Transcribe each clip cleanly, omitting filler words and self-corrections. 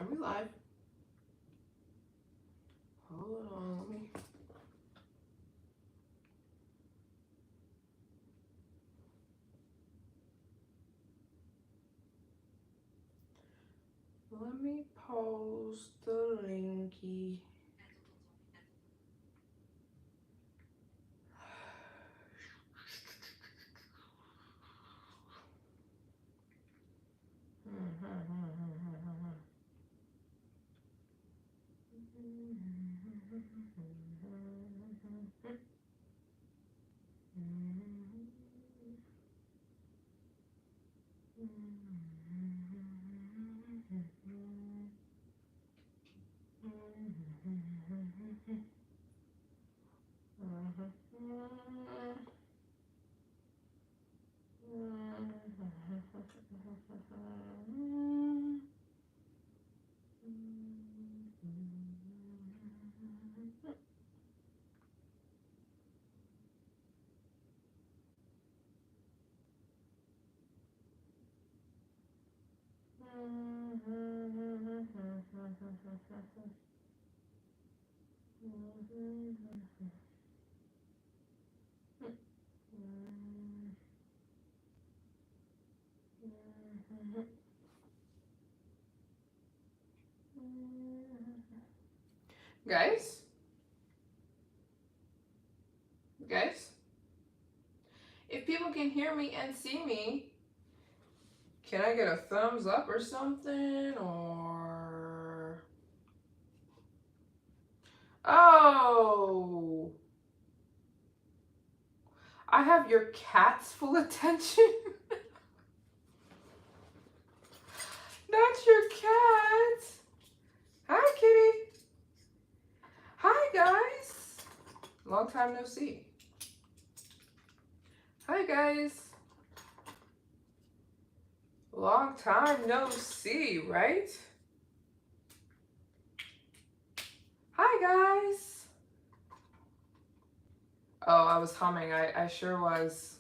Are we live? Hold on, let me post the linky. Guys? Guys? If people can hear me and see me, can I get a thumbs up or something? Or... Oh! I have your cat's full attention. That's your cat. Hi, kitty. Hi, guys. Long time no see. Hi, guys. Long time no see, right? Hi, guys. Oh, I was humming. I sure was.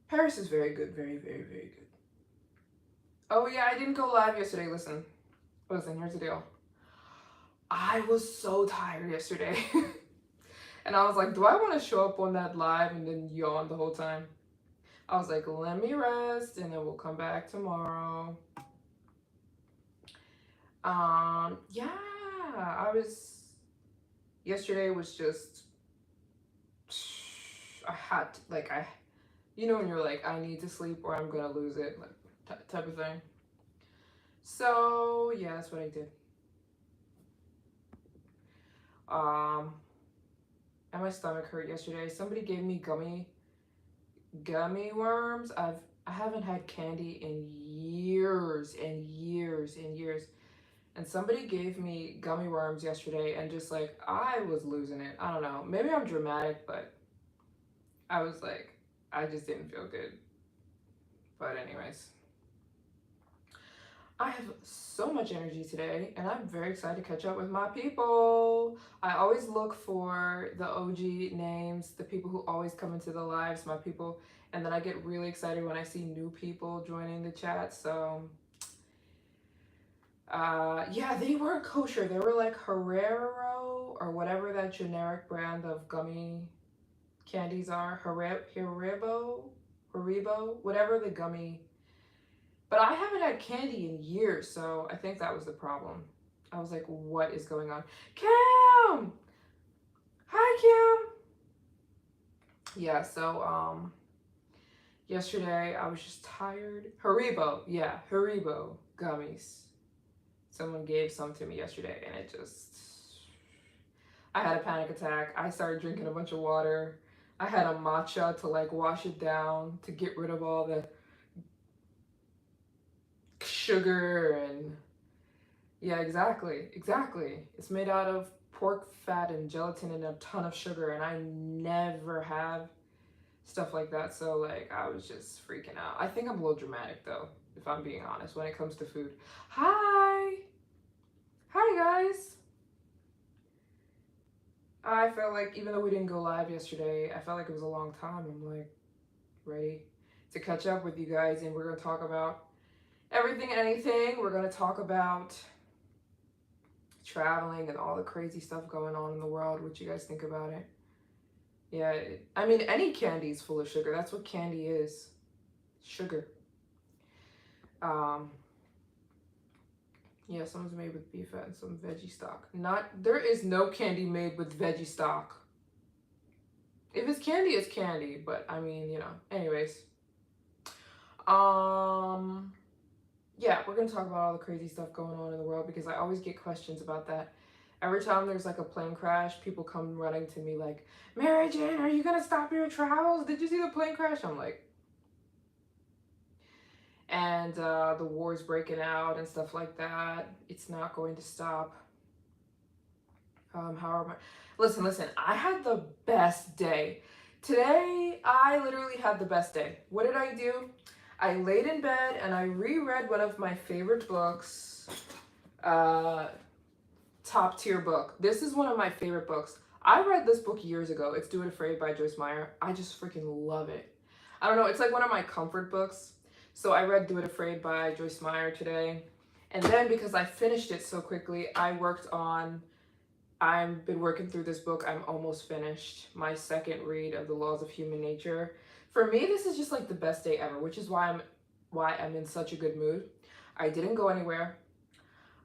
Paris is very good. Very, very, very good. Oh, yeah, I didn't go live yesterday. Listen, here's the deal. I was so tired yesterday. And I was like, do I want to show up on that live and then yawn the whole time? I was like, let me rest and then we'll come back tomorrow. Yeah, yesterday was just, I had to, like, you know when you're like, I need to sleep or I'm gonna lose it, like, type of thing. So, yeah, that's what I did. And my stomach hurt yesterday. Somebody gave me gummy worms. I haven't had candy in years and years and years. And somebody gave me gummy worms yesterday and just like, I was losing it. I don't know. Maybe I'm dramatic, but I was like, I just didn't feel good. But anyways, I have so much energy today and I'm very excited to catch up with my people. I always look for the OG names, the people who always come into the lives, my people. And then I get really excited when I see new people joining the chat. So yeah, they weren't kosher. They were like Herrero or whatever that generic brand of gummy candies are. Haribo, whatever the gummy. But I haven't had candy in years, so I think that was the problem. I was like, what is going on? Kim! Hi, Kim! Yeah, so, yesterday I was just tired. Haribo, yeah, Haribo gummies. Someone gave some to me yesterday and it just, I had a panic attack. I started drinking a bunch of water. I had a matcha to like wash it down to get rid of all the sugar and yeah, exactly. It's made out of pork fat and gelatin and a ton of sugar and I never have stuff like that. So like I was just freaking out. I think I'm a little dramatic though, if I'm being honest, when it comes to food. Hi guys. I felt like even though we didn't go live yesterday, I felt like it was a long time. I'm like ready to catch up with you guys and we're gonna talk about everything and anything. We're going to talk about traveling and all the crazy stuff going on in the world. What you guys think about it? Yeah, I mean, any candy is full of sugar. That's what candy is. Sugar. Um, yeah, someone's made with beef fat and some veggie stock. There is no candy made with veggie stock. If it's candy, it's candy. But I mean, anyways. Yeah, we're gonna talk about all the crazy stuff going on in the world because I always get questions about that. Every time there's like a plane crash, people come running to me like, Maryjane, are you gonna stop your travels? Did you see the plane crash? I'm like, and the war's breaking out and stuff like that. It's not going to stop. Listen, I had the best day. Today, I literally had the best day. What did I do? I laid in bed and I reread one of my favorite books. Top tier book. This is one of my favorite books. I read this book years ago. It's Do It Afraid by Joyce Meyer. I just freaking love it. I don't know, it's like one of my comfort books. So I read Do It Afraid by Joyce Meyer today. And then because I finished it so quickly, I've been working through this book. I'm almost finished my second read of The Laws of Human Nature. For me, this is just like the best day ever, which is why I'm in such a good mood. I didn't go anywhere.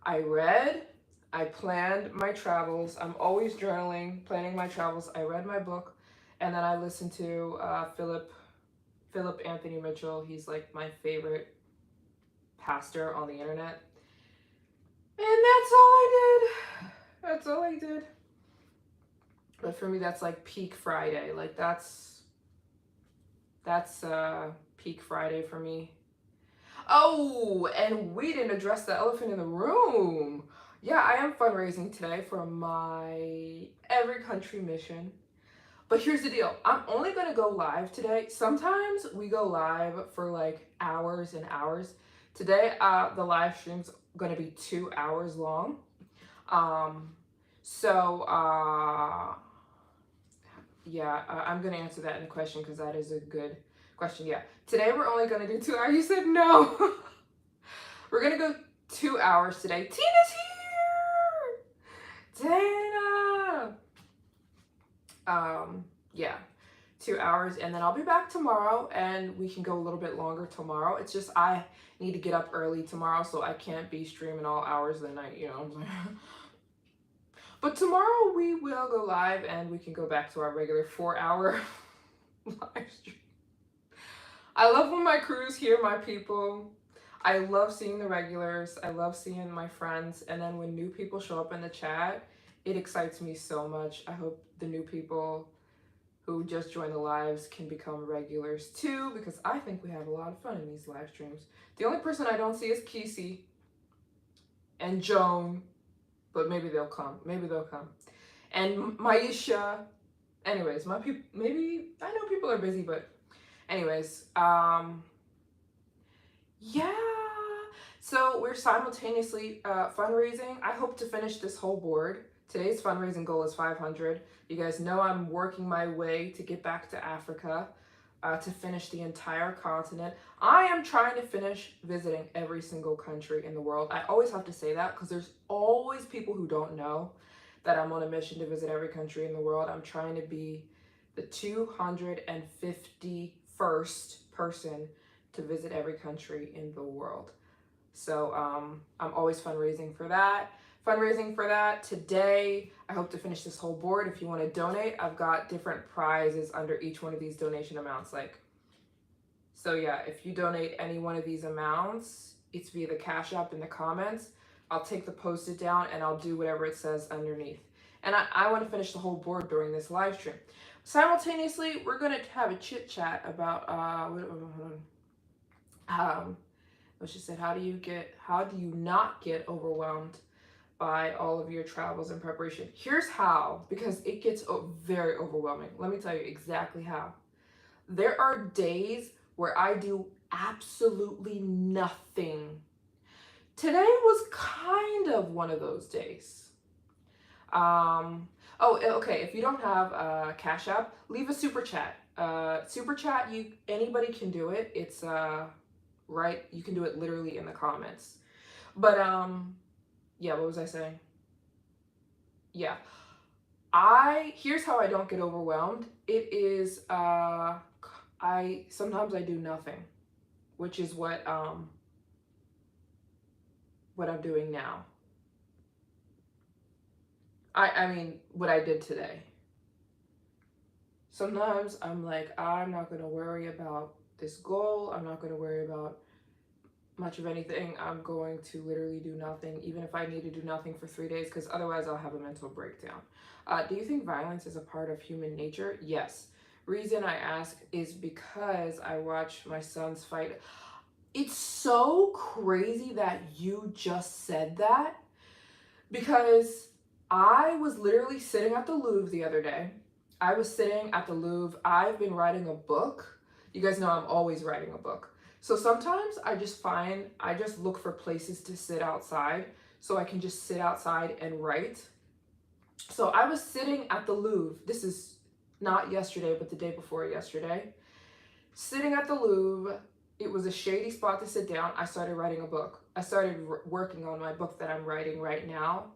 I read, I planned my travels. I'm always journaling, planning my travels. I read my book, and then I listened to Philip Anthony Mitchell. He's like my favorite pastor on the internet. And that's all I did. That's all I did. But for me, that's like peak Friday. Like that's peak Friday for me. Oh, and we didn't address the elephant in the room. Yeah, I am fundraising today for my Every Country mission. But here's the deal. I'm only going to go live today. Sometimes we go live for like hours and hours. Today, the live stream's going to be 2 hours long. Yeah, I'm going to answer that in a question because that is a good question. Yeah, today we're only going to do 2 hours. You said no. We're going to go 2 hours today. Tina's here! Tina! Yeah, 2 hours, and then I'll be back tomorrow, and we can go a little bit longer tomorrow. It's just I need to get up early tomorrow, so I can't be streaming all hours of the night, But tomorrow we will go live, and we can go back to our regular 4-hour live stream. I love when my crew's here, my people. I love seeing the regulars. I love seeing my friends, and then when new people show up in the chat, it excites me so much. I hope the new people who just joined the lives can become regulars too, because I think we have a lot of fun in these live streams. The only person I don't see is Kesey and Joan, but maybe they'll come. And Maisha. Anyways, maybe, I know people are busy, but anyways, yeah. So we're simultaneously fundraising. I hope to finish this whole board. Today's fundraising goal is 500. You guys know I'm working my way to get back to Africa, to finish the entire continent. I am trying to finish visiting every single country in the world. I always have to say that because there's always people who don't know that I'm on a mission to visit every country in the world. I'm trying to be the 251st person to visit every country in the world. So I'm always fundraising for that. Today, I hope to finish this whole board. If you want to donate, I've got different prizes under each one of these donation amounts. So yeah, if you donate any one of these amounts, it's via the Cash App in the comments. I'll take the Post-it down and I'll do whatever it says underneath. And I want to finish the whole board during this live stream. Simultaneously, we're going to have a chit chat about she said, how do you not get overwhelmed by all of your travels and preparation? Here's how, because it gets very overwhelming. Let me tell you exactly how. There are days where I do absolutely nothing. Today was kind of one of those days. Okay, if you don't have Cash App, leave a super chat. Super chat, anybody can do it. It's right? You can do it literally in the comments. But yeah, what was I saying? Yeah. Here's how I don't get overwhelmed. It is I sometimes I do nothing, which is what I'm doing now. I mean what I did today. Sometimes I'm like, I'm not going to worry about this goal. I'm not going to worry about much of anything. I'm going to literally do nothing, even if I need to do nothing for 3 days, because otherwise I'll have a mental breakdown. Do you think violence is a part of human nature? Yes. Reason I ask is because I watch my sons fight. It's so crazy that you just said that, because I was literally sitting at the Louvre the other day. I was sitting at the Louvre. I've been writing a book. You guys know I'm always writing a book. So sometimes I just look for places to sit outside so I can just sit outside and write. So I was sitting at the Louvre. This is not yesterday, but the day before yesterday. Sitting at the Louvre. It was a shady spot to sit down. I started writing a book. I started working on my book that I'm writing right now.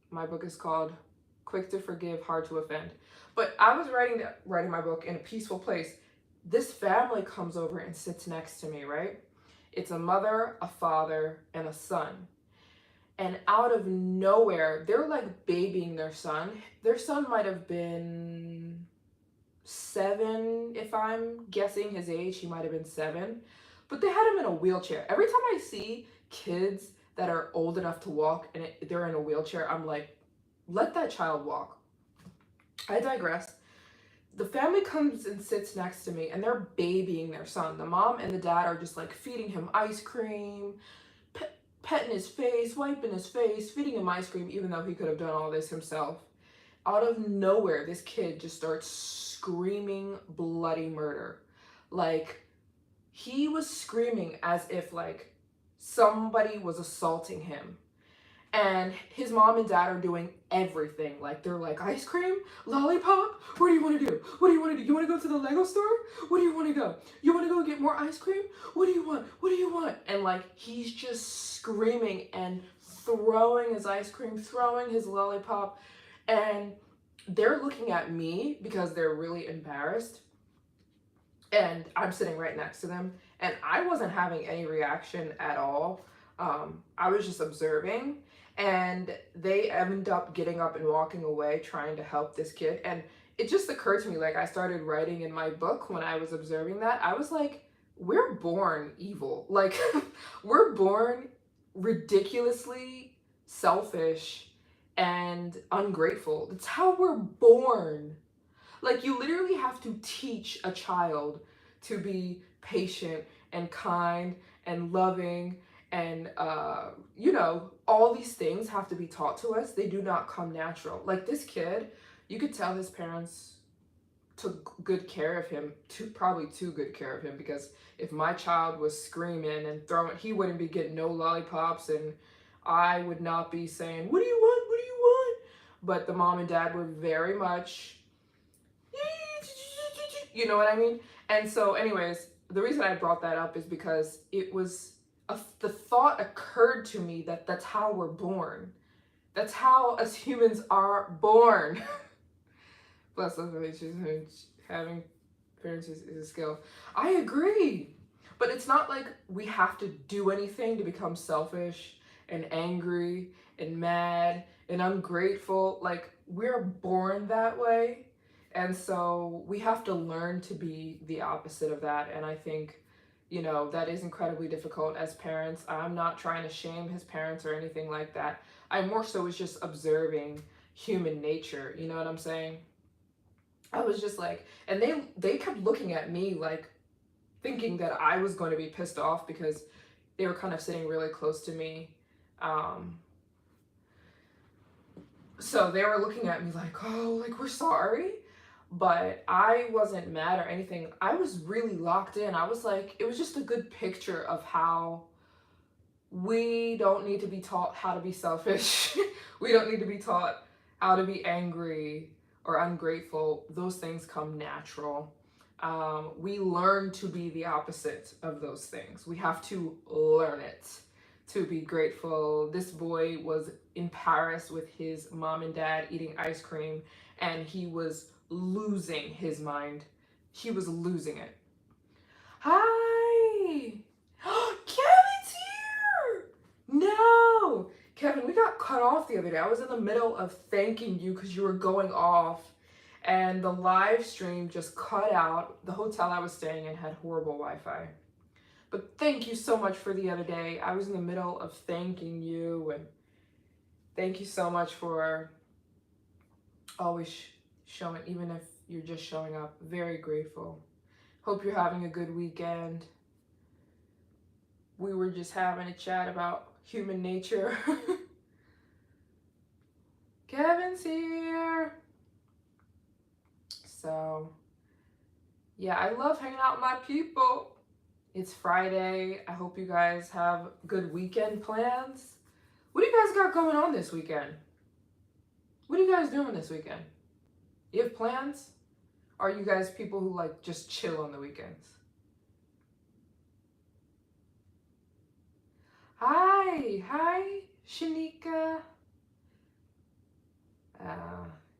My book is called Quick to Forgive, Hard to Offend. But I was writing my book in a peaceful place. This family comes over and sits next to me, right? It's a mother, a father, and a son. And out of nowhere, they're like babying their son. Their son might have been 7, if I'm guessing his age. He might have been 7. But they had him in a wheelchair. Every time I see kids that are old enough to walk and they're in a wheelchair, I'm like, let that child walk. I digress. The family comes and sits next to me and they're babying their son. The mom and the dad are just like feeding him ice cream, petting his face, wiping his face, feeding him ice cream, even though he could have done all this himself. Out of nowhere, this kid just starts screaming bloody murder. Like, he was screaming as if like somebody was assaulting him. And his mom and dad are doing everything. Like, they're like, ice cream? Lollipop? What do you want to do? What do you want to do? You want to go to the Lego store? Where do you want to go? You want to go get more ice cream? What do you want? What do you want? And like, he's just screaming and throwing his ice cream, throwing his lollipop. And they're looking at me because they're really embarrassed. And I'm sitting right next to them. And I wasn't having any reaction at all. I was just observing. And they ended up getting up and walking away trying to help this kid. And it just occurred to me, like, I started writing in my book when I was observing that. I was like, we're born evil. Like, we're born ridiculously selfish and ungrateful. That's how we're born. Like, you literally have to teach a child to be patient and kind and loving, and all these things have to be taught to us. They do not come natural. Like, this kid, you could tell his parents took good care of him, probably too good care of him, because if my child was screaming and throwing, he wouldn't be getting no lollipops, and I would not be saying, what do you want? What do you want? But the mom and dad were very much, you know what I mean? And so anyways, the reason I brought that up is because the thought occurred to me that that's how we're born. That's how us humans are born. Bless us, having parents is a skill. I agree. But it's not like we have to do anything to become selfish and angry and mad and ungrateful. Like, we're born that way. And so we have to learn to be the opposite of that. And I think, that is incredibly difficult as parents. I'm not trying to shame his parents or anything like that. I more so was just observing human nature. You know what I'm saying? I was just like, and they kept looking at me like thinking that I was going to be pissed off because they were kind of sitting really close to me. So they were looking at me like, oh, like, we're sorry. But I wasn't mad or anything. I was really locked in. I was like, it was just a good picture of how we don't need to be taught how to be selfish. We don't need to be taught how to be angry or ungrateful. Those things come natural. We learn to be the opposite of those things. We have to learn it to be grateful. This boy was in Paris with his mom and dad eating ice cream, and he was losing his mind. He was losing it. Hi! Kevin's here! No! Kevin, we got cut off the other day. I was in the middle of thanking you because you were going off, and the live stream just cut out. The hotel I was staying in had horrible Wi-Fi. But thank you so much for the other day. I was in the middle of thanking you, and thank you so much for always showing, even if you're just showing up. Very grateful. Hope you're having a good weekend. We were just having a chat about human nature. Kevin's here. So, yeah, I love hanging out with my people. It's Friday. I hope you guys have good weekend plans. What do you guys got going on this weekend? What are you guys doing this weekend? You have plans? Are you guys people who like just chill on the weekends? Hi, Shanika.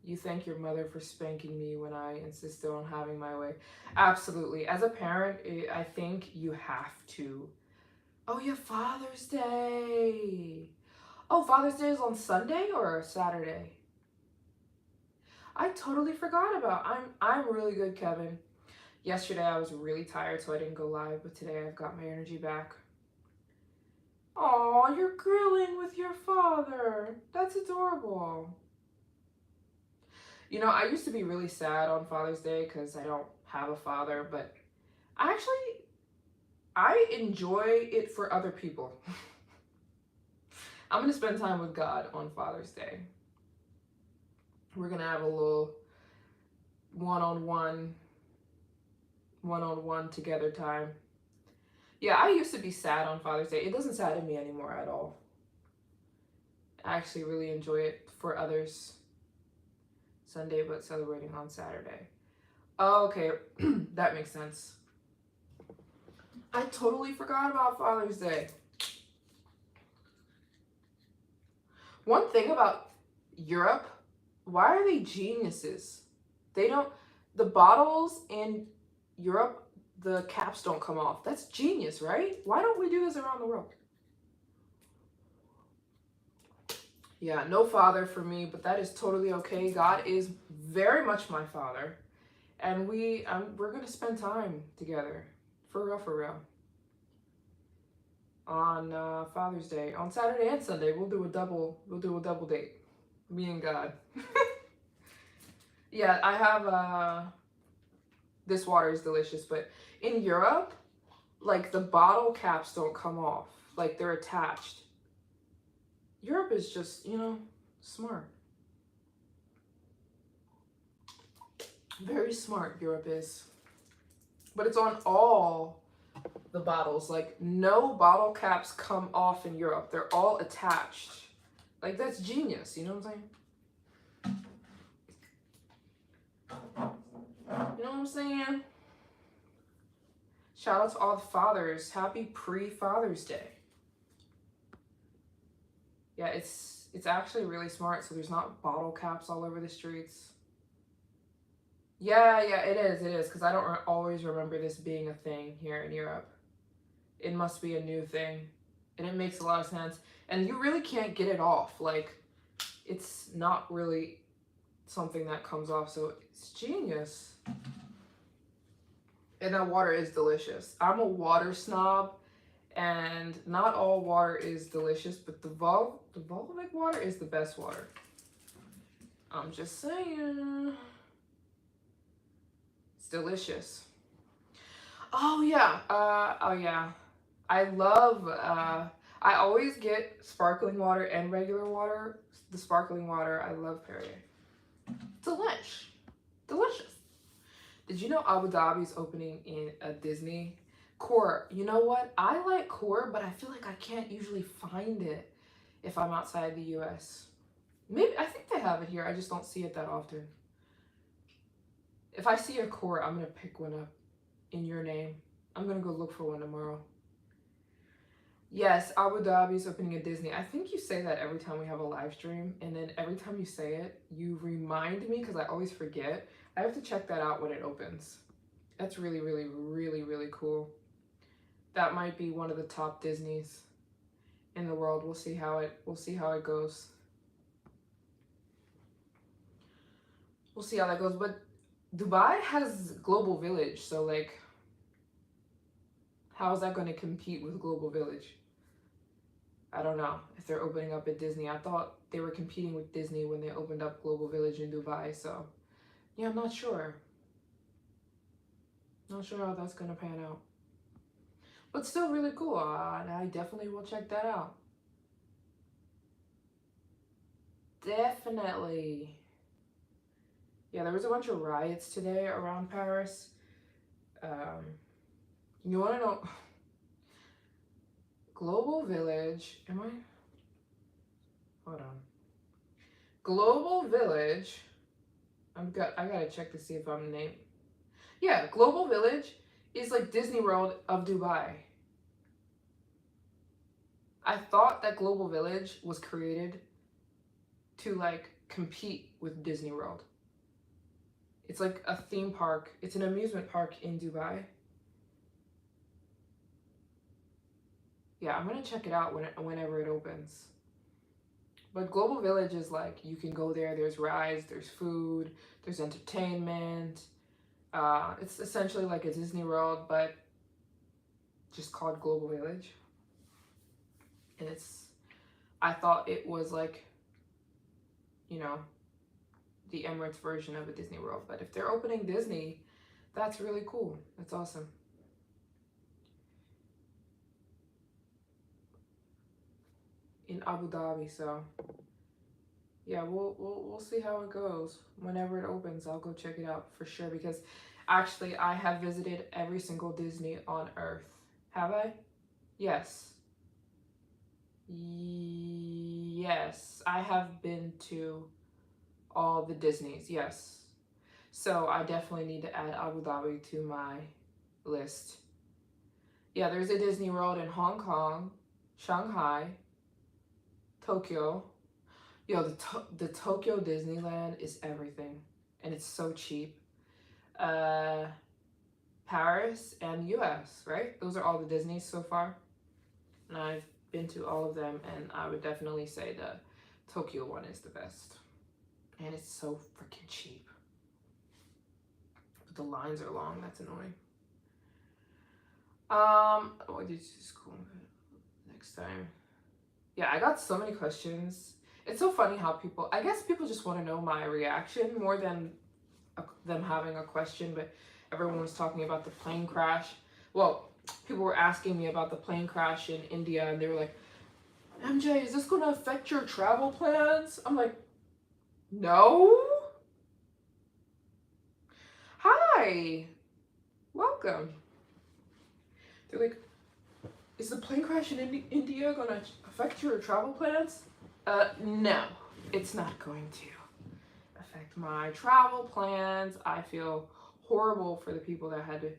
You thank your mother for spanking me when I insisted on having my way. Absolutely. As a parent, I think you have to. Oh, yeah, Father's Day. Oh, Father's Day is on Sunday or Saturday? I totally forgot about. I'm really good, Kevin. Yesterday I was really tired, so I didn't go live, but today I've got my energy back. Aw, you're grilling with your father. That's adorable. You know, I used to be really sad on Father's Day because I don't have a father, but I enjoy it for other people. I'm going to spend time with God on Father's Day. We're going to have a little one-on-one together time. Yeah, I used to be sad on Father's Day. It doesn't sadden me anymore at all. I actually really enjoy it for others. Sunday, but celebrating on Saturday. Oh, okay, that makes sense. I totally forgot about Father's Day. One thing about Europe, why are they geniuses? The bottles in Europe, the caps don't come off. That's genius, right? Why don't we do this around the world? Yeah, no father for me, but that is totally okay. God is very much my father, and we're gonna spend time together, for real. On Father's Day, on Saturday and Sunday, we'll do a double date, me and God. Yeah, I have this water is delicious, but in Europe, like the bottle caps don't come off, like they're attached. Europe is just, smart. Very smart, Europe is. But it's on all the bottles. Like, no bottle caps come off in Europe. They're all attached. Like, that's genius, you know what I'm saying? You know what I'm saying? Shout out to all the fathers. Happy pre-Father's Day. Yeah, it's actually really smart, so there's not bottle caps all over the streets. Yeah, it is, because I don't always remember this being a thing here in Europe. It must be a new thing, and it makes a lot of sense. And you really can't get it off. Like, it's not really something that comes off, so it's genius. And that water is delicious. I'm a water snob, and not all water is delicious, but the Volvic water is the best water. I'm just saying. It's delicious. Oh yeah. I love, I always get sparkling water and regular water. The sparkling water, I love Perrier. Delicious. Did you know Abu Dhabi's opening in a Disney? Core. You know what? I like Core, but I feel like I can't usually find it if I'm outside the US. Maybe, I think they have it here. I just don't see it that often. If I see a court, I'm gonna pick one up in your name. I'm gonna go look for one tomorrow. Yes, Abu Dhabi's opening a Disney. I think you say that every time we have a live stream, and then every time you say it, you remind me because I always forget. I have to check that out when it opens. That's really, really, really, really cool. That might be one of the top Disneys in the world. We'll see how it goes. We'll see how that goes. But Dubai has Global Village, so like, how is that going to compete with Global Village? I don't know if they're opening up at Disney. I thought they were competing with Disney when they opened up Global Village in Dubai. So yeah, I'm not sure. Not sure how that's going to pan out. But still really cool. I definitely will check that out. Definitely. Yeah, there was a bunch of riots today around Paris. You want to know? Global Village. Am I? Hold on. Global Village. I gotta check to see if I'm named. Yeah, Global Village is like Disney World of Dubai. I thought that Global Village was created to like compete with Disney World. It's like a theme park. It's an amusement park in Dubai. Yeah, I'm gonna check it out whenever it opens. But Global Village is like, you can go there. There's rides, there's food, there's entertainment. It's essentially like a Disney World, but just called Global Village. And I thought it was like, you know, the Emirates version of a Disney World. But if they're opening Disney, that's really cool. That's awesome. In Abu Dhabi, so yeah, we'll see how it goes. Whenever it opens, I'll go check it out for sure, because actually I have visited every single Disney on earth. Have I? Yes. Yes, I have been to all the Disneys, yes. So I definitely need to add Abu Dhabi to my list. Yeah, there's a Disney World in Hong Kong, Shanghai, Tokyo. Yo, the Tokyo Disneyland is everything, and it's so cheap. Paris and US, right? Those are all the Disneys so far, and I've been to all of them, and I would definitely say the Tokyo one is the best, and it's so freaking cheap. But the lines are long. That's annoying. Oh, this is cool. Next time. Yeah, I got so many questions. It's so funny how I guess people just want to know my reaction more than them having a question, but everyone was talking about the plane crash. Well, people were asking me about the plane crash in India, and they were like, MJ, is this going to affect your travel plans? I'm like, no. Hi. Welcome. They're like, is the plane crash in India going to affect your travel plans? No, it's not going to affect my travel plans. I feel horrible for the people that had to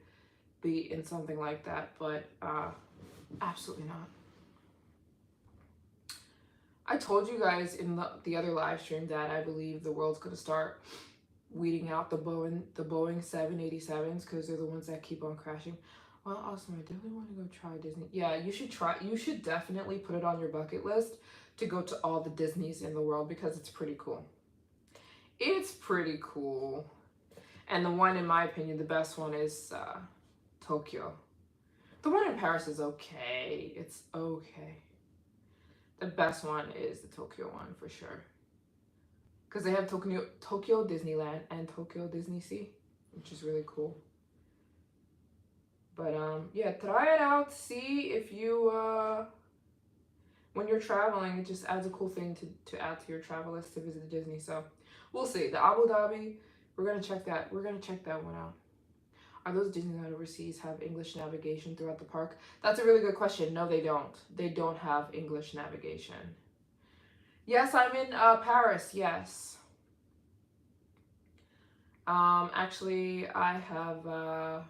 be in something like that, but absolutely not. I told you guys in the other live stream that I believe the world's going to start weeding out the Boeing 787s because they're the ones that keep on crashing. Well, awesome. I definitely want to go try Disney. Yeah, you should definitely put it on your bucket list to go to all the Disneys in the world, because it's pretty cool. It's pretty cool. And the one, in my opinion, the best one is Tokyo. The one in Paris is okay. It's okay. The best one is the Tokyo one for sure. Because they have Tokyo Disneyland and Tokyo Disney Sea, which is really cool. But yeah, try it out. See if you when you're traveling, it just adds a cool thing to add to your travel list to visit Disney. So we'll see. The Abu Dhabi, we're gonna check that one out. Are those Disneyland overseas have English navigation throughout the park? That's a really good question. No, they don't. They don't have English navigation. Yes, I'm in Paris. Yes. Actually, I have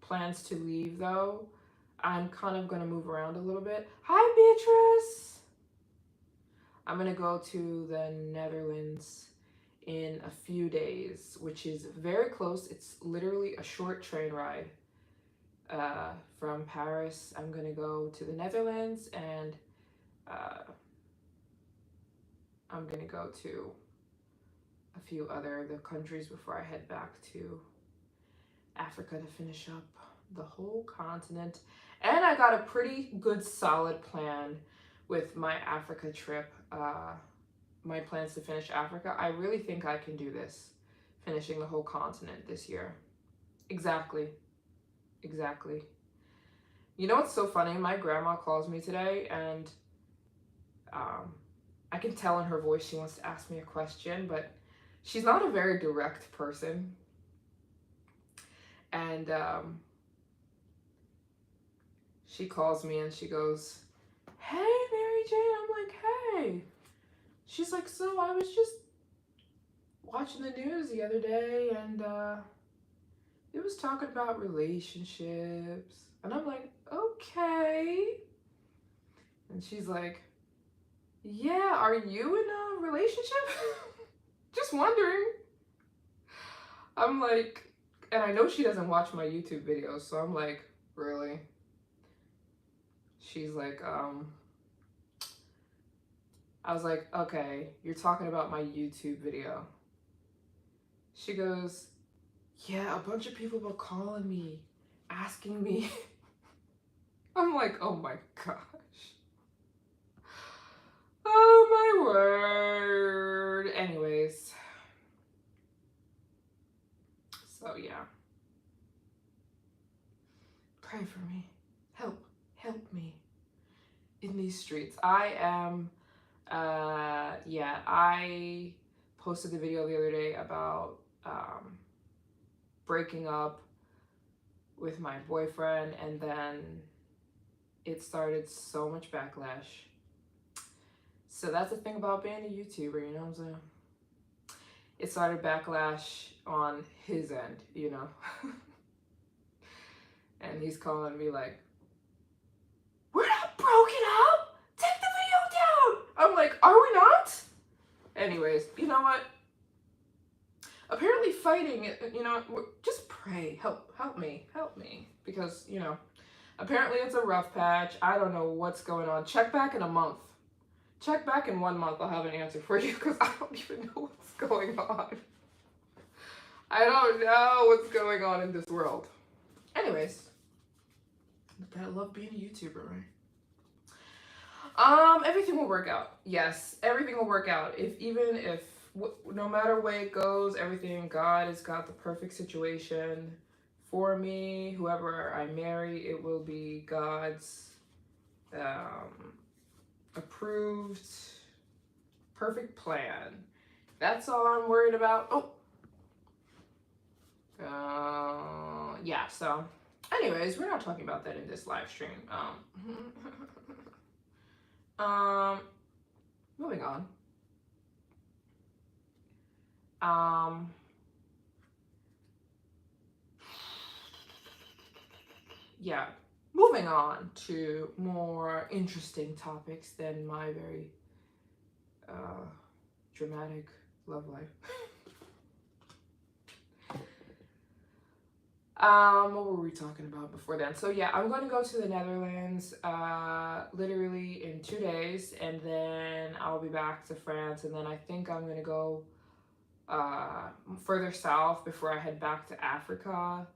plans to leave though. I'm kind of gonna move around a little bit. Hi, Beatrice. I'm gonna go to the Netherlands in a few days, which is very close. It's literally a short train ride from Paris. I'm gonna go to the Netherlands, and uh, I'm gonna go to a few other the countries before I head back to Africa to finish up the whole continent. And I got a pretty good solid plan with my Africa trip. My plans to finish Africa. I really think I can do this, finishing the whole continent this year. Exactly. Exactly. You know what's so funny? My grandma calls me today, and um, I can tell in her voice she wants to ask me a question, but she's not a very direct person. And she calls me and she goes, "Hey, Maryjane." I'm like, "Hey." She's like, "So I was just watching the news the other day, and it was talking about relationships." And I'm like, "Okay." And she's like, "Yeah, are you in a relationship?" Just wondering. I'm like, and I know she doesn't watch my YouTube videos, so I'm like, "Really?" She's like, I was like, "Okay, you're talking about my YouTube video." She goes, "Yeah, a bunch of people were calling me, asking me." I'm like, "Oh my gosh. Oh my word." Anyways, so yeah. Pray for me. Help me in these streets. I am, yeah, I posted the video the other day about breaking up with my boyfriend, and then it started so much backlash. So that's the thing about being a YouTuber, you know what I'm saying? It started backlash on his end, you know? And he's calling me like, "We're not broken up! Take the video down!" I'm like, "Are we not?" Anyways, you know what? Apparently fighting, you know, just pray. Help me. Because, you know, apparently it's a rough patch. I don't know what's going on. Check back in a month. Check back in 1 month. I'll have an answer for you, because I don't even know what's going on. I don't know what's going on in this world. Anyways, gotta love being a YouTuber, right? Everything will work out. Yes, everything will work out. If no matter way it goes, everything, God has got the perfect situation for me. Whoever I marry, it will be God's approved perfect plan. That's all I'm worried about. Oh, yeah. So, anyways, we're not talking about that in this live stream. Moving on. Yeah, moving on to more interesting topics than my very dramatic love life. What were we talking about before then? So yeah, I'm going to go to the Netherlands literally in 2 days, and then I'll be back to France, and then I think I'm going to go further south before I head back to Africa.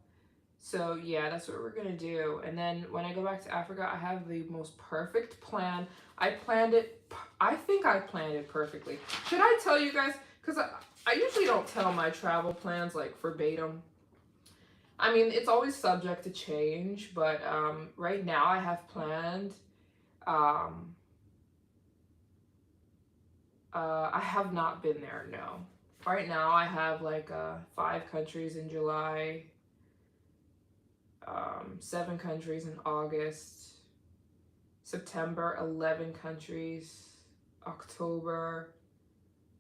So yeah, that's what we're gonna do. And then when I go back to Africa, I have the most perfect plan. I planned it. I think I planned it perfectly. Should I tell you guys? Because I usually don't tell my travel plans like verbatim. I mean, it's always subject to change, but right now I have planned. I have not been there, no. Right now I have like 5 countries in July, 7 countries in August, September 11 countries, October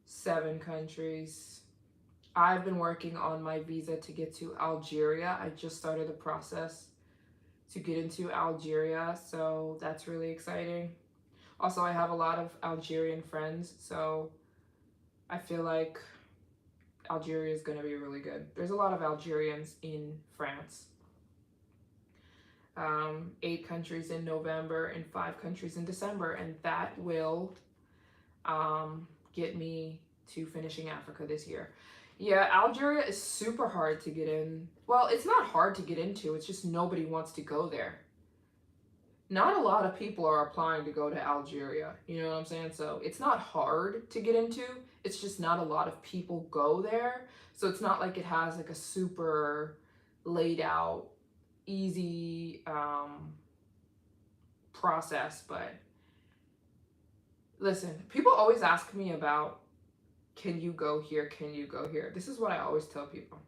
7 countries, I've been working on my visa to get to Algeria. I just started the process to get into Algeria, so that's really exciting. Also, I have a lot of Algerian friends, so I feel like Algeria is going to be really good. There's a lot of Algerians in France. 8 countries in November and 5 countries in December, and that will get me to finishing Africa this year. Yeah, Algeria is super hard to get in. Well, it's not hard to get into, it's just nobody wants to go there. Not a lot of people are applying to go to Algeria, you know what I'm saying? So it's not hard to get into, it's just not a lot of people go there. So it's not like it has like a super laid out, easy process. But listen, people always ask me about, can you go here? Can you go here? This is what I always tell people.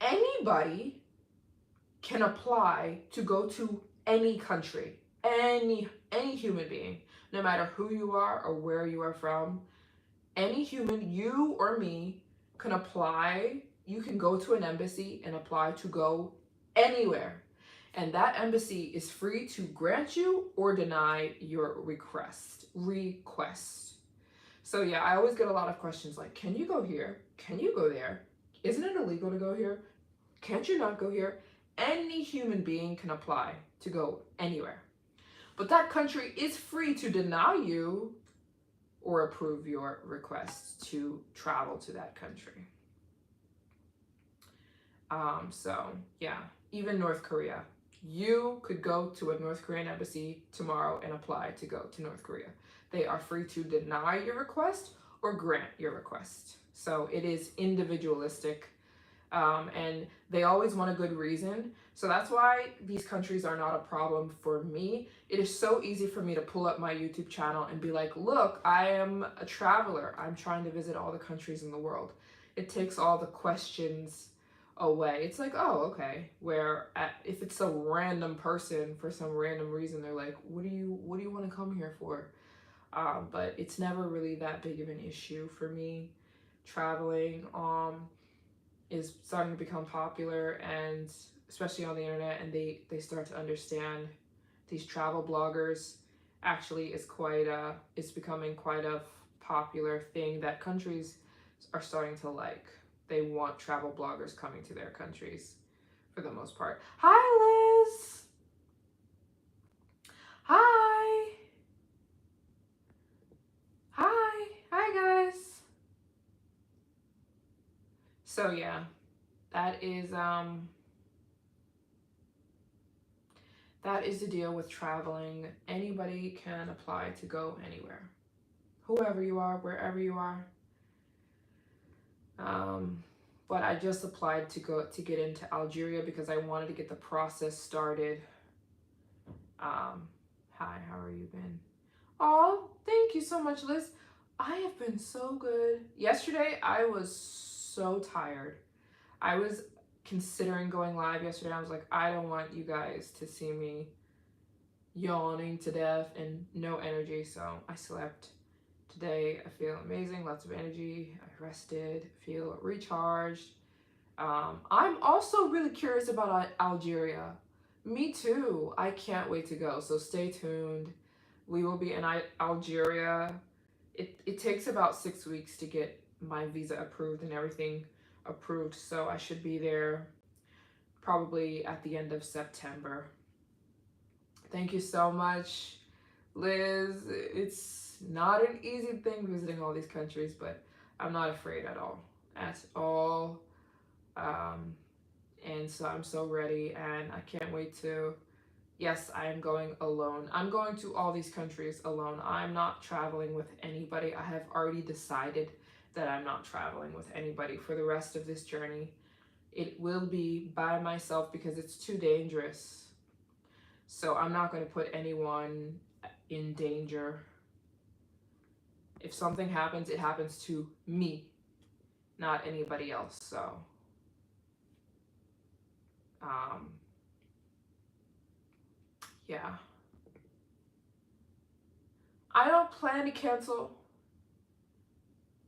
Anybody can apply to go to any country, any human being, no matter who you are or where you are from. Any human, you or me, can apply. You can go to an embassy and apply to go anywhere. And that embassy is free to grant you or deny your request. So yeah, I always get a lot of questions like, can you go here? Can you go there? Isn't it illegal to go here? Can't you not go here? Any human being can apply to go anywhere. But that country is free to deny you or approve your request to travel to that country. So yeah, even North Korea. You could go to a North Korean embassy tomorrow and apply to go to North Korea. They are free to deny your request or grant your request. So it is individualistic. And they always want a good reason. So that's why these countries are not a problem for me. It is so easy for me to pull up my YouTube channel and be like, look, I am a traveler. I'm trying to visit all the countries in the world. It takes all the questions away. It's like, oh, okay. If it's a random person for some random reason, they're like, what do you want to come here for? But it's never really that big of an issue for me. Traveling is starting to become popular, and especially on the internet, and they start to understand these travel bloggers actually is it's becoming quite a popular thing that countries are starting to like. They want travel bloggers coming to their countries for the most part. Hi, Liz. Hi. Hi, guys. So yeah, that is the deal with traveling. Anybody can apply to go anywhere, whoever you are, wherever you are. But I just applied to get into Algeria because I wanted to get the process started. Hi, how are you been? Oh, thank you so much, Liz. I have been so good. Yesterday, I was so tired. I was considering going live yesterday. I was like, I don't want you guys to see me yawning to death and no energy, so I slept. Today I feel amazing, lots of energy. I rested, feel recharged. I'm also really curious about Algeria. Me too. I can't wait to go, so stay tuned. We will be in Algeria. It takes about 6 weeks to get my visa approved and everything approved, so I should be there probably at the end of September. Thank you so much, Liz. It's not an easy thing visiting all these countries, but I'm not afraid at all. And so I'm so ready, and I can't wait to. Yes, I am going alone. I'm going to all these countries alone. I'm not traveling with anybody. I have already decided that I'm not traveling with anybody for the rest of this journey. It will be by myself because it's too dangerous. So I'm not going to put anyone in danger. If something happens, it happens to me, not anybody else. So, yeah. I don't plan to cancel.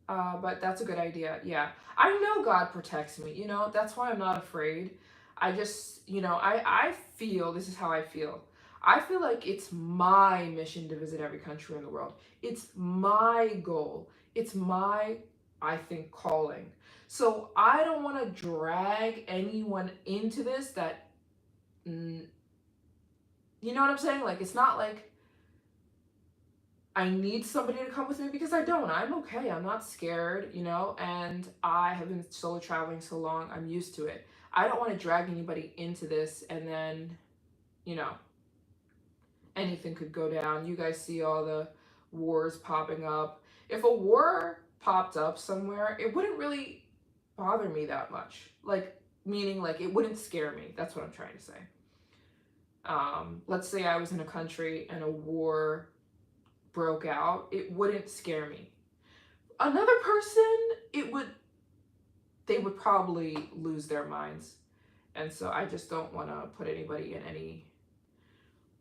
But that's a good idea. Yeah. I know God protects me, you know, that's why I'm not afraid. I just, I feel this is how I feel. I feel like it's my mission to visit every country in the world. It's my goal. It's my, I think, calling. So I don't want to drag anyone into this that, mm, you know what I'm saying? Like, it's not like I need somebody to come with me because I don't. I'm okay. I'm not scared, and I have been solo traveling so long, I'm used to it. I don't want to drag anybody into this and then, you know, anything could go down. You guys see all the wars popping up. If a war popped up somewhere, it wouldn't really bother me that much. Like, meaning, like, it wouldn't scare me. That's what I'm trying to say. Let's say I was in a country and a war broke out, it wouldn't scare me. Another person, they would probably lose their minds. And so I just don't want to put anybody in any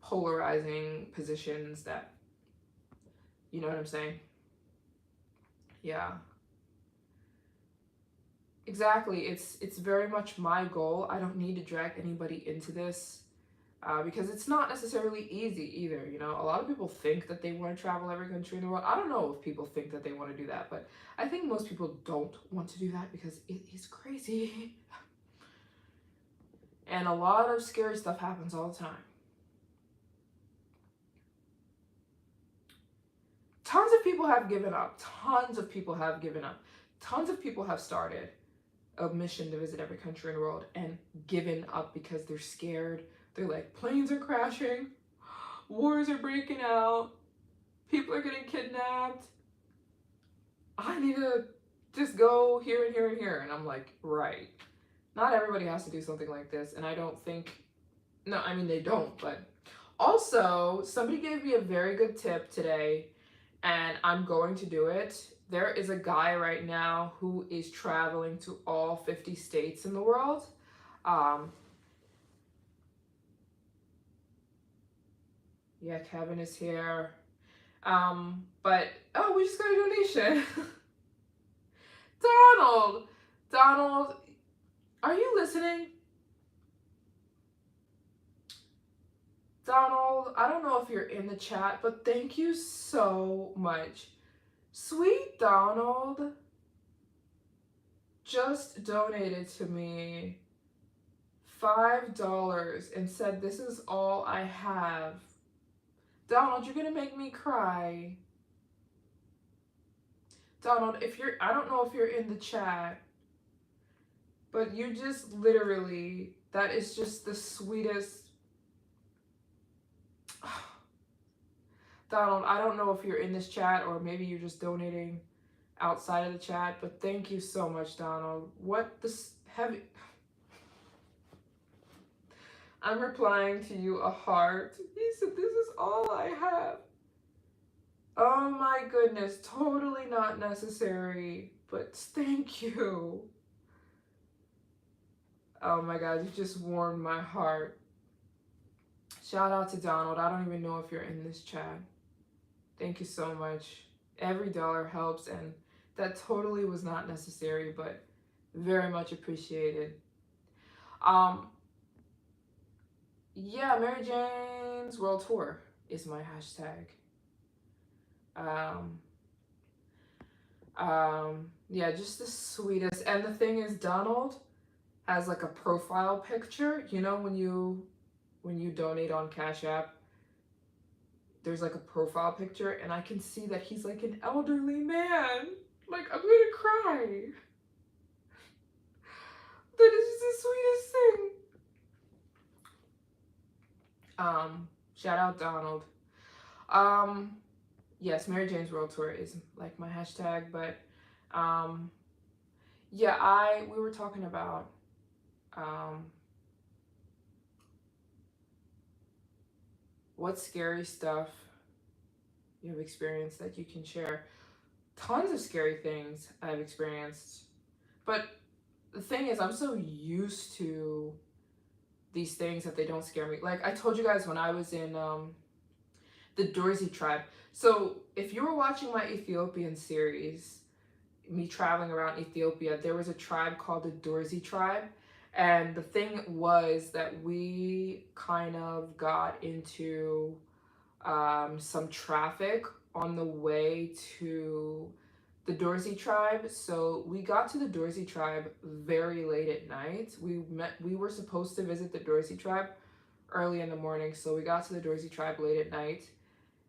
polarizing positions that, you know what I'm saying? Yeah. Exactly. It's very much my goal. I don't need to drag anybody into this. Because it's not necessarily easy either. You know, a lot of people think that they want to travel every country in the world. I don't know if people think that they want to do that, but I think most people don't want to do that because it is crazy. And a lot of scary stuff happens all the time. Tons of people have given up. Tons of people have given up. Tons of people have started a mission to visit every country in the world and given up because they're scared. They're like, planes are crashing, wars are breaking out, people are getting kidnapped. I need to just go here and here and here. And I'm like, right. Not everybody has to do something like this. And I don't think, no, I mean, they don't. But also, somebody gave me a very good tip today, and I'm going to do it. There is a guy right now who is traveling to all 50 states in the world. Yeah, Kevin is here. But, oh, we just got a donation. Donald! Donald, are you listening? Donald, I don't know if you're in the chat, but thank you so much. Sweet Donald just donated to me $5 and said, "This is all I have." Donald, you're gonna make me cry. Donald, I don't know if you're in the chat, but you just literally, that is just the sweetest. Donald, I don't know if you're in this chat or maybe you're just donating outside of the chat, but thank you so much, Donald. What this heavy. I'm replying to you a heart. He said, "This is all I have." Oh my goodness, totally not necessary, but thank you. Oh my God, you just warmed my heart. Shout out to Donald. I don't even know if you're in this chat. Thank you so much. Every dollar helps, and that totally was not necessary, but very much appreciated. Yeah, Maryjane's World Tour is my hashtag. Yeah, just the sweetest. And the thing is, Donald has like a profile picture. You know, when you donate on Cash App, there's like a profile picture, and I can see that he's like an elderly man. Like, I'm gonna cry. That is the sweetest thing. Shout out Donald. Yes, Maryjane's World Tour is like my hashtag, but yeah, we were talking about what scary stuff you have experienced that you can share. Tons of scary things I've experienced, but the thing is, I'm so used to these things that they don't scare me. Like I told you guys when I was in the Dorzi tribe. So if you were watching my Ethiopian series, me traveling around Ethiopia, there was a tribe called the Dorzi tribe. And the thing was that we kind of got into some traffic on the way to the Dorzi tribe. So we got to the Dorzi tribe very late at night. We were supposed to visit the Dorzi tribe early in the morning. So we got to the Dorzi tribe late at night.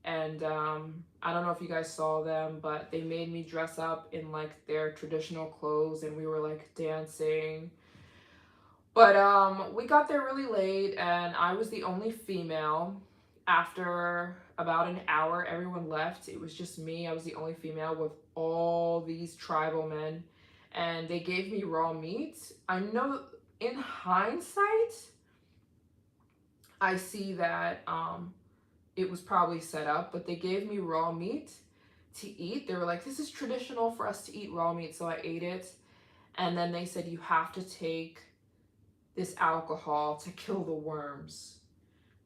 And I don't know if you guys saw them, but they made me dress up in like their traditional clothes and we were like dancing. But we got there really late and I was the only female. After about an hour, everyone left. It was just me. I was the only female with all these tribal men. And they gave me raw meat. I know in hindsight, I see that it was probably set up, but they gave me raw meat to eat. They were like, this is traditional for us to eat raw meat. So I ate it. And then they said, you have to take this alcohol to kill the worms.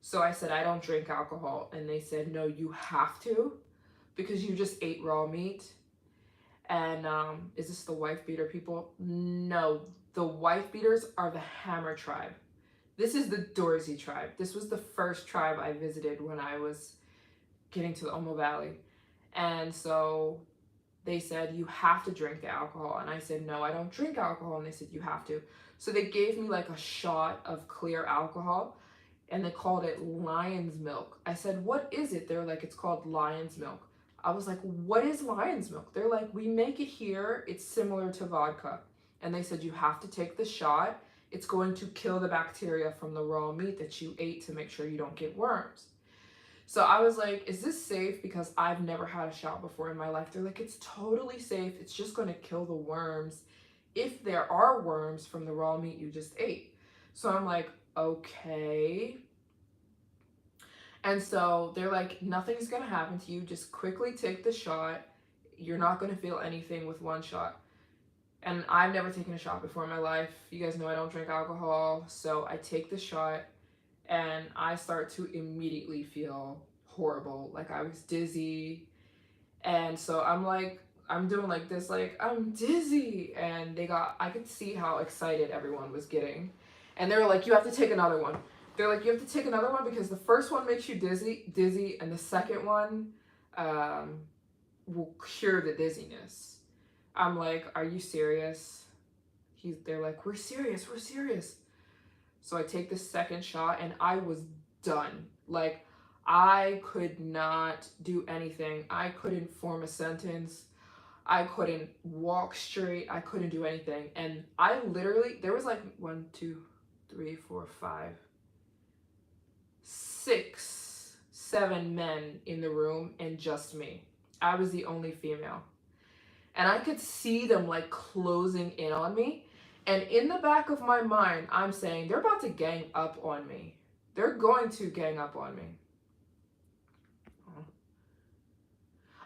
So I said, I don't drink alcohol. And they said, no, you have to because you just ate raw meat. And is this the wife beater people? No, the wife beaters are the Hammer tribe. This is the Dorzi tribe. This was the first tribe I visited when I was getting to the Omo Valley. And so they said, you have to drink the alcohol. And I said, no, I don't drink alcohol. And they said, you have to. So they gave me like a shot of clear alcohol and they called it lion's milk. I said, what is it? They're like, it's called lion's milk. I was like, what is lion's milk? They're like, we make it here. It's similar to vodka. And they said, you have to take the shot. It's going to kill the bacteria from the raw meat that you ate to make sure you don't get worms. So I was like, is this safe? Because I've never had a shot before in my life. They're like, it's totally safe. It's just going to kill the worms if there are worms from the raw meat you just ate. So I'm like, okay. And so they're like, nothing's going to happen to you. Just quickly take the shot. You're not going to feel anything with one shot. And I've never taken a shot before in my life. You guys know I don't drink alcohol. So I take the shot and I start to immediately feel horrible. Like I was dizzy. And so I'm like, I'm doing like this, like, I'm dizzy. And I could see how excited everyone was getting. And they were like, you have to take another one. They're like, you have to take another one because the first one makes you dizzy, and the second one will cure the dizziness. I'm like, are you serious? They're like, we're serious. So I take the second shot and I was done. Like, I could not do anything. I couldn't form a sentence. I couldn't walk straight. I couldn't do anything. And I literally, there was like 1, 2, 3, 4, 5, 6, 7 men in the room and just me. I was the only female. And I could see them like closing in on me. And in the back of my mind, I'm saying, they're about to gang up on me. They're going to gang up on me.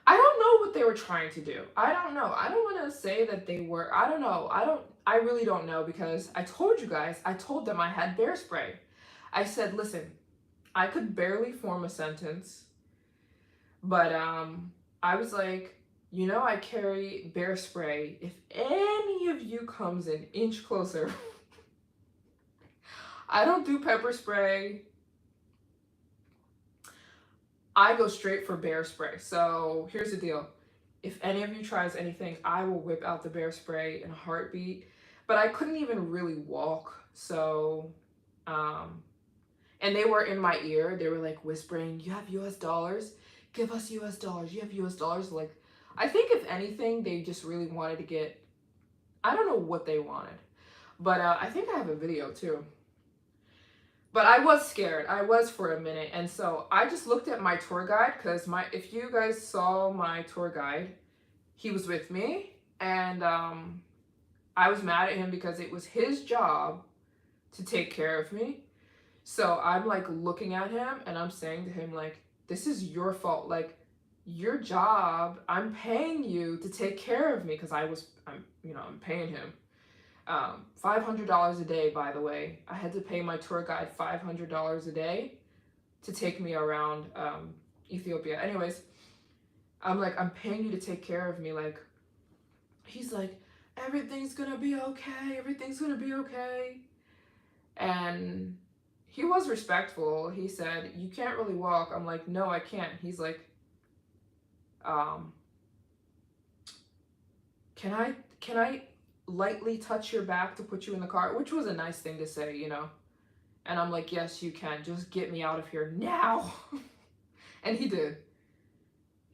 I don't know what they were trying to do. I don't know. I don't want to say that they were. I don't know. I really don't know because I told you guys, I told them I had bear spray. I said, listen, I could barely form a sentence. But I was like, you know, I carry bear spray. If any of you comes an inch closer, I don't do pepper spray. I go straight for bear spray. So here's the deal. If any of you tries anything, I will whip out the bear spray in a heartbeat. But I couldn't even really walk. So, and they were in my ear. They were like whispering, you have US dollars? Give us US dollars. You have US dollars? Like, I think if anything, they just really wanted to get, I don't know what they wanted. But I think I have a video too. But I was scared. I was for a minute. And so I just looked at my tour guide because if you guys saw my tour guide, he was with me. And I was mad at him because it was his job to take care of me. So I'm like looking at him and I'm saying to him like, this is your fault. Like, your job, I'm paying you to take care of me because I'm paying him. $500 a day, by the way. I had to pay my tour guide $500 a day to take me around Ethiopia. Anyways, I'm like, I'm paying you to take care of me. Like, he's like, everything's gonna be okay, everything's gonna be okay. And he was respectful. He said, you can't really walk. I'm like, no, I can't. He's like, um, can I lightly touch your back to put you in the car? Which was a nice thing to say, you know. And I'm like, yes, you can. Just get me out of here now. And he did.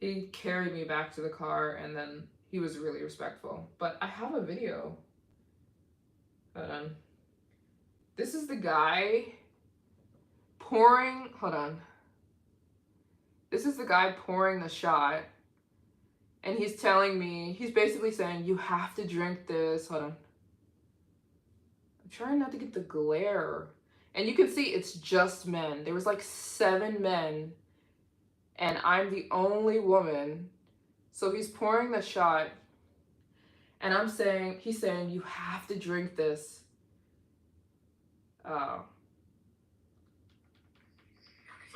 He carried me back to the car, and then he was really respectful. But I have a video. Hold on. This is the guy pouring. Hold on. This is the guy pouring the shot. And he's telling me, he's basically saying, you have to drink this. Hold on. I'm trying not to get the glare. And you can see it's just men. There was like 7 men. And I'm the only woman. So he's pouring the shot. And he's saying, you have to drink this. So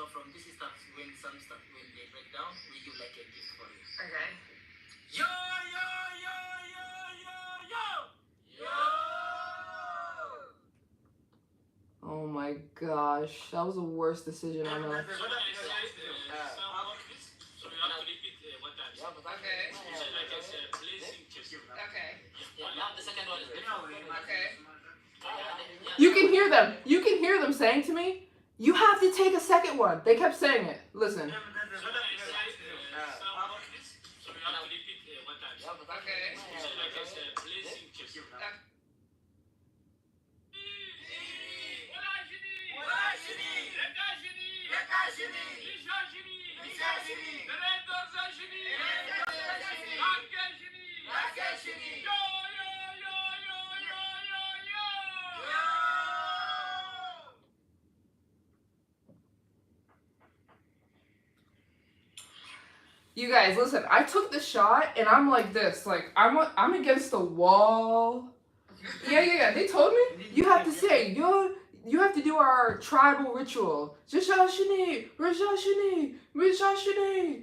from this starts when they break down, we give like a gift for you. Okay. Yo, yo, yo, yo, yo, yo, yo. Oh my gosh, that was the worst decision I know. So you have to repeat what that is. Okay. Okay. Now the second one is Okay. You can hear them. You can hear them saying to me, you have to take a second one. They kept saying it. Listen. So you have to repeat what that is. Okay. You guys, listen, I took the shot and I'm like this, like I'm against the wall. Yeah. They told me you have to say you have to do our tribal ritual. Rishashini, Rishashini, Rishashini.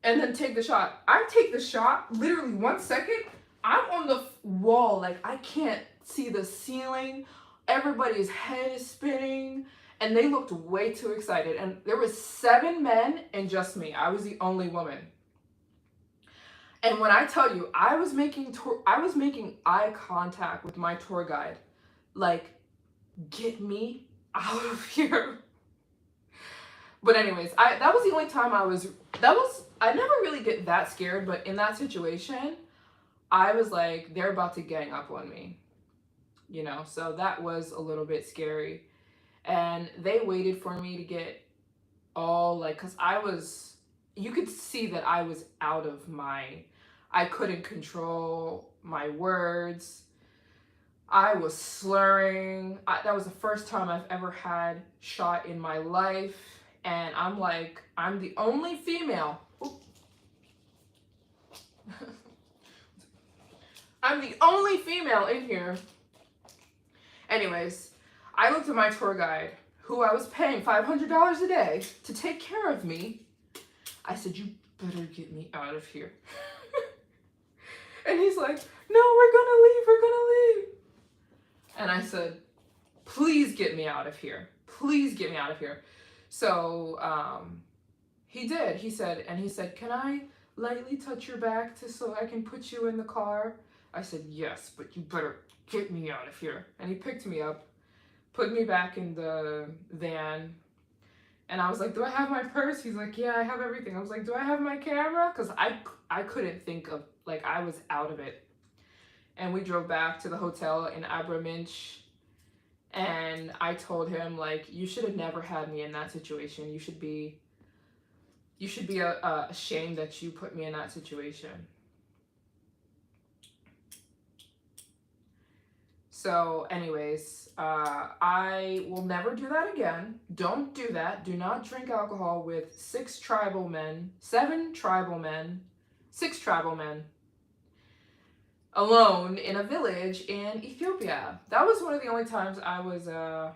And then take the shot. I take the shot, literally 1 second, I'm on the wall, like I can't see the ceiling. Everybody's head is spinning. And they looked way too excited. And there was 7 men and just me. I was the only woman. And when I tell you, I was making eye contact with my tour guide. Like, get me out of here. But anyways, that was the only time I never really get that scared, but in that situation, I was like, they're about to gang up on me. You know, so that was a little bit scary. And they waited for me to get all like, cause you could see that I was out of I couldn't control my words. I was slurring. That was the first time I've ever had shot in my life. And I'm like, I'm the only female. I'm the only female in here. Anyways, I looked at my tour guide, who I was paying $500 a day to take care of me. I said, you better get me out of here. And he's like, no, we're gonna leave. And I said, please get me out of here. Please get me out of here. So he did. He said, can I lightly touch your back so I can put you in the car? I said, yes, but you better get me out of here. And he picked me up, put me back in the van. And I was like, do I have my purse? He's like, yeah, I have everything. I was like, do I have my camera? Because I couldn't think of, like, I was out of it. And we drove back to the hotel in Abraminch. And I told him, like, you should have never had me in that situation. You should be ashamed that you put me in that situation. So anyways, I will never do that again. Don't do that. Do not drink alcohol with 7 tribal men, 6 tribal men alone in a village in Ethiopia. That was one of the only times I was a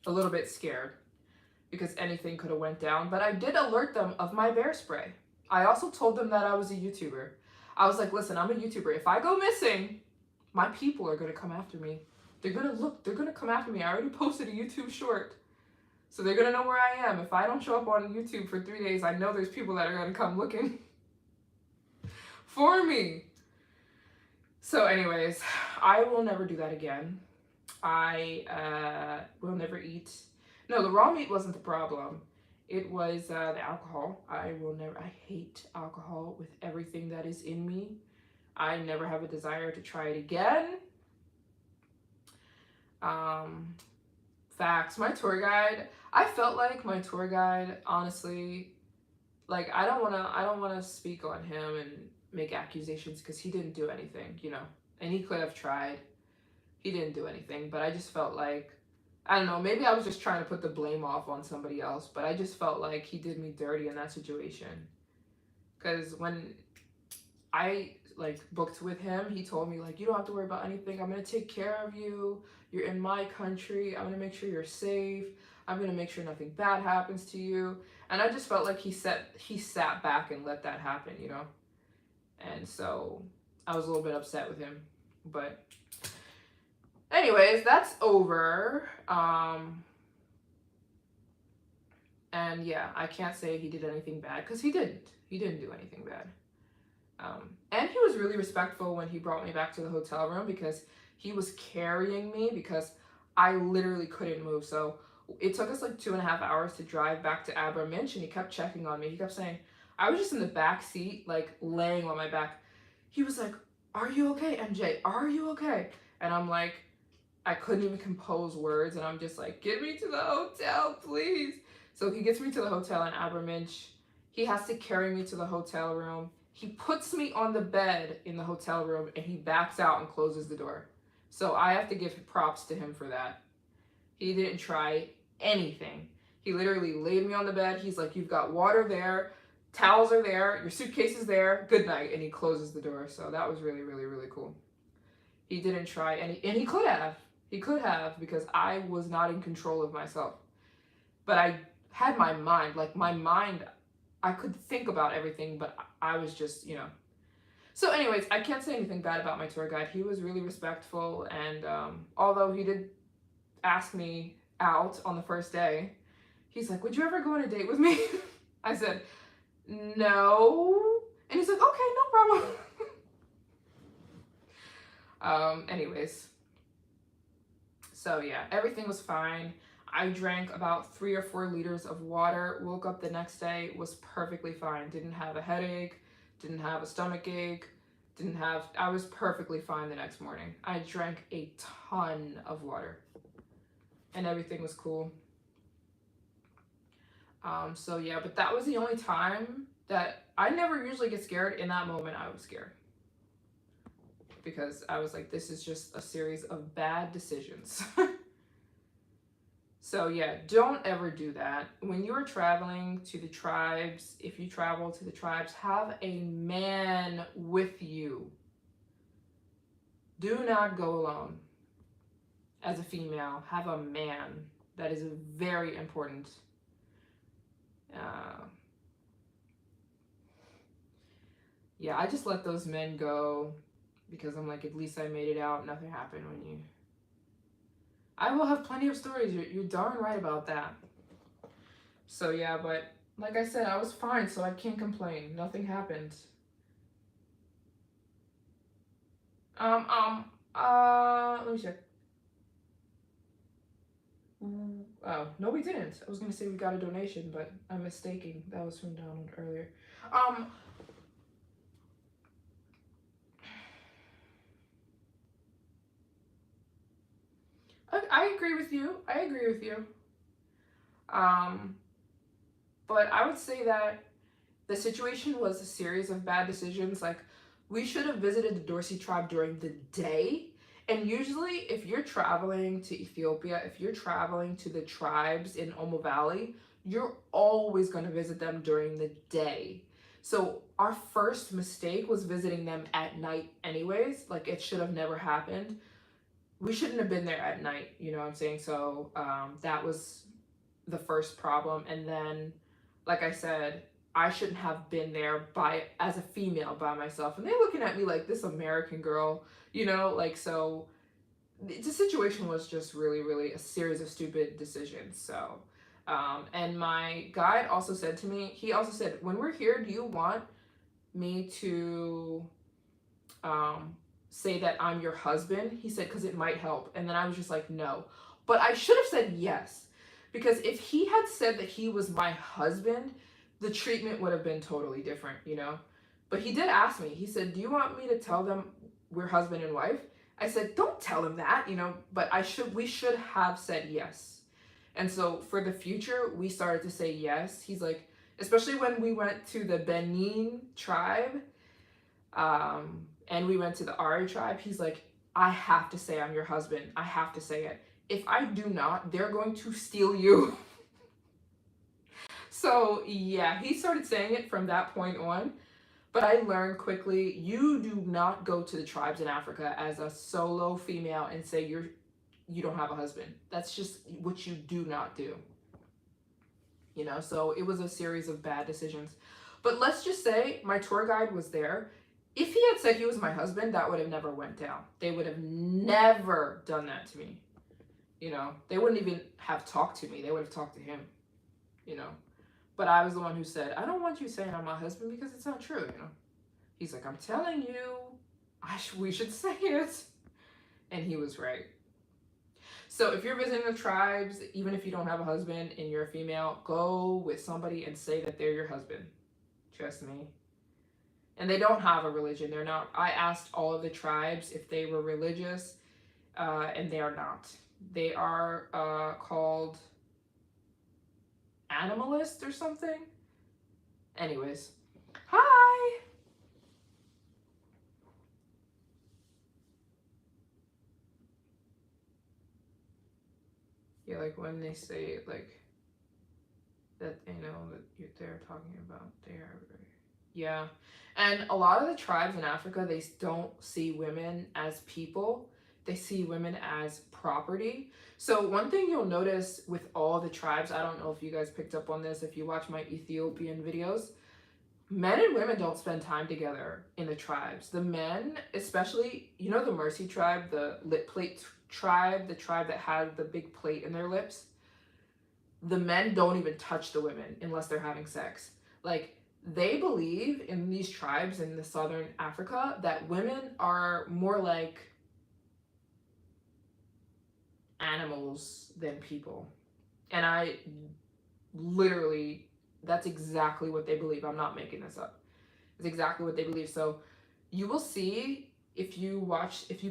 little bit scared because anything could have went down. But I did alert them of my bear spray. I also told them that I was a YouTuber. I was like, listen, I'm a YouTuber. If I go missing, my people are gonna come after me. They're gonna come after me. I already posted a YouTube short. So they're gonna know where I am. If I don't show up on YouTube for 3 days, I know there's people that are gonna come looking for me. So, anyways, I will never do that again. I will never eat. No, the raw meat wasn't the problem. It was the alcohol. I will never. I hate alcohol with everything that is in me. I never have a desire to try it again. Um, Facts. My tour guide. I felt like my tour guide. Honestly, like I don't wanna. I don't wanna speak on him and make accusations because he didn't do anything. You know, and he could have tried. He didn't do anything, but I just felt like I don't know, maybe I was just trying to put the blame off on somebody else, but I just felt like he did me dirty in that situation. Cuz when I like booked with him, he told me like you don't have to worry about anything. I'm going to take care of you. You're in my country. I'm going to make sure you're safe. I'm going to make sure nothing bad happens to you. And I just felt like he sat back and let that happen, you know? And so I was a little bit upset with him. But anyways, that's over. And yeah, I can't say he did anything bad because he didn't. He didn't do anything bad. And he was really respectful when he brought me back to the hotel room because he was carrying me because I literally couldn't move. So it took us like 2.5 hours to drive back to Aberminch, and he kept checking on me. He kept saying, I was just in the back seat, like laying on my back. He was like, are you okay, MJ? Are you okay? And I'm like, I couldn't even compose words, and I'm just like, get me to the hotel, please. So he gets me to the hotel in Aberminch. He has to carry me to the hotel room. He puts me on the bed in the hotel room, and he backs out and closes the door. So I have to give props to him for that. He didn't try anything. He literally laid me on the bed. He's like, you've got water there, towels are there, your suitcase is there, good night. And he closes the door. So that was really, really, really cool. He didn't try any, and he could have. He could have because I was not in control of myself. But I had my mind, like my mind, I could think about everything, but I was just, you know. So, anyways, I can't say anything bad about my tour guide. He was really respectful, and although he did ask me out on the first day, he's like, would you ever go on a date with me? I said, no. And he's like, okay, no problem. Anyways. So yeah, everything was fine. I drank about 3 or 4 liters of water, woke up the next day, was perfectly fine. Didn't have a headache, didn't have a stomach ache, I was perfectly fine the next morning. I drank a ton of water and everything was cool. So yeah, but that was the only time that I never usually get scared. In that moment, I was scared because I was like, this is just a series of bad decisions. So yeah, don't ever do that. When you are traveling to the tribes, if you travel to the tribes, have a man with you. Do not go alone. As a female, have a man. That is very important. Yeah, I just let those men go because I'm like, at least I made it out. Nothing happened when you... I will have plenty of stories. You're darn right about that. So yeah, but like I said, I was fine, so I can't complain. Nothing happened. Let me check. Oh, no, we didn't. I was gonna say we got a donation, but I'm mistaking. That was from Donald earlier. I agree with you. I agree with you. But I would say that the situation was a series of bad decisions. Like, we should have visited the Dorsey tribe during the day. And usually, if you're traveling to Ethiopia, if you're traveling to the tribes in Omo Valley, you're always going to visit them during the day. So our first mistake was visiting them at night anyways. Like, it should have never happened. We shouldn't have been there at night, you know what I'm saying? So that was the first problem. And then, like I said, I shouldn't have been there as a female by myself. And they're looking at me like this American girl, like, so the situation was just really, really a series of stupid decisions. So, and my guide also said to me, he also said, when we're here, do you want me to um, say that I'm your husband? He said, because it might help. And then I was just like, no. But I should have said yes. Because if he had said that he was my husband, the treatment would have been totally different. But he did ask me, he said, do you want me to tell them we're husband and wife? I said, don't tell them that, but we should have said yes. And so for the future, we started to say yes. He's like, especially when we went to the Benin tribe, and we went to the Ari tribe, he's like, I have to say I'm your husband. I have to say it. If I do not, they're going to steal you. So yeah, he started saying it from that point on. But I learned quickly, you do not go to the tribes in Africa as a solo female and say you don't have a husband. That's just what you do not do. So it was a series of bad decisions. But let's just say my tour guide was there. If he had said he was my husband, that would have never went down. They would have never done that to me. They wouldn't even have talked to me. They would have talked to him. But I was the one who said, I don't want you saying I'm my husband because it's not true. He's like, I'm telling you, we should say it. And he was right. So if you're visiting the tribes, even if you don't have a husband and you're a female, go with somebody and say that they're your husband. Trust me. And they don't have a religion. They're not. I asked all of the tribes if they were religious, and they are not. They are called animalist or something. Anyways, hi. Yeah, like when they say like that, that they're talking about they are. Yeah, and a lot of the tribes in Africa, they don't see women as people. They see women as property. So one thing you'll notice with all the tribes, I don't know if you guys picked up on this, if you watch my Ethiopian videos, men and women don't spend time together in the tribes. The men, especially, the Mercy tribe, the lip plate tribe, the tribe that had the big plate in their lips, the men don't even touch the women unless they're having sex. Like, they believe in these tribes in the southern Africa that women are more like animals than people. And I literally, that's exactly what they believe. I'm not making this up. It's exactly what they believe. So you will see, if you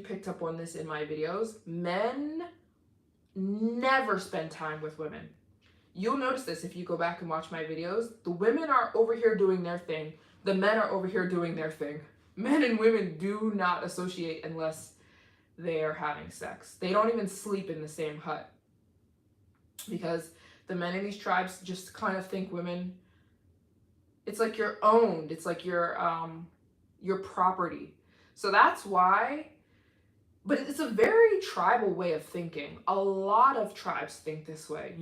picked up on this in my videos, men never spend time with women. You'll notice this if you go back and watch my videos. The women are over here doing their thing. The men are over here doing their thing. Men and women do not associate unless they are having sex. They don't even sleep in the same hut. Because the men in these tribes just kind of think women, it's like you're owned. It's like you're property. So that's why. But it's a very tribal way of thinking. A lot of tribes think this way,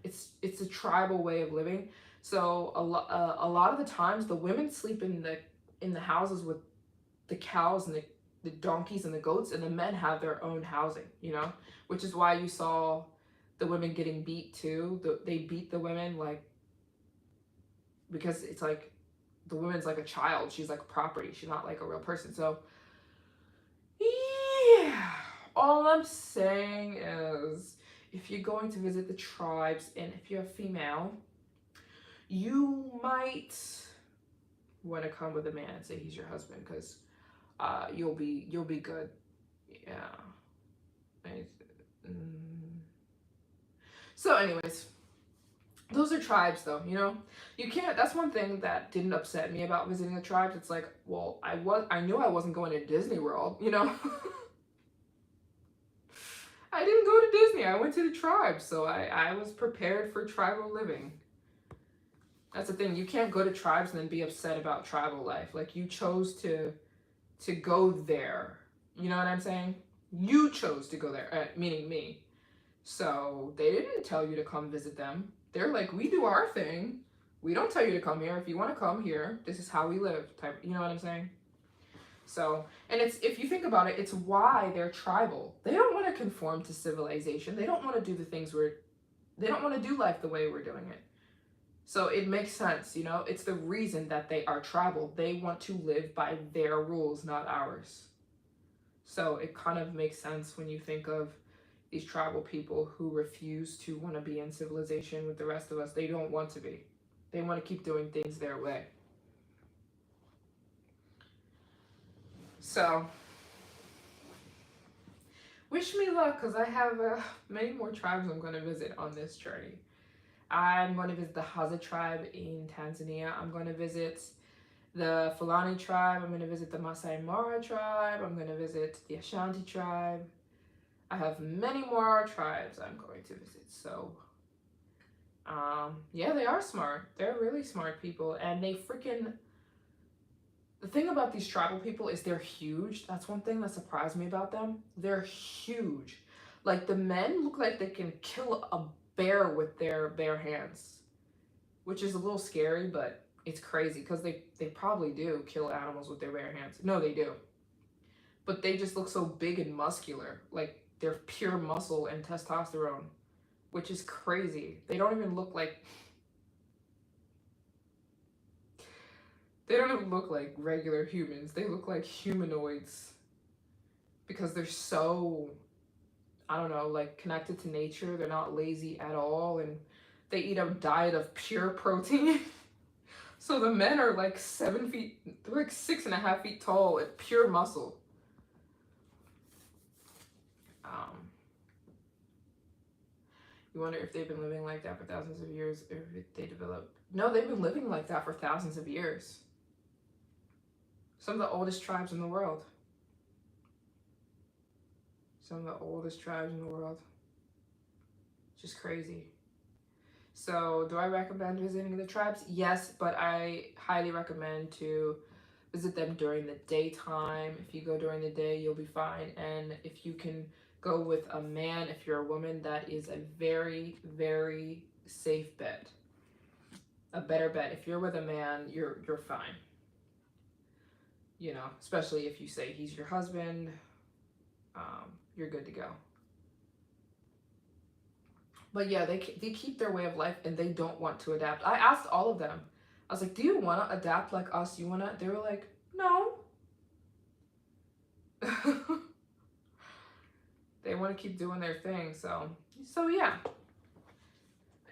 It's a tribal way of living. So a lot of the times, the women sleep in the houses with the cows and the donkeys and the goats, and the men have their own housing, Which is why you saw the women getting beat too. They beat the women, like, because it's like the woman's like a child. She's like property. She's not like a real person. So yeah, all I'm saying is, if you're going to visit the tribes and if you're a female, you might want to come with a man and say he's your husband, because you'll be good. Yeah. So anyways, those are tribes though, you can't. That's one thing that didn't upset me about visiting the tribes. It's like, well, I knew I wasn't going to Disney World, I didn't go to Disney. I went to the tribes, so I was prepared for tribal living. That's the thing. You can't go to tribes and then be upset about tribal life. Like, you chose to go there. You know what I'm saying? You chose to go there, meaning me. So they didn't tell you to come visit them. They're like, we do our thing. We don't tell you to come here. If you want to come here, this is how we live. Type, you know what I'm saying? So, and it's, if you think about it, it's why they're tribal. They don't want to conform to civilization. They don't want to do the things they don't want to do life the way we're doing it. So it makes sense, you know? It's the reason that they are tribal. They want to live by their rules, not ours. So it kind of makes sense when you think of these tribal people who refuse to want to be in civilization with the rest of us. They don't want to be. They want to keep doing things their way. So, wish me luck, because I have many more tribes I'm going to visit on this journey. I'm going to visit the Hadza tribe in Tanzania. I'm going to visit the Fulani tribe. I'm going to visit the Masai Mara tribe. I'm going to visit the Ashanti tribe. I have many more tribes I'm going to visit. So, yeah, they are smart. They're really smart people. And they freaking... The thing about these tribal people is they're huge. That's one thing that surprised me about them. They're huge. Like, the men look like they can kill a bear with their bare hands, which is a little scary, but it's crazy because they probably do kill animals with their bare hands. No, they do. But they just look so big and muscular. Like, they're pure muscle and testosterone, which is crazy. They don't even look like... They don't even look like regular humans. They look like humanoids because they're so, I don't know, like connected to nature. They're not lazy at all, and they eat a diet of pure protein. So the men are like 7 feet, they're like 6.5 feet tall and pure muscle. You wonder if they've been living like that for thousands of years, or if they developed... No, they've been living like that for thousands of years. Some of the oldest tribes in the world. Some of the oldest tribes in the world. Just crazy. So, do I recommend visiting the tribes? Yes, but I highly recommend to visit them during the daytime. If you go during the day, you'll be fine. And if you can go with a man, if you're a woman, that is a very, very safe bet. A better bet. If you're with a man, you're fine. You know, especially if you say he's your husband, you're good to go. But yeah, they keep their way of life and they don't want to adapt. I asked all of them. I was like, do you want to adapt like us? You want to? They were like, no. They want to keep doing their thing. So yeah.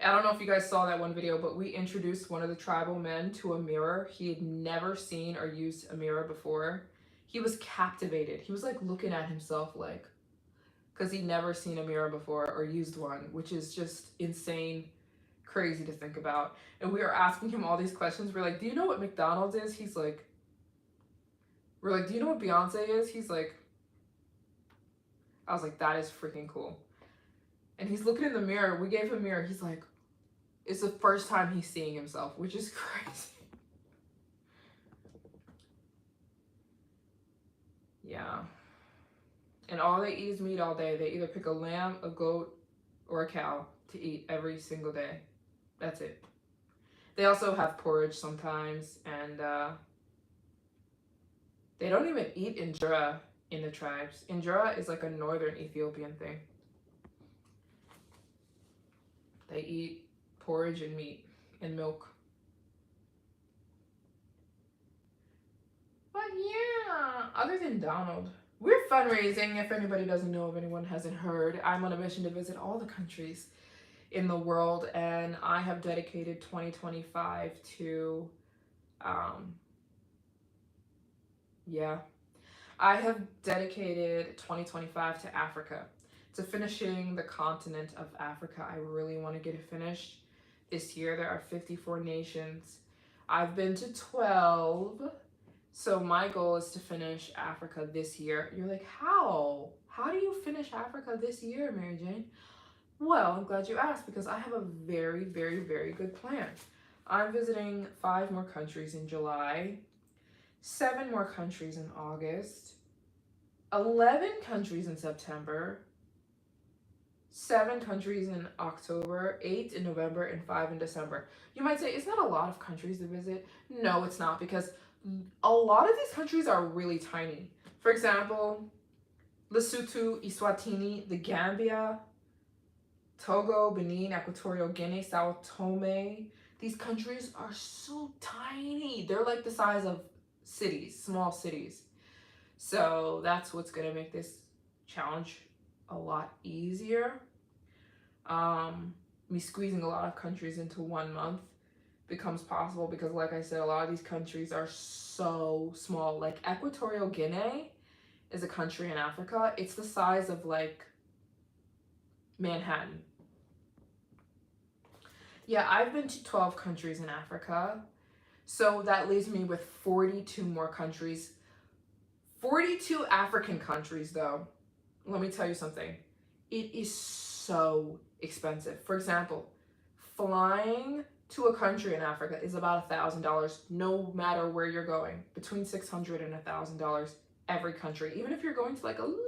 I don't know if you guys saw that one video, but we introduced one of the tribal men to a mirror. He had never seen or used a mirror before. He was captivated. He was like looking at himself like, because he'd never seen a mirror before or used one, which is just insane, crazy to think about. And we were asking him all these questions. We're like, do you know what McDonald's is? He's like, we're like, do you know what Beyonce is? He's like, I was like, that is freaking cool. And he's looking in the mirror. We gave him a mirror. He's like, it's the first time he's seeing himself, which is crazy. Yeah. And all they eat is meat all day. They either pick a lamb, a goat, or a cow to eat every single day. That's it. They also have porridge sometimes, and they don't even eat injera in the tribes. Injera is like a northern Ethiopian thing. They eat porridge and meat and milk. But yeah, other than Donald, we're fundraising. If anybody doesn't know, if anyone hasn't heard, I'm on a mission to visit all the countries in the world, and I have dedicated 2025 to, I have dedicated 2025 to Africa, to finishing the continent of Africa. I really want to get it finished this year. There are 54 nations. I've been to 12. So my goal is to finish Africa this year. You're like, how? How do you finish Africa this year, Maryjane? Well, I'm glad you asked, because I have a very, very, very good plan. I'm visiting 5 more countries in July, 7 more countries in August, 11 countries in September, 7 countries in October, 8 in November, and 5 in December. You might say, it's not a lot of countries to visit. No, it's not, because a lot of these countries are really tiny. For example, Lesotho, Eswatini, the Gambia, Togo, Benin, Equatorial Guinea, Sao Tome. These countries are so tiny. They're like the size of cities, small cities. So that's what's going to make this challenge a lot easier. Me squeezing a lot of countries into 1 month becomes possible because, like I said, a lot of these countries are so small. Like Equatorial Guinea is a country in Africa. It's the size of like Manhattan. Yeah, I've been to 12 countries in Africa. So that leaves me with 42 more countries. 42 African countries, though. Let me tell you something. It is so expensive. For example, flying to a country in Africa is about $1,000 no matter where you're going. Between $600 and $1,000 every country. Even if you're going to like a little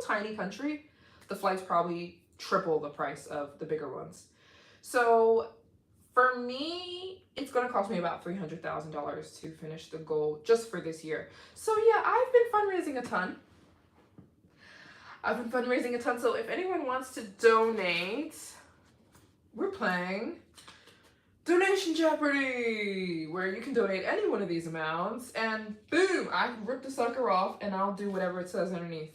tiny country, the flight's probably triple the price of the bigger ones. So for me, it's going to cost me about $300,000 to finish the goal just for this year. So yeah, I've been fundraising a ton. So if anyone wants to donate, we're playing Donation Jeopardy, where you can donate any one of these amounts, and boom, I rip the sucker off and I'll do whatever it says underneath.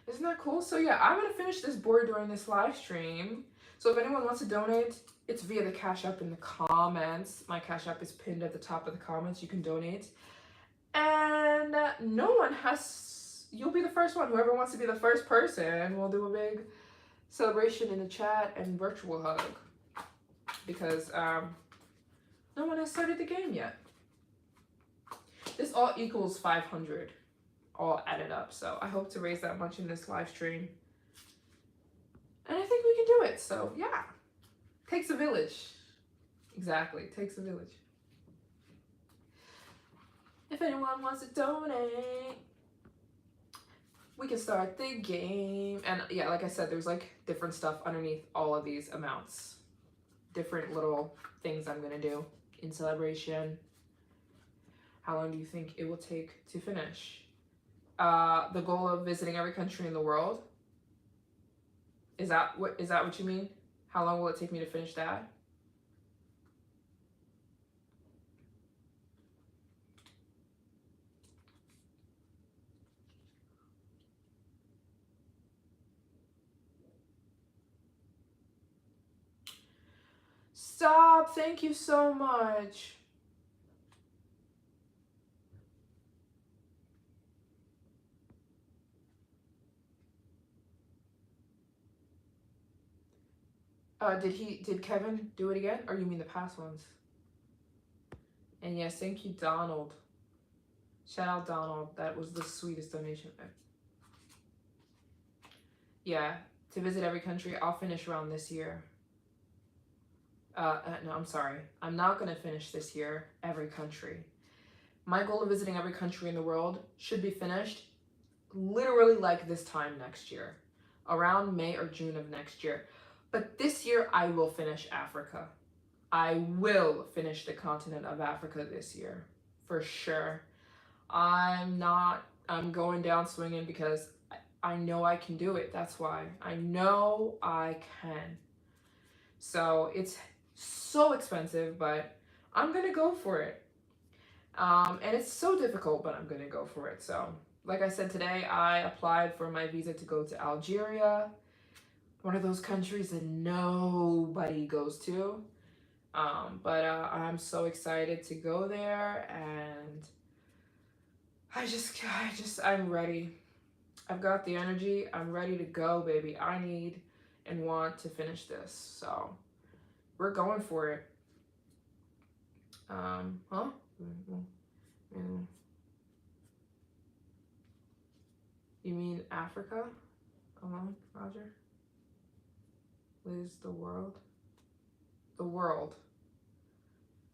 Isn't that cool? So yeah, I'm going to finish this board during this live stream. So if anyone wants to donate, it's via the Cash App in the comments. My Cash App is pinned at the top of the comments. You can donate. And no one has, you'll be the first one. Whoever wants to be the first person, we'll do a big celebration in the chat and virtual hug. Because no one has started the game yet. This all equals 500. All added up, so I hope to raise that much in this live stream, and I think we can do it. So yeah, takes a village. Exactly, takes a village. If anyone wants to donate, we can start the game. And yeah, like I said, there's like different stuff underneath all of these amounts, different little things I'm gonna do in celebration. How long do you think it will take to finish? The goal of visiting every country in the world. Is that what you mean? How long will it take me to finish that? Stop! Thank you so much. Did Kevin do it again? Or you mean the past ones? And yes, thank you, Donald. Shout out Donald. That was the sweetest donation. Yeah, to visit every country. I'll finish around this year. No, I'm sorry. I'm not going to finish this year every country. My goal of visiting every country in the world should be finished literally like this time next year. Around May or June of next year. But this year, I will finish Africa. I will finish the continent of Africa this year. For sure. I'm going down swinging because I know I can do it. That's why. I know I can. So it's so expensive, but I'm going to go for it. And it's so difficult, but I'm going to go for it. So, like I said today, I applied for my visa to go to Algeria. One of those countries that nobody goes to. But I'm so excited to go there, and I'm ready. I've got the energy. I'm ready to go, baby. I need and want to finish this. So we're going for it. Huh? You mean Africa? Alone, Roger? Liz, the world? The world.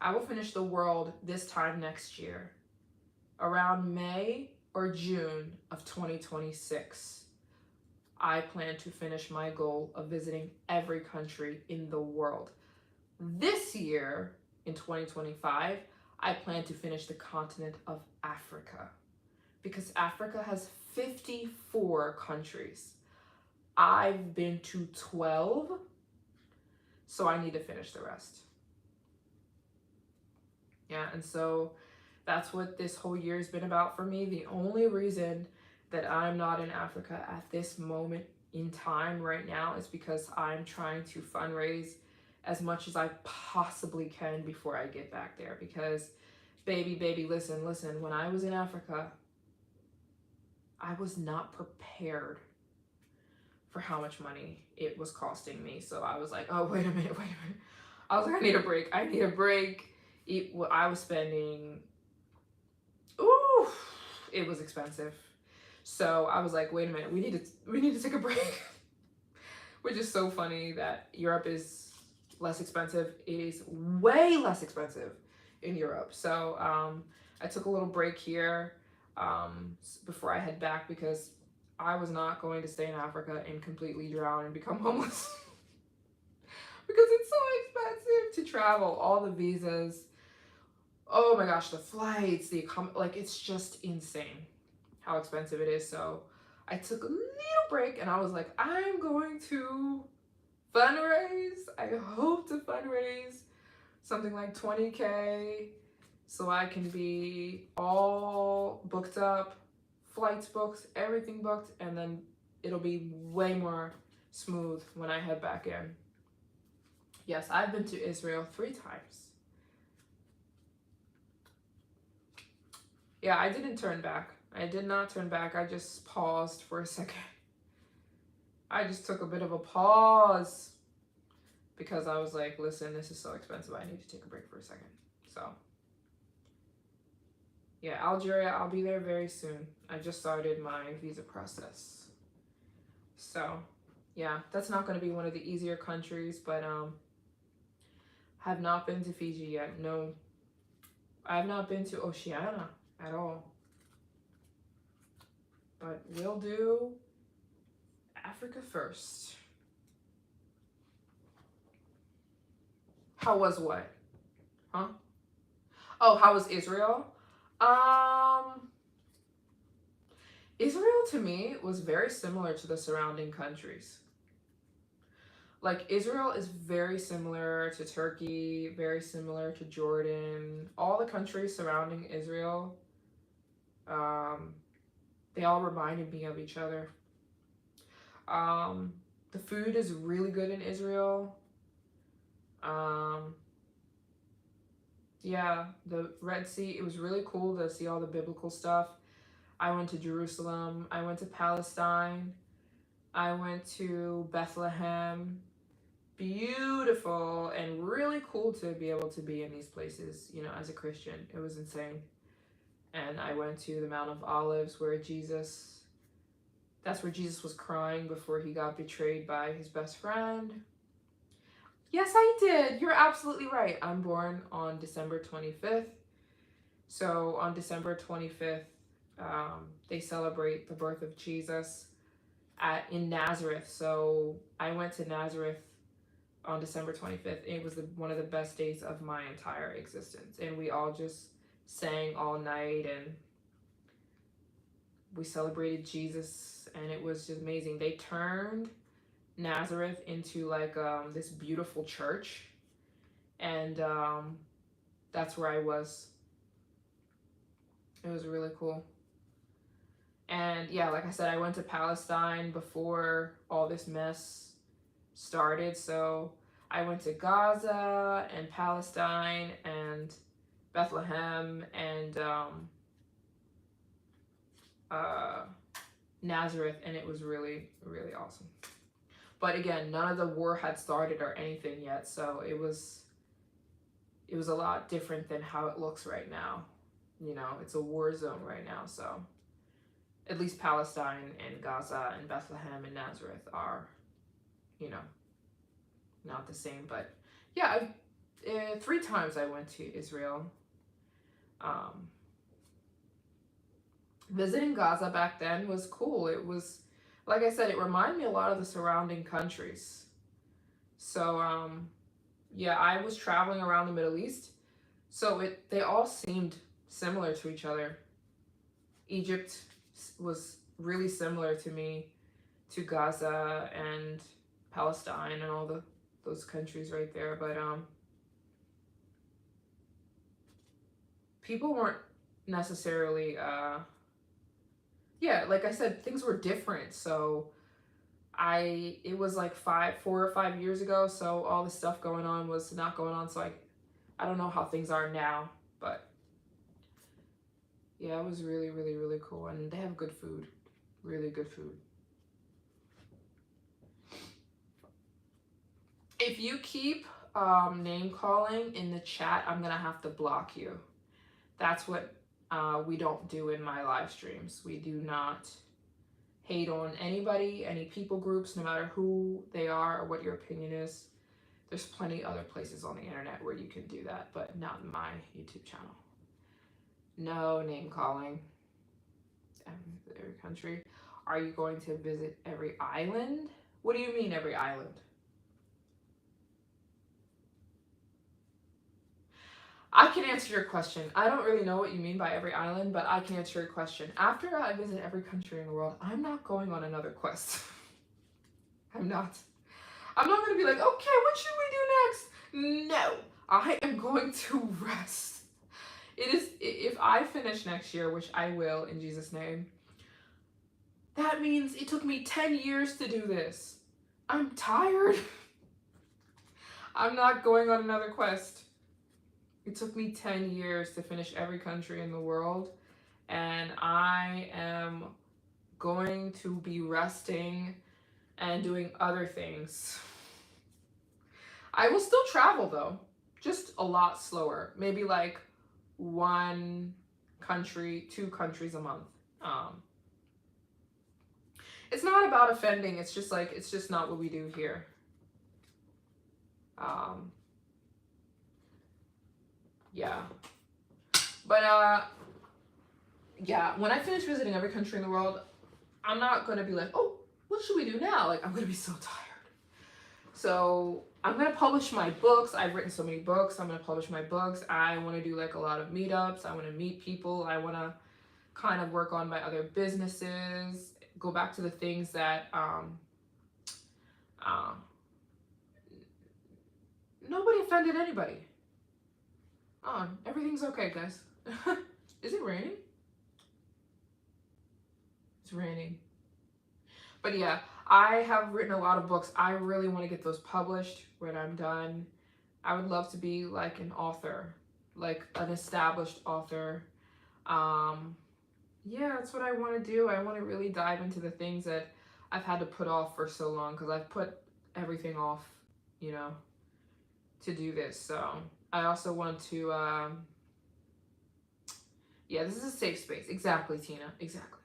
I will finish the world this time next year. Around May or June of 2026. I plan to finish my goal of visiting every country in the world. This year, in 2025, I plan to finish the continent of Africa because Africa has 54 countries. I've been to 12, so I need to finish the rest. Yeah, and so that's what this whole year has been about for me. The only reason that I'm not in Africa at this moment in time right now is because I'm trying to fundraise as much as I possibly can before I get back there. Because, baby, listen, when I was in Africa, I was not prepared for how much money it was costing me. So I was like, oh, wait a minute. I was like, I need a break. I was spending, ooh, it was expensive. So I was like, wait a minute, we need to take a break. Which is so funny that Europe is less expensive. It is way less expensive in Europe. So I took a little break here before I head back because I was not going to stay in Africa and completely drown and become homeless. Because it's so expensive to travel. All the visas, oh my gosh, the flights, like it's just insane how expensive it is. So I took a little break and I was like, I'm going to fundraise. I hope to fundraise something like 20K so I can be all booked up, flights booked, everything booked, and then it'll be way more smooth when I head back in. Yes, I've been to Israel 3 times. Yeah, I didn't turn back. I did not turn back. I just paused for a second. I just took a bit of a pause because I was like, listen, this is so expensive. I need to take a break for a second. So, yeah, Algeria, I'll be there very soon. I just started my visa process. So, yeah, that's not going to be one of the easier countries, but have not been to Fiji yet. No, I have not been to Oceania at all. But we'll do Africa first. How was what? Huh? Oh, how was Israel? Israel to me was very similar to the surrounding countries. Like Israel is very similar to Turkey, very similar to Jordan. All the countries surrounding Israel, they all reminded me of each other. The food is really good in Israel. Yeah, the Red Sea, it was really cool to see all the biblical stuff. I went to Jerusalem. I went to Palestine. I went to Bethlehem. Beautiful and really cool to be able to be in these places, you know, as a Christian. It was insane. And I went to the Mount of Olives that's where Jesus was crying before he got betrayed by his best friend. Yes, I did. You're absolutely right. I'm born on December 25th. So on December 25th, they celebrate the birth of Jesus in Nazareth. So I went to Nazareth on December 25th. It was one of the best days of my entire existence. And we all just sang all night and we celebrated Jesus and it was just amazing. They turned Nazareth into like this beautiful church and that's where I was. It was really cool. And yeah, like I said, I went to Palestine before all this mess started. So I went to Gaza and Palestine and Bethlehem and Nazareth, and it was really, really awesome. But again, none of the war had started or anything yet, so it was a lot different than how it looks right now. You know, it's a war zone right now, so at least Palestine and Gaza and Bethlehem and Nazareth are, you know, not the same. But yeah, 3 times I went to Israel. Visiting Gaza back then was cool. It was like I said, it reminded me a lot of the surrounding countries. So yeah, I was traveling around the Middle East, so they all seemed similar to each other. Egypt was really similar to me, to Gaza and Palestine and all those countries right there. But people weren't necessarily yeah, like I said, things were different. So it was like 4 or 5 years ago, so all the stuff going on was not going on. So I don't know how things are now, but yeah, it was really, really, really cool. And they have good food, really good food. If you keep name calling in the chat, I'm gonna have to block you. That's what we don't do in my live streams. We do not hate on anybody, any people groups, no matter who they are or what your opinion is. There's plenty other places on the internet where you can do that, but not in my YouTube channel. No name calling. Every country. Are you going to visit every island? What do you mean every island? I can answer your question. I don't really know what you mean by every island, but I can answer your question. After I visit every country in the world, I'm not going on another quest. I'm not. I'm not going to be like, okay, what should we do next? No, I am going to rest. If I finish next year, which I will in Jesus' name, that means it took me 10 years to do this. I'm tired. I'm not going on another quest. It took me 10 years to finish every country in the world, and I am going to be resting and doing other things. I will still travel though, just a lot slower. Maybe like 1 country, 2 countries a month. It's not about offending. It's just not what we do here. Yeah. But yeah, when I finish visiting every country in the world, I'm not gonna be like, oh, what should we do now? Like, I'm gonna be so tired. So I'm gonna publish my books. I've written so many books. I'm gonna publish my books. I want to do like a lot of meetups. I want to meet people. I want to kind of work on my other businesses. Go back to the things that nobody offended anybody. Everything's okay, guys. Is it raining? It's raining. But yeah, I have written a lot of books. I really want to get those published when I'm done. I would love to be like an author, like an established author. Yeah, that's what I want to do. I want to really dive into the things that I've had to put off for so long, because I've put everything off, you know, to do this. So I also want to, yeah, this is a safe space. Exactly, Tina. Exactly.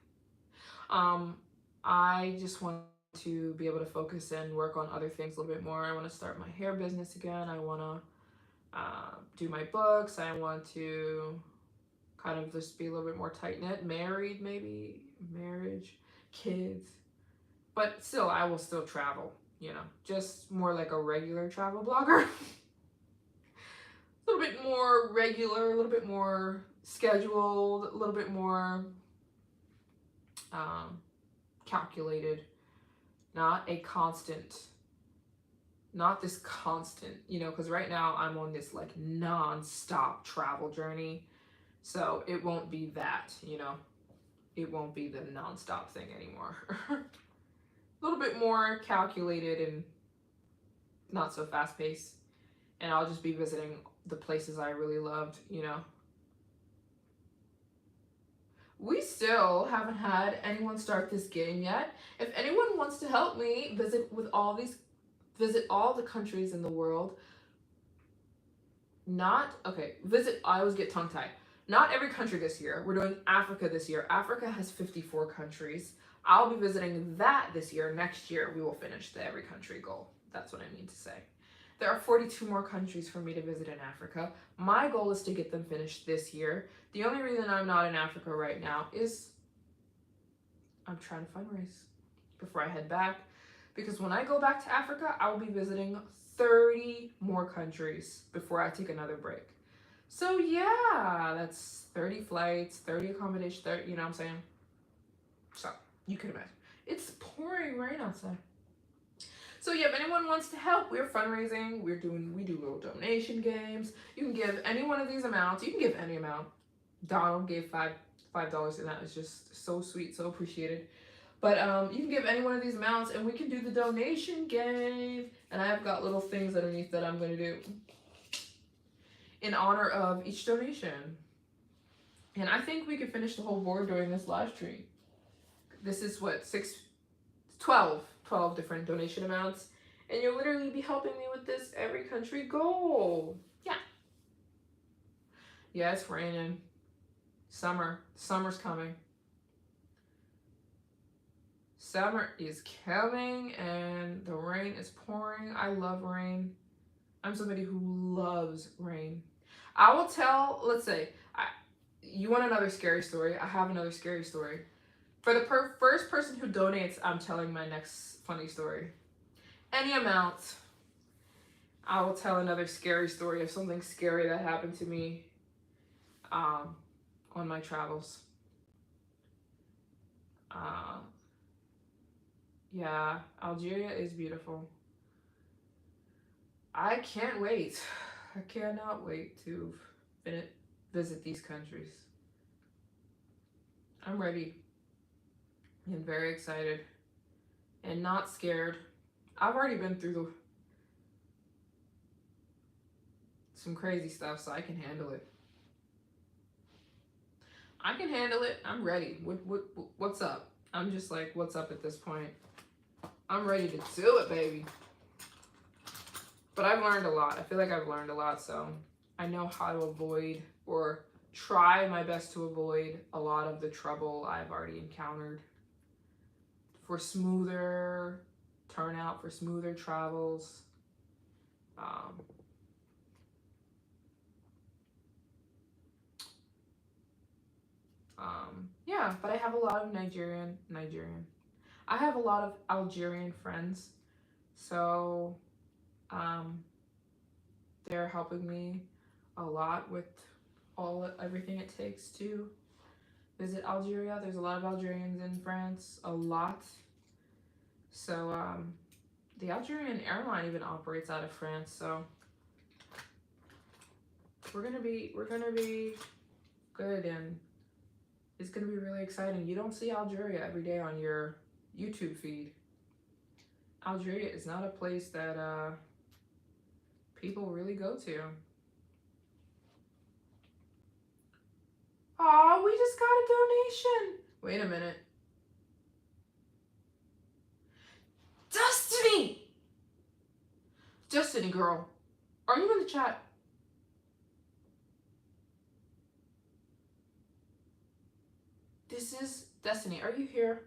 I just want to be able to focus and work on other things a little bit more. I want to start my hair business again. I want to do my books. I want to kind of just be a little bit more tight-knit. Married, maybe. Marriage, kids. But still, I will still travel, you know. Just more like a regular travel blogger. A little bit more regular, a little bit more scheduled, a little bit more calculated. Not a constant, not this constant, you know, because right now I'm on this like non-stop travel journey. So it won't be that, you know, it won't be the non-stop thing anymore. A little bit more calculated and not so fast-paced. And I'll just be visiting the places I really loved, you know. We still haven't had anyone start this game yet. If anyone wants to help me visit all the countries in the world, I always get tongue-tied. Not every country this year. We're doing Africa this year. Africa has 54 countries. I'll be visiting that this year. Next year, we will finish the every country goal. That's what I mean to say. There are 42 more countries for me to visit in Africa. My goal is to get them finished this year. The only reason I'm not in Africa right now is I'm trying to fundraise. before I head back. Because when I go back to Africa, I will be visiting 30 more countries before I take another break. So yeah, that's 30 flights, 30 accommodations, 30, you know what I'm saying? So you can imagine. It's pouring rain outside. So yeah, if anyone wants to help, we're fundraising. We do little donation games. You can give any one of these amounts. You can give any amount. Donald gave $5, and that was just so sweet, so appreciated. But you can give any one of these amounts, and we can do the donation game. And I have got little things underneath that I'm going to do in honor of each donation. And I think we could finish the whole board during this live stream. This is what, 12 different donation amounts. And you'll literally be helping me with this every country goal. Yeah. Yeah, it's raining. Summer's coming. Summer is coming and the rain is pouring. I love rain. I'm somebody who loves rain. I will tell, let's say, you want another scary story? I have another scary story. For the first person who donates, I'm telling my next funny story. Any amount, I will tell another scary story of something scary that happened to me on my travels. Yeah, Algeria is beautiful. I can't wait. I cannot wait to visit these countries. I'm ready and very excited and not scared. I've already been through some crazy stuff, so I can handle it. I can handle it. I'm ready. What's up? I'm just like, what's up at this point? I'm ready to do it, baby. But I've learned a lot. I feel like I've learned a lot, so I know how to avoid or try my best to avoid a lot of the trouble I've already encountered for smoother turnout, for smoother travels. Yeah, but I have a lot of Nigerian. I have a lot of Algerian friends, so they're helping me a lot with everything it takes to visit Algeria. There's a lot of Algerians in France, a lot. So the Algerian airline even operates out of France. So we're gonna be good, and it's gonna be really exciting. You don't see Algeria every day on your YouTube feed. Algeria is not a place that people really go to. Oh, we just got a donation. Wait a minute. Destiny girl, are you in the chat? This is Destiny. Are you here?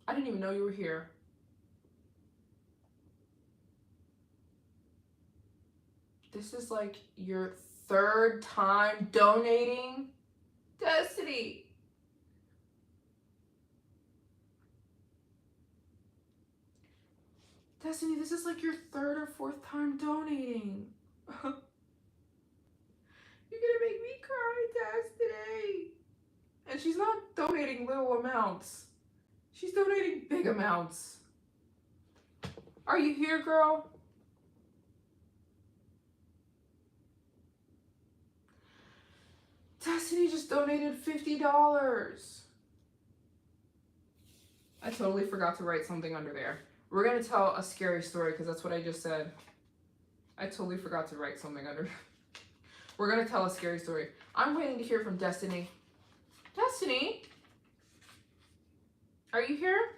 I didn't even know you were here. This is like your third time donating. Destiny. Destiny, this is like your third or fourth time donating. You're gonna make me cry, Destiny. And she's not donating little amounts. She's donating big amounts. Are you here, girl? Destiny just donated $50. I totally forgot to write something under there. We're gonna tell a scary story because that's what I just said. I totally forgot to write something under. We're gonna tell a scary story. I'm waiting to hear from Destiny. Destiny? Are you here?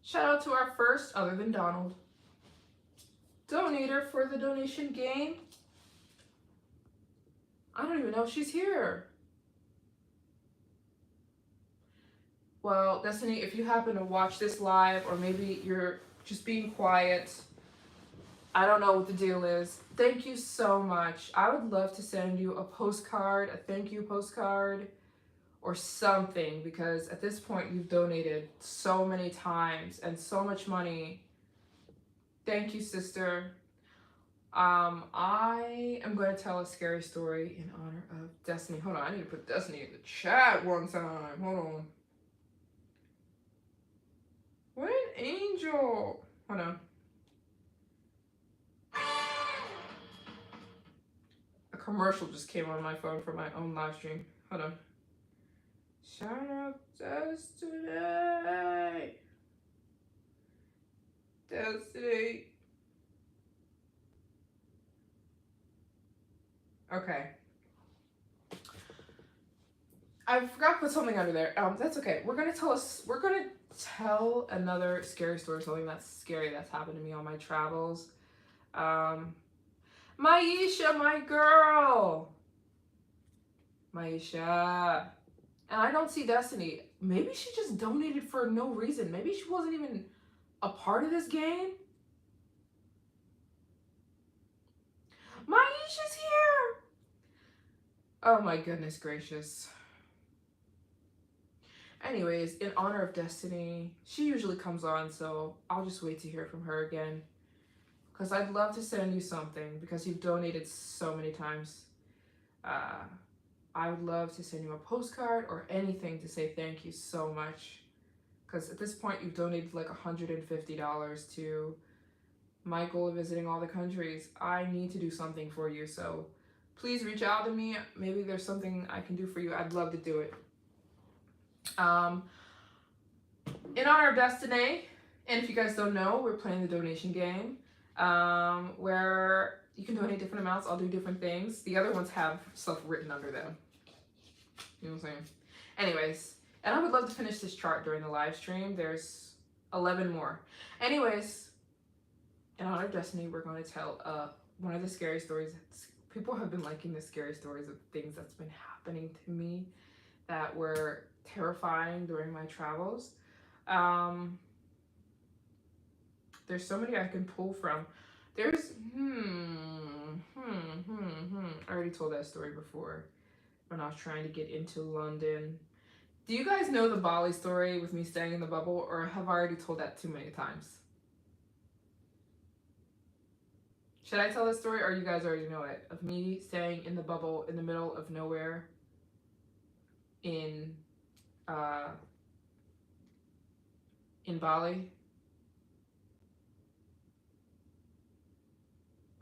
Shout out to our first, other than Donald, donator for the donation game. I don't even know if she's here. Well, Destiny, if you happen to watch this live, or maybe you're just being quiet, I don't know what the deal is. Thank you so much. I would love to send you a postcard, a thank you postcard, or something, because at this point you've donated so many times and so much money. Thank you, sister. I am going to tell a scary story in honor of Destiny. Hold on, I need to put Destiny in the chat one time. Hold on. What an angel. Hold on. A commercial just came on my phone for my own live stream. Hold on. Shout out Destiny. Destiny. Okay. I forgot to put something under there. That's okay. We're gonna tell another scary story, something that's scary that's happened to me on my travels. Maisha, my girl. Maisha. And I don't see Destiny. Maybe she just donated for no reason. Maybe she wasn't even a part of this game. Maisha's here. Oh my goodness gracious. Anyways, in honor of Destiny, she usually comes on, so I'll just wait to hear from her again. Because I'd love to send you something, because you've donated so many times. I would love to send you a postcard or anything to say thank you so much. Because at this point, you've donated like $150 to my goal of visiting all the countries. I need to do something for you, so please reach out to me. Maybe there's something I can do for you. I'd love to do it. In honor of Destiny, and if you guys don't know, we're playing the donation game, where you can donate different amounts. I'll do different things. The other ones have stuff written under them. You know what I'm saying? Anyways, and I would love to finish this chart during the live stream. There's 11 more. Anyways, in honor of Destiny, we're going to tell one of the scary stories. People have been liking the scary stories of things that's been happening to me that were terrifying during my travels. There's so many I can pull from. There's I already told that story before when I was trying to get into London. Do you guys know the Bali story with me staying in the bubble, or have I already told that too many times? Should I tell this story, or you guys already know it? Of me staying in the bubble in the middle of nowhere in Bali.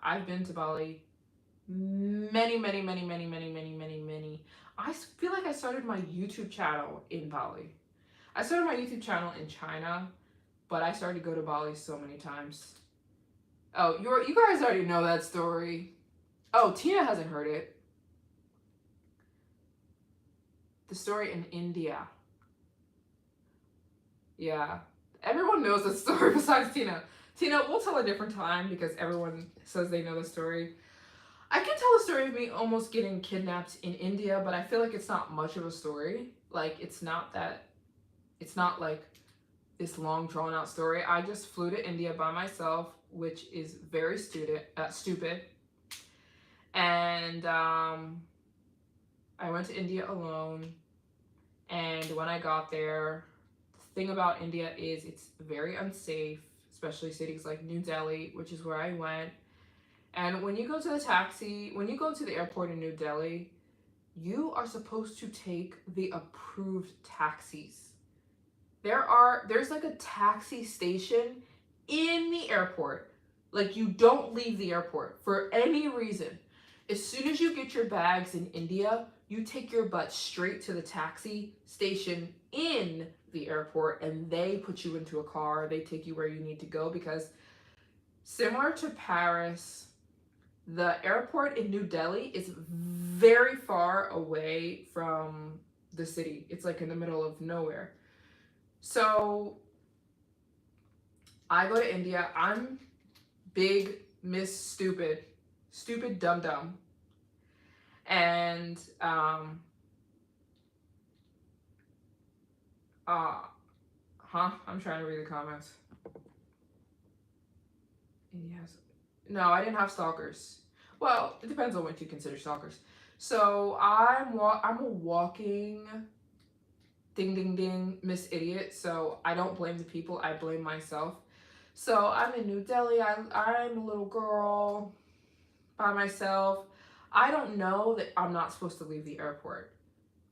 I've been to Bali many. I feel like I started my YouTube channel in Bali. I started my YouTube channel in China, but I started to go to Bali so many times. Oh, you guys already know that story. Oh, Tina hasn't heard it. The story in India. Yeah. Everyone knows the story besides Tina. Tina, we'll tell a different time because everyone says they know the story. I can tell a story of me almost getting kidnapped in India, but I feel like it's not much of a story. Like, it's not like this long drawn out story. I just flew to India by myself, which is very stupid. And I went to India alone. And when I got there, the thing about India is it's very unsafe, especially cities like New Delhi, which is where I went. And when you go to the airport in New Delhi, you are supposed to take the approved taxis. There's like a taxi station in the airport. Like, you don't leave the airport for any reason. As soon as you get your bags in India, you take your butt straight to the taxi station in the airport, and they put you into a car. They take you where you need to go, because similar to Paris, the airport in New Delhi is very far away from the city. It's like in the middle of nowhere. So I go to India. I'm big Miss Stupid Dum Dum. And I'm trying to read the comments. Yes. No, I didn't have stalkers. Well, it depends on what you consider stalkers. So I'm a walking Ding, ding, ding, Miss Idiot. So I don't blame the people, I blame myself. So I'm in New Delhi. I'm a little girl by myself. I don't know that I'm not supposed to leave the airport.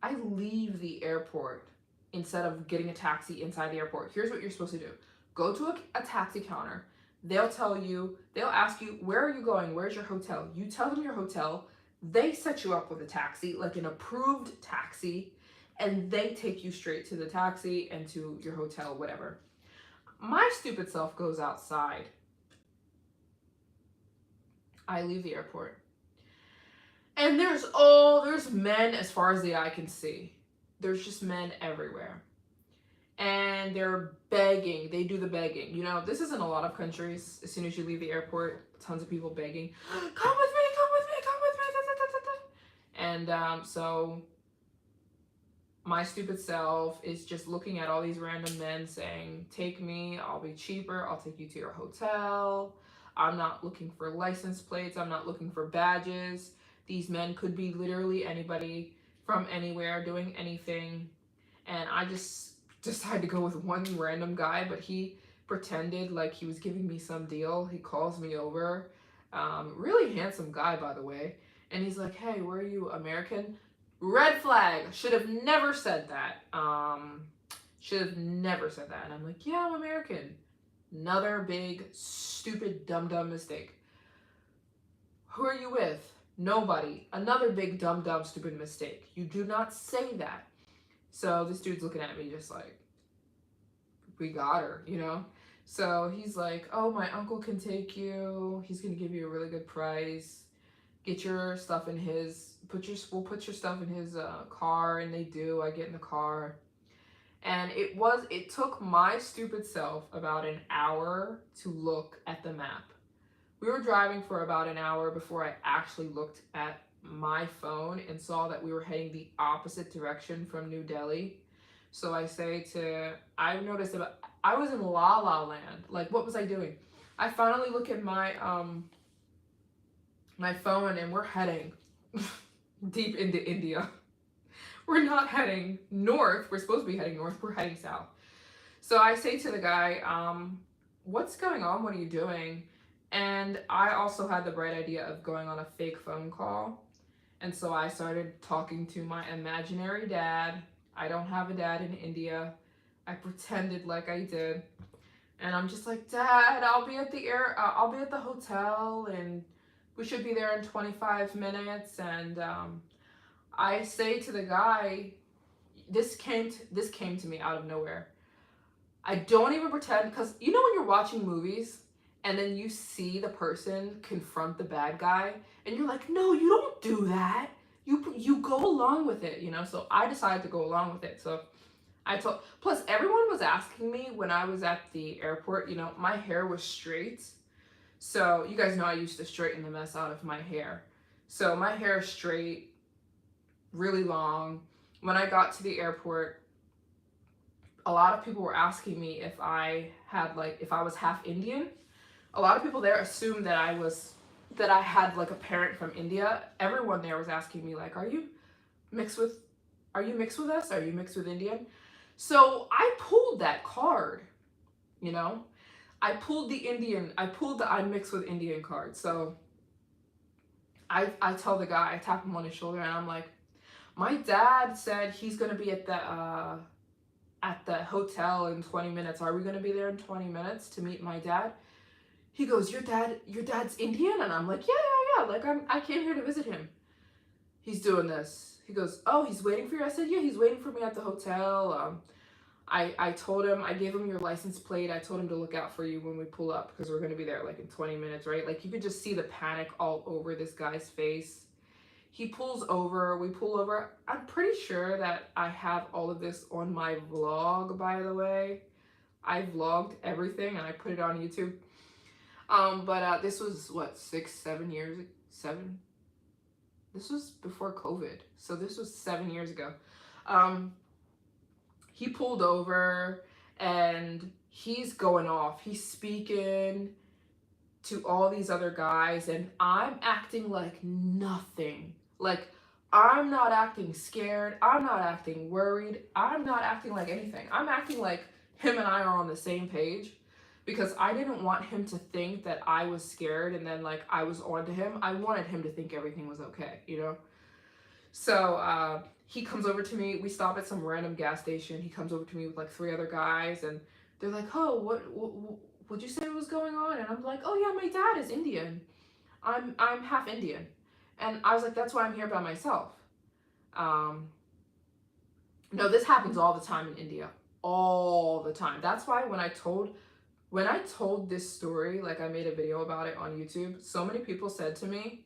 I leave the airport instead of getting a taxi inside the airport. Here's what you're supposed to do: go to a taxi counter. They'll ask you, where are you going? Where's your hotel? You tell them your hotel. They set you up with a taxi, like an approved taxi, and they take you straight to the taxi and to your hotel, whatever. My stupid self goes outside. I leave the airport. And there's men as far as the eye can see. There's just men everywhere. And they're begging. They do the begging. You know, this is in a lot of countries. As soon as you leave the airport, tons of people begging, come with me, come with me, come with me. Da, da, da, da. And so my stupid self is just looking at all these random men saying, take me, I'll be cheaper, I'll take you to your hotel. I'm not looking for license plates, I'm not looking for badges. These men could be literally anybody from anywhere doing anything. And I just decided to go with one random guy, but he pretended like he was giving me some deal. He calls me over. Really handsome guy, by the way. And he's like, hey, where are you, American? Red flag. Should have never said that. Should have never said that. And I'm like, yeah, I'm American. Another big, stupid, dumb mistake. Who are you with? Nobody. Another big, dumb, stupid mistake. You do not say that. So this dude's looking at me just like, we got her, you know? So he's like, oh, my uncle can take you. He's going to give you a really good price. Get your stuff in his, we'll put your stuff in his car. And they do. I get in the car. And it took my stupid self about an hour to look at the map. We were driving for about an hour before I actually looked at my phone and saw that we were heading the opposite direction from New Delhi. So I noticed that I was in La La Land. Like, what was I doing? I finally look at my phone and we're heading deep into India. We're not heading north. We're supposed to be heading north. We're heading south. So I say to the guy, what's going on? What are you doing? And I also had the bright idea of going on a fake phone call. And so I started talking to my imaginary dad. I don't have a dad in India. I pretended like I did. And I'm just like, Dad, I'll be at the hotel and we should be there in 25 minutes. And I say to the guy, this came to me out of nowhere. I don't even pretend, because you know when you're watching movies and then you see the person confront the bad guy and you're like, no, you don't do that. You go along with it, you know? So I decided to go along with it. So plus everyone was asking me when I was at the airport, you know, my hair was straight. So you guys know I used to straighten the mess out of my hair. So my hair is straight, really long. When I got to the airport, a lot of people were asking me if I was half Indian. A lot of people there assumed that I had like a parent from India. Everyone there was asking me like, are you mixed with us? Are you mixed with Indian? So I pulled that card, you know? I pulled the I'm mixed with Indian card. So I tell the guy, I tap him on his shoulder and I'm like, my dad said he's gonna be at the hotel in 20 minutes. Are we gonna be there in 20 minutes to meet my dad? He goes, your dad's Indian? And I'm like, yeah. Like I came here to visit him. He's doing this. He goes, oh, he's waiting for you? I said, yeah, he's waiting for me at the hotel. I told him, I gave him your license plate. I told him to look out for you when we pull up because we're going to be there like in 20 minutes, right? Like you could just see the panic all over this guy's face. He pulls over, we pull over. I'm pretty sure that I have all of this on my vlog, by the way. I vlogged everything and I put it on YouTube. But this was what, 6-7 years, 7? This was before COVID. So this was 7 years ago. He pulled over and he's going off. He's speaking to all these other guys and I'm acting like nothing. Like I'm not acting scared. I'm not acting worried. I'm not acting like anything. I'm acting like him and I are on the same page because I didn't want him to think that I was scared and then like I was on to him. I wanted him to think everything was okay, you know? So he comes over to me. We stop at some random gas station. He comes over to me with like three other guys, and they're like, "Oh, what'd you say was going on?" And I'm like, "Oh yeah, my dad is Indian. I'm half Indian," and I was like, "That's why I'm here by myself." Um, no, this happens all the time in India, all the time. That's why when I told this story, like I made a video about it on YouTube. So many people said to me,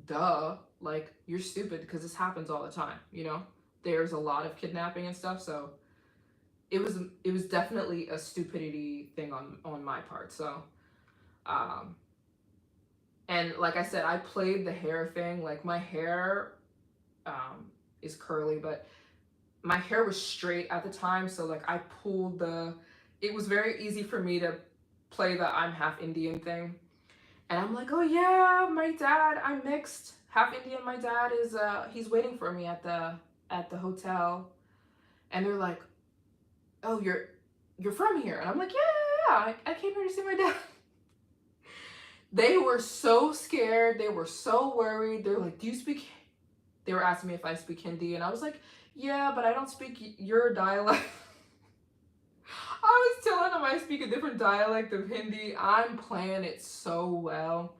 duh, like you're stupid because this happens all the time, you know? There's a lot of kidnapping and stuff, so it was definitely a stupidity thing on my part. So um and like I said, I played the hair thing. Like my hair is curly, but my hair was straight at the time, so like I pulled the it was very easy for me to play the I'm half Indian thing. And I'm like, oh yeah, my dad, I'm mixed, half Indian. My dad is he's waiting for me at the hotel. And they're like, oh, you're from here. And I'm like, yeah, I came here to see my dad. They were so scared. They were so worried. They're like, do you speak? They were asking me if I speak Hindi, and I was like, yeah, but I don't speak your dialect. I was telling them I speak a different dialect of Hindi. I'm playing it so well.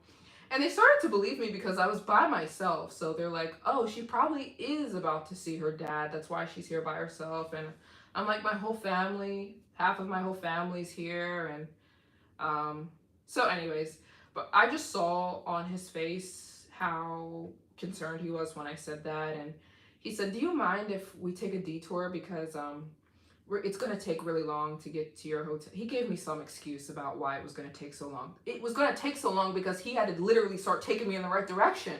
And they started to believe me because I was by myself. So they're like, oh, she probably is about to see her dad. That's why she's here by herself. And I'm like, my whole family, half of my whole family's here. And so, anyways, but I just saw on his face how concerned he was when I said that. And he said, do you mind if we take a detour? Because it's going to take really long to get to your hotel. He gave me some excuse about why it was going to take so long. It was going to take so long because he had to literally start taking me in the right direction.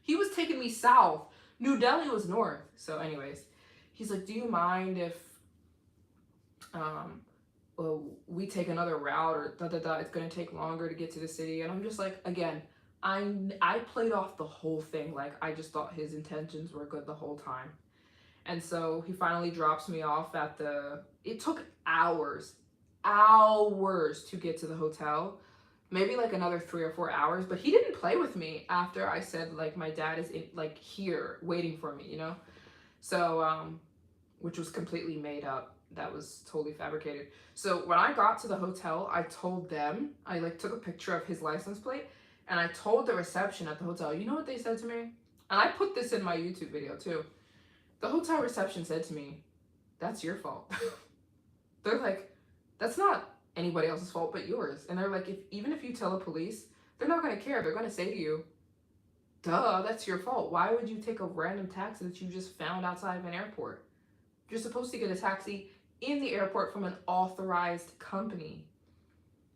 He was taking me south. New Delhi was north. So, anyways, he's like, do you mind if um, well, we take another route or da da da? It's going to take longer to get to the city. And I'm just like, again, I played off the whole thing. Like, I just thought his intentions were good the whole time. And so he finally drops me off at the. It took hours to get to the hotel. Maybe like another 3 or 4 hours. But he didn't play with me after I said like my dad is in, like here waiting for me, you know. So which was completely made up. That was totally fabricated. So when I got to the hotel, I told them. I like took a picture of his license plate, and I told the reception at the hotel. You know what they said to me? And I put this in my YouTube video too. The hotel reception said to me, that's your fault. They're like, that's not anybody else's fault but yours. And they're like, even if you tell the police, they're not going to care. They're going to say to you, duh, that's your fault. Why would you take a random taxi that you just found outside of an airport? You're supposed to get a taxi in the airport from an authorized company.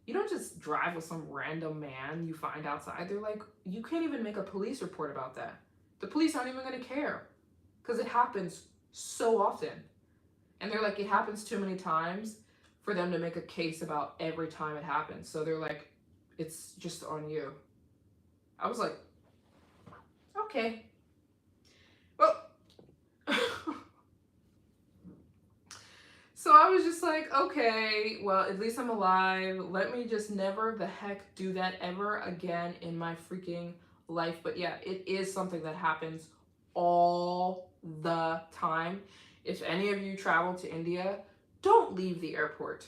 You don't just drive with some random man you find outside. They're like, you can't even make a police report about that. The police aren't even going to care because it happens so often. And they're like, it happens too many times for them to make a case about every time it happens. So they're like, it's just on you. I was like, okay. Well, so I was just like, okay, well, at least I'm alive. Let me just never the heck do that ever again in my freaking life. But yeah, it is something that happens all the time. If any of you travel to India, don't leave the airport.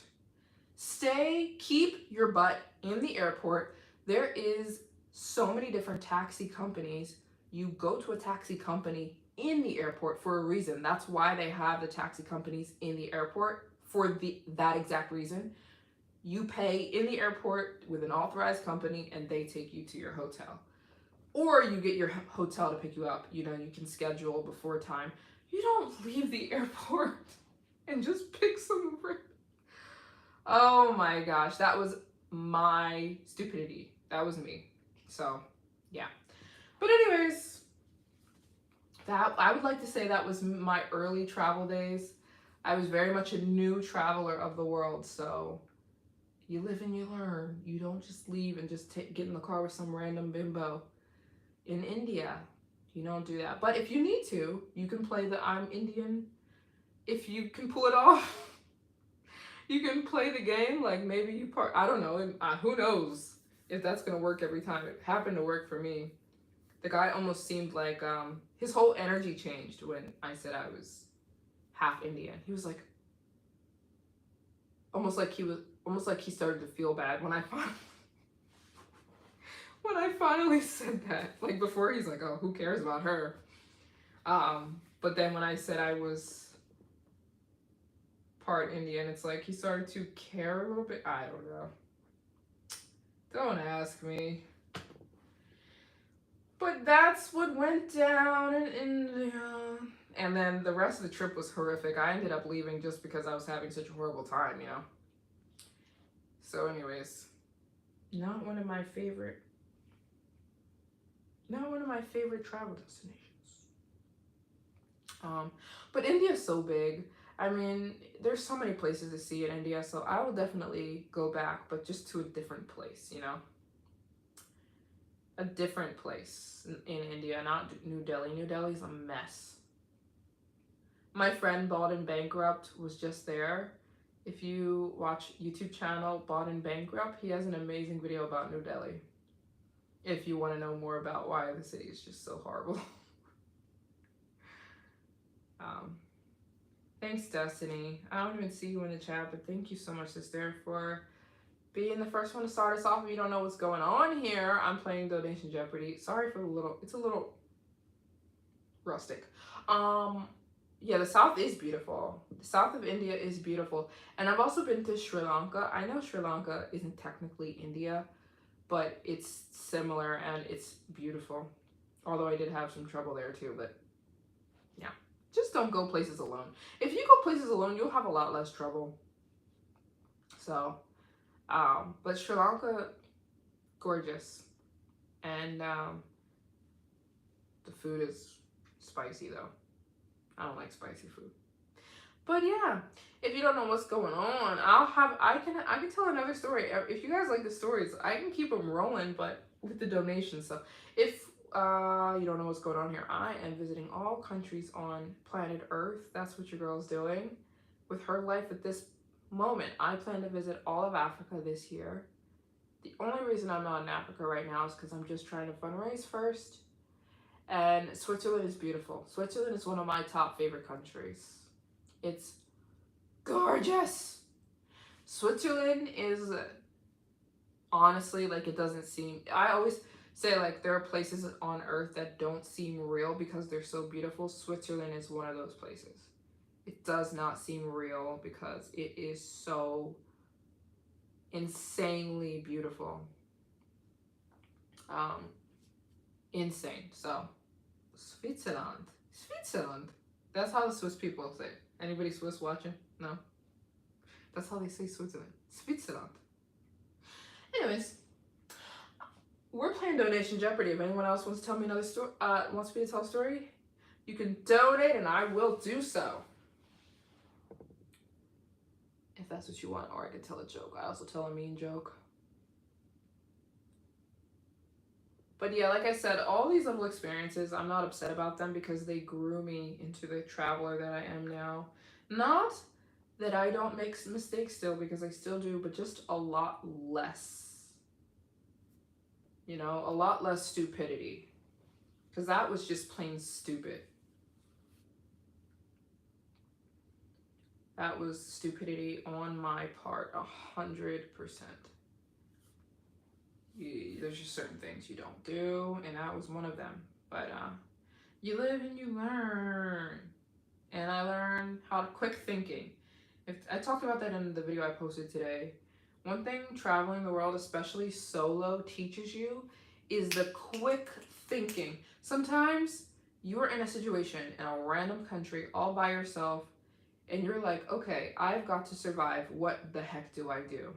Keep your butt in the airport. There is so many different taxi companies. You go to a taxi company in the airport for a reason. That's why they have the taxi companies in the airport for that exact reason. You pay in the airport with an authorized company and they take you to your hotel. Or you get your hotel to pick you up. You know, you can schedule before time. You don't leave the airport and just pick some. Oh my gosh, that was my stupidity. That was me. So, yeah. But anyways, that I would like to say that was my early travel days. I was very much a new traveler of the world, so you live and you learn. You don't just leave and just get in the car with some random bimbo in India. You don't do that. But if you need to, you can play the I'm Indian. If you can pull it off, you can play the game. Like maybe you part. I don't know. Who knows if that's gonna work every time? It happened to work for me. The guy almost seemed like his whole energy changed when I said I was half Indian. He was like almost like he started to feel bad when when I finally said that. Like before, he's like, "Oh, who cares about her?" But then when I said I was part Indian, it's like he started to care a little bit. I don't know. Don't ask me. But that's what went down in India. And then the rest of the trip was horrific. I ended up leaving just because I was having such a horrible time, you know? So, anyways, not one of my favorite, not one of my favorite travel destinations. But India's so big. I mean, there's so many places to see in India, so I will definitely go back, but just to a different place, you know? A different place in India, not New Delhi. New Delhi's a mess. My friend Bought and Bankrupt was just there. If you watch YouTube channel Bought and Bankrupt, he has an amazing video about New Delhi. If you want to know more about why the city is just so horrible. um, Thanks, Destiny. I don't even see you in the chat, but thank you so much, sister, for being the first one to start us off. If you don't know what's going on here, I'm playing Donation Jeopardy. Sorry for it's a little rustic. Yeah, the south is beautiful. The south of India is beautiful. And I've also been to Sri Lanka. I know Sri Lanka isn't technically India, but it's similar and it's beautiful. Although I did have some trouble there too, but yeah. Just don't go places alone. If you go places alone, you'll have a lot less trouble. So, but Sri Lanka, gorgeous. And the food is spicy though. I don't like spicy food. But yeah, if you don't know what's going on, I can tell another story. If you guys like the stories, I can keep them rolling, but with the donation stuff. If you don't know what's going on here, I am visiting all countries on planet Earth. That's what your girl's doing with her life at this moment. I plan to visit all of Africa this year. The only reason I'm not in Africa right now is because I'm just trying to fundraise first. And Switzerland is beautiful. Switzerland is one of my top favorite countries. It's gorgeous. Switzerland is honestly like it doesn't seem. I always say like there are places on earth that don't seem real because they're so beautiful. Switzerland is one of those places. It does not seem real because it is so insanely beautiful. Insane. So Switzerland. That's how the Swiss people say. Anybody Swiss watching? No. That's how they say Switzerland. Switzerland. Anyways, we're playing Donation Jeopardy. If anyone else wants to tell me another story, wants me to tell a story, you can donate and I will do so. If that's what you want, or I can tell a joke. I also tell a mean joke. But yeah, like I said, all these little experiences, I'm not upset about them because they grew me into the traveler that I am now. Not that I don't make mistakes still, because I still do, but just a lot less. You know, a lot less stupidity. Because that was just plain stupid. That was stupidity on my part, 100%. There's just certain things you don't do, and that was one of them. But you live and you learn. And I learned how to quick thinking. If I talked about that in the video I posted today. One thing traveling the world, especially solo, teaches you is the quick thinking. Sometimes you're in a situation in a random country all by yourself, and you're like, okay, I've got to survive. What the heck do I do?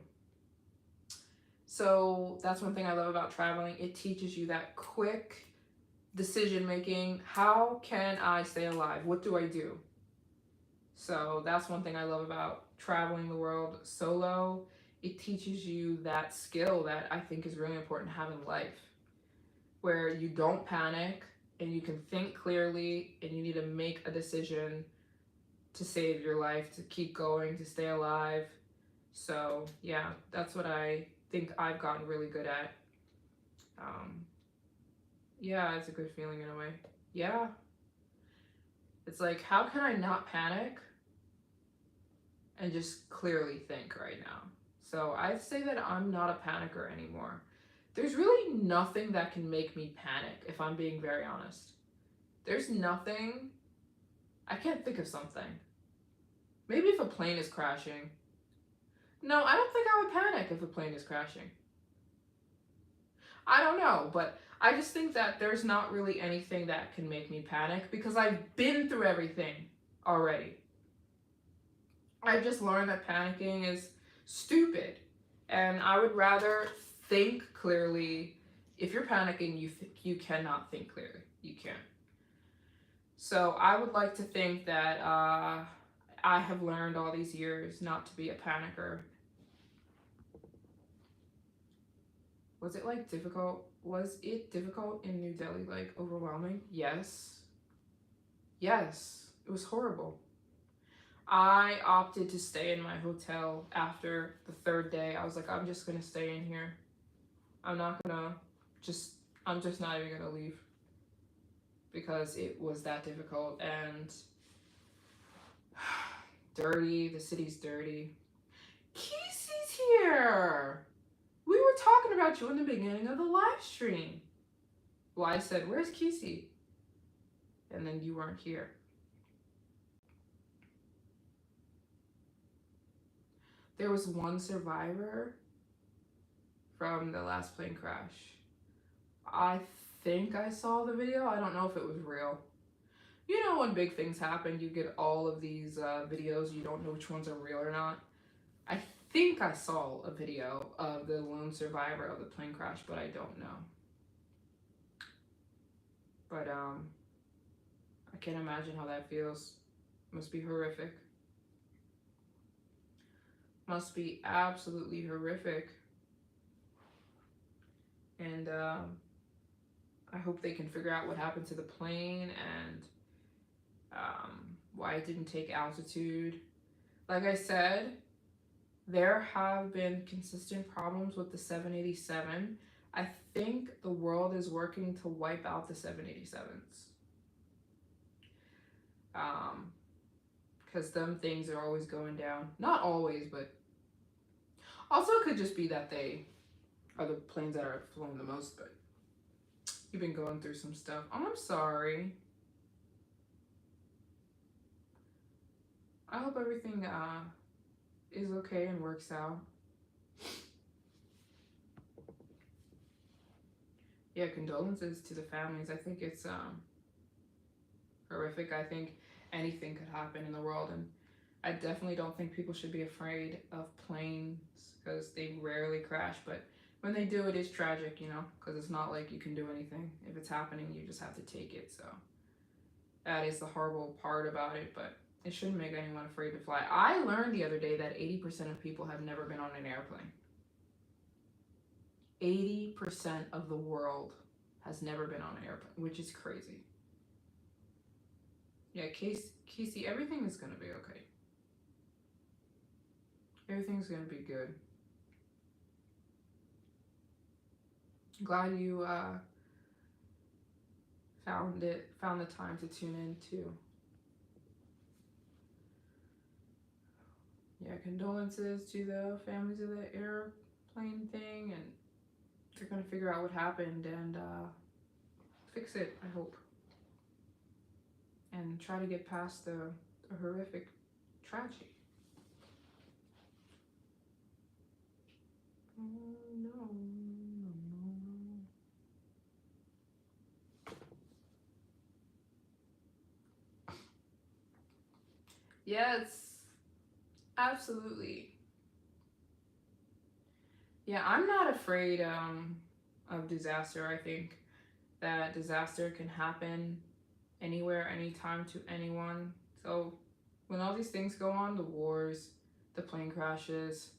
So that's one thing I love about traveling. It teaches you that quick decision making. How can I stay alive? What do I do? So that's one thing I love about traveling the world solo. It teaches you that skill that I think is really important to have in life, where you don't panic, and you can think clearly, and you need to make a decision to save your life, to keep going, to stay alive. So yeah, that's what I think I've gotten really good at. Um, yeah, it's a good feeling in a way. Yeah, it's like, how can I not panic and just clearly think right now? So I'd say that I'm not a panicker anymore. There's really nothing that can make me panic, if I'm being very honest. There's nothing. I can't think of something. Maybe if a plane is crashing. No, I don't think I would panic if a plane is crashing. I don't know, but I just think that there's not really anything that can make me panic because I've been through everything already. I just learned that panicking is stupid, and I would rather think clearly. If you're panicking, you cannot think clearly. You can't. So I would like to think that I have learned all these years not to be a panicker. Was it like difficult? Was it difficult in New Delhi? Like overwhelming? Yes. Yes. It was horrible. I opted to stay in my hotel after the third day. I was like, I'm just gonna stay in here. I'm not gonna just, I'm just not even gonna leave because it was that difficult and dirty. The city's dirty. Kesey's here. We were talking about you in the beginning of the live stream. Well, I said, where's Kesey? And then you weren't here. There was one survivor from the last plane crash. I think I saw the video. I don't know if it was real. You know, when big things happen, you get all of these videos. You don't know which ones are real or not. I think I saw a video of the lone survivor of the plane crash, but I don't know. But I can't imagine how that feels. Must be horrific. Must be absolutely horrific. And I hope they can figure out what happened to the plane and why it didn't take altitude. Like I said, there have been consistent problems with the 787. I think the world is working to wipe out the 787s. Because them things are always going down. Not always, but also it could just be that they are the planes that are flown the most, but you've been going through some stuff. Oh, I'm sorry. I hope everything is okay and works out. Yeah, condolences to the families. I think it's horrific. I think anything could happen in the world, and I definitely don't think people should be afraid of planes because they rarely crash, but when they do, it is tragic, you know, because it's not like you can do anything. If it's happening, you just have to take it. So that is the horrible part about it, but it shouldn't make anyone afraid to fly. I learned the other day that 80% of people have never been on an airplane. 80% of the world has never been on an airplane, which is crazy. Yeah, Casey, everything is going to be okay. Everything's going to be good. I'm glad you found the time to tune in too. Yeah, condolences to the families of the airplane thing, and they're gonna figure out what happened and fix it, I hope, and try to get past the horrific tragedy. Oh no. Yes, absolutely. Yeah, I'm not afraid of disaster. I think that disaster can happen anywhere, anytime to anyone. So when all these things go on, the wars, the plane crashes,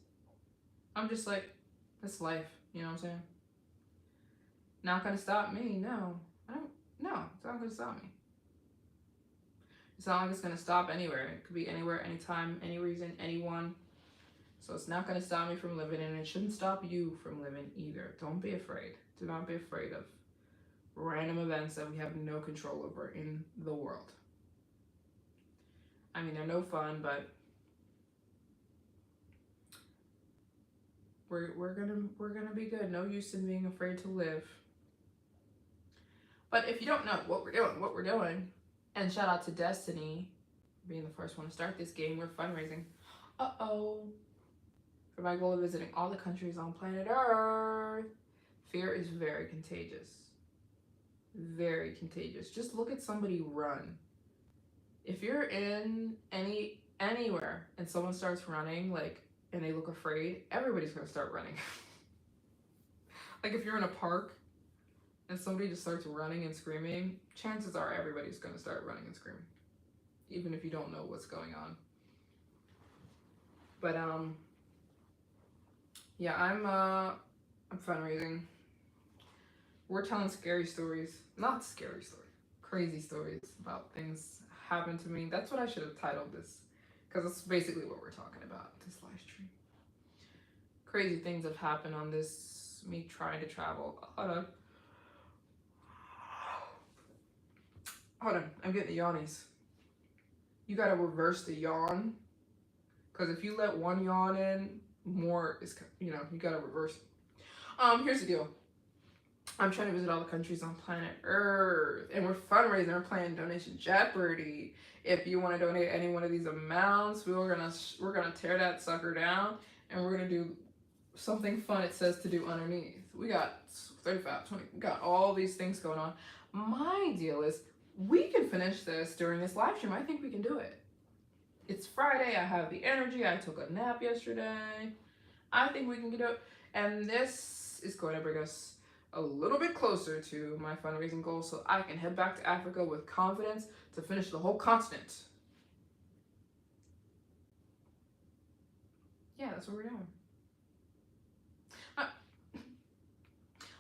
I'm just like, that's life. You know what I'm saying? Not gonna stop me. No, I don't. No, it's not going to stop me. It's not like it's going to stop anywhere. It could be anywhere, anytime, any reason, anyone. So it's not going to stop me from living, and it shouldn't stop you from living either. Don't be afraid. Do not be afraid of random events that we have no control over in the world. I mean, they're no fun, but we're gonna be good. No use in being afraid to live. But if you don't know what we're doing, and shout out to Destiny being the first one to start this game. We're fundraising. For my goal of visiting all the countries on planet Earth. Fear is very contagious. Very contagious. Just look at somebody run. If you're in anywhere and someone starts running, like, and they look afraid, everybody's gonna start running. Like if you're in a park and somebody just starts running and screaming, chances are everybody's gonna start running and screaming, even if you don't know what's going on. But yeah, I'm fundraising. We're telling scary stories, not scary stories, crazy stories about things happened to me. That's what I should have titled this, because that's basically what we're talking about this live stream. Crazy things have happened on this, me trying to travel. Hold on, I'm getting the yawnies. You gotta reverse the yawn, because if you let one yawn in, more is, you gotta reverse it. Here's the deal. I'm trying to visit all the countries on planet Earth, and we're fundraising. We're playing Donation Jeopardy. If you want to donate any one of these amounts, we're gonna tear that sucker down, and we're gonna do something fun. It says to do underneath. We got 35, 20. We got all these things going on. My deal is we can finish this during this live stream. I think we can do it. It's Friday. I have the energy. I took a nap yesterday. I think we can do it, and this is going to bring us a little bit closer to my fundraising goal, so I can head back to Africa with confidence to finish the whole continent. Yeah, that's what we're doing.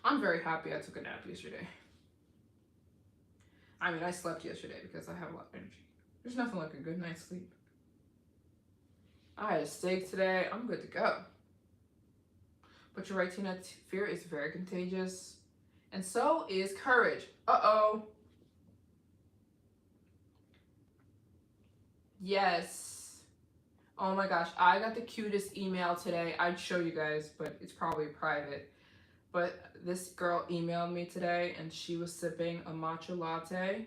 I'm very happy I took a nap yesterday. I mean, I slept yesterday because I have a lot of energy. There's nothing like a good night's sleep. I had a steak today. I'm good to go. But you're right, Tina. Fear is very contagious. And so is courage. Yes. Oh my gosh. I got the cutest email today. I'd show you guys, but it's probably private. But this girl emailed me today, and she was sipping a matcha latte.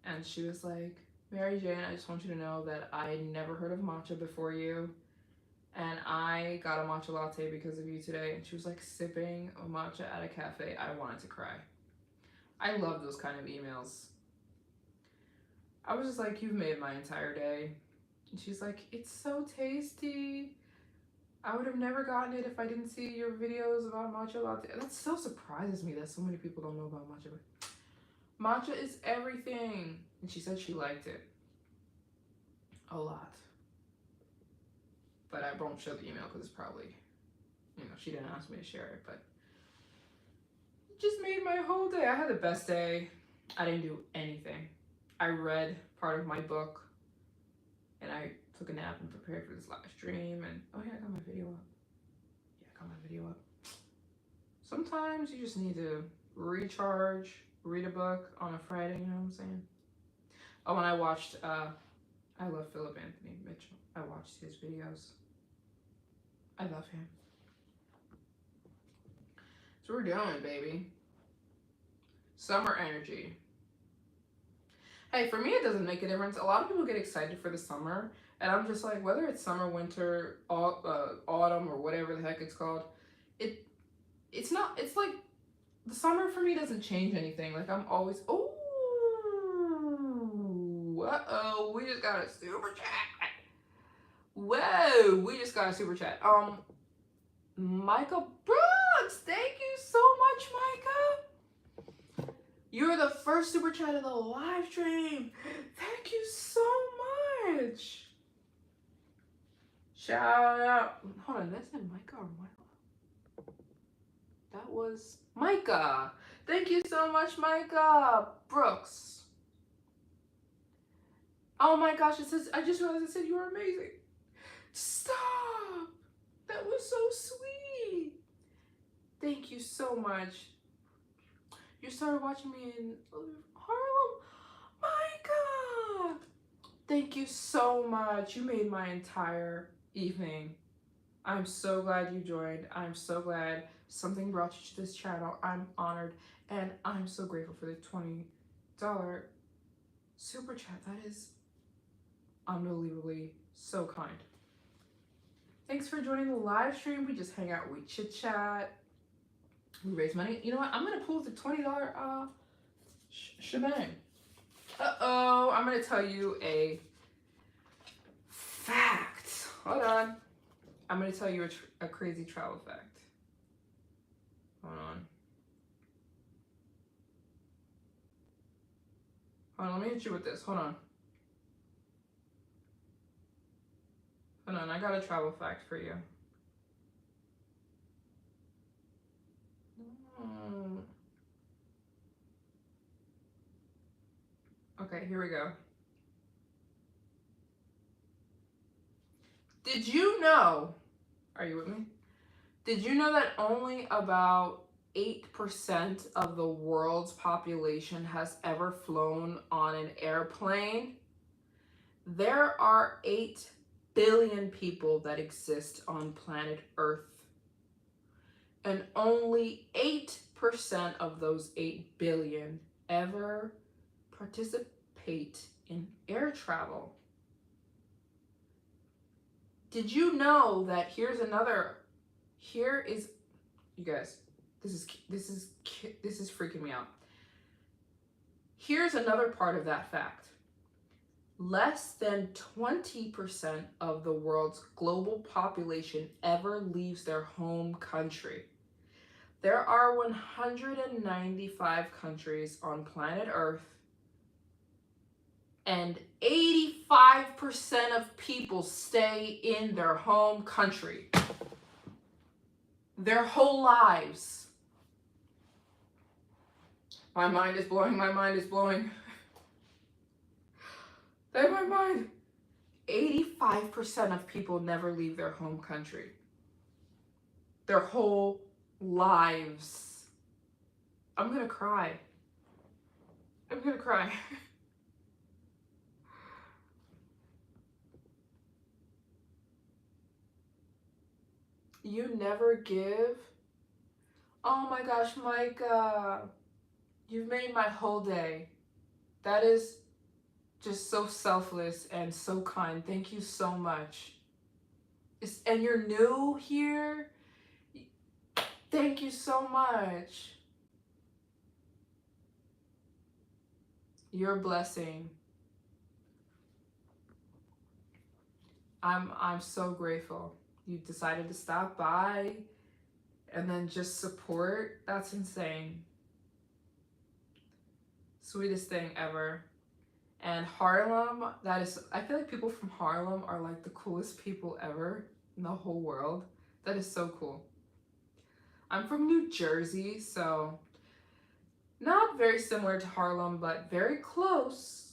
And she was like, Maryjane, I just want you to know that I never heard of matcha before you. And I got a matcha latte because of you today. And she was like sipping a matcha at a cafe. I wanted to cry. I love those kind of emails. I was just like, you've made my entire day. And she's like, it's so tasty. I would have never gotten it if I didn't see your videos about matcha latte. That so surprises me that so many people don't know about matcha. Matcha is everything. And she said she liked it a lot. But I won't show the email because it's probably, she didn't ask me to share it. But it just made my whole day. I had the best day. I didn't do anything. I read part of my book, and I took a nap and prepared for this live stream. And oh yeah, I got my video up. Sometimes you just need to recharge, read a book on a Friday. You know what I'm saying? Oh, and I watched. I love Philip Anthony Mitchell. I watched his videos. I love him. So we're doing, baby. Summer energy. Hey, for me, it doesn't make a difference. A lot of people get excited for the summer, and I'm just like, whether it's summer, winter, autumn, or whatever the heck it's called, it's not. It's like the summer for me doesn't change anything. Like I'm always, we just got a super chat. Whoa, we just got a super chat. Micah Brooks, thank you so much, Micah. You're the first super chat of the live stream. Thank you so much. Shout out. Hold on, that's in Micah or Micah? That was Micah. Thank you so much, Micah. Brooks. Oh my gosh, it says, I just realized it said you were amazing. Stop. That was so sweet. Thank you so much. You started watching me in Harlem. Micah. Thank you so much. You made my entire evening. I'm so glad you joined. I'm so glad something brought you to this channel. I'm honored, and I'm so grateful for the $20 super chat. That is unbelievably so kind. Thanks for joining the live stream. We just hang out, we chit chat, we raise money. You know what? I'm gonna pull the $20 shebang. Uh-oh, I'm gonna tell you a fact. Hold on. I'm gonna tell you a crazy travel fact. Hold on. Hold on, let me hit you with this. Hold on. Hold on, I got a travel fact for you. Okay, here we go. Did you know, are you with me? Did you know that only about 8% of the world's population has ever flown on an airplane? There are 8 billion people that exist on planet Earth. And only 8% of those 8 billion ever participate in air travel. Did you know that here is, you guys, this is freaking me out. Here's another part of that fact. Less than 20% of the world's global population ever leaves their home country. There are 195 countries on planet Earth, and 85% of people stay in their home country their whole lives. My mind is blowing, my mind is blowing. In my mind, 85% of people never leave their home country their whole lives. I'm gonna cry. I'm gonna cry. You never give? Oh my gosh, Micah. You've made my whole day. That is just so selfless and so kind. Thank you so much. And you're new here? Thank you so much. You're a blessing. I'm so grateful. You decided to stop by and then just support. That's insane. Sweetest thing ever. And Harlem, I feel like people from Harlem are like the coolest people ever in the whole world. That is so cool. I'm from New Jersey, so not very similar to Harlem, but very close.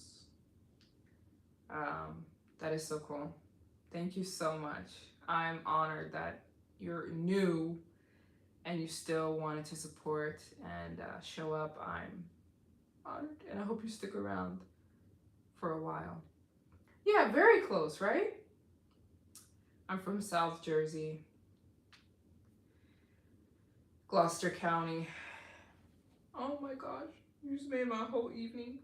That is so cool. Thank you so much. I'm honored that you're new and you still wanted to support and show up. I'm honored, and I hope you stick around for a while. Yeah, very close, right? I'm from South Jersey, Gloucester County. Oh my gosh, you just made my whole evening.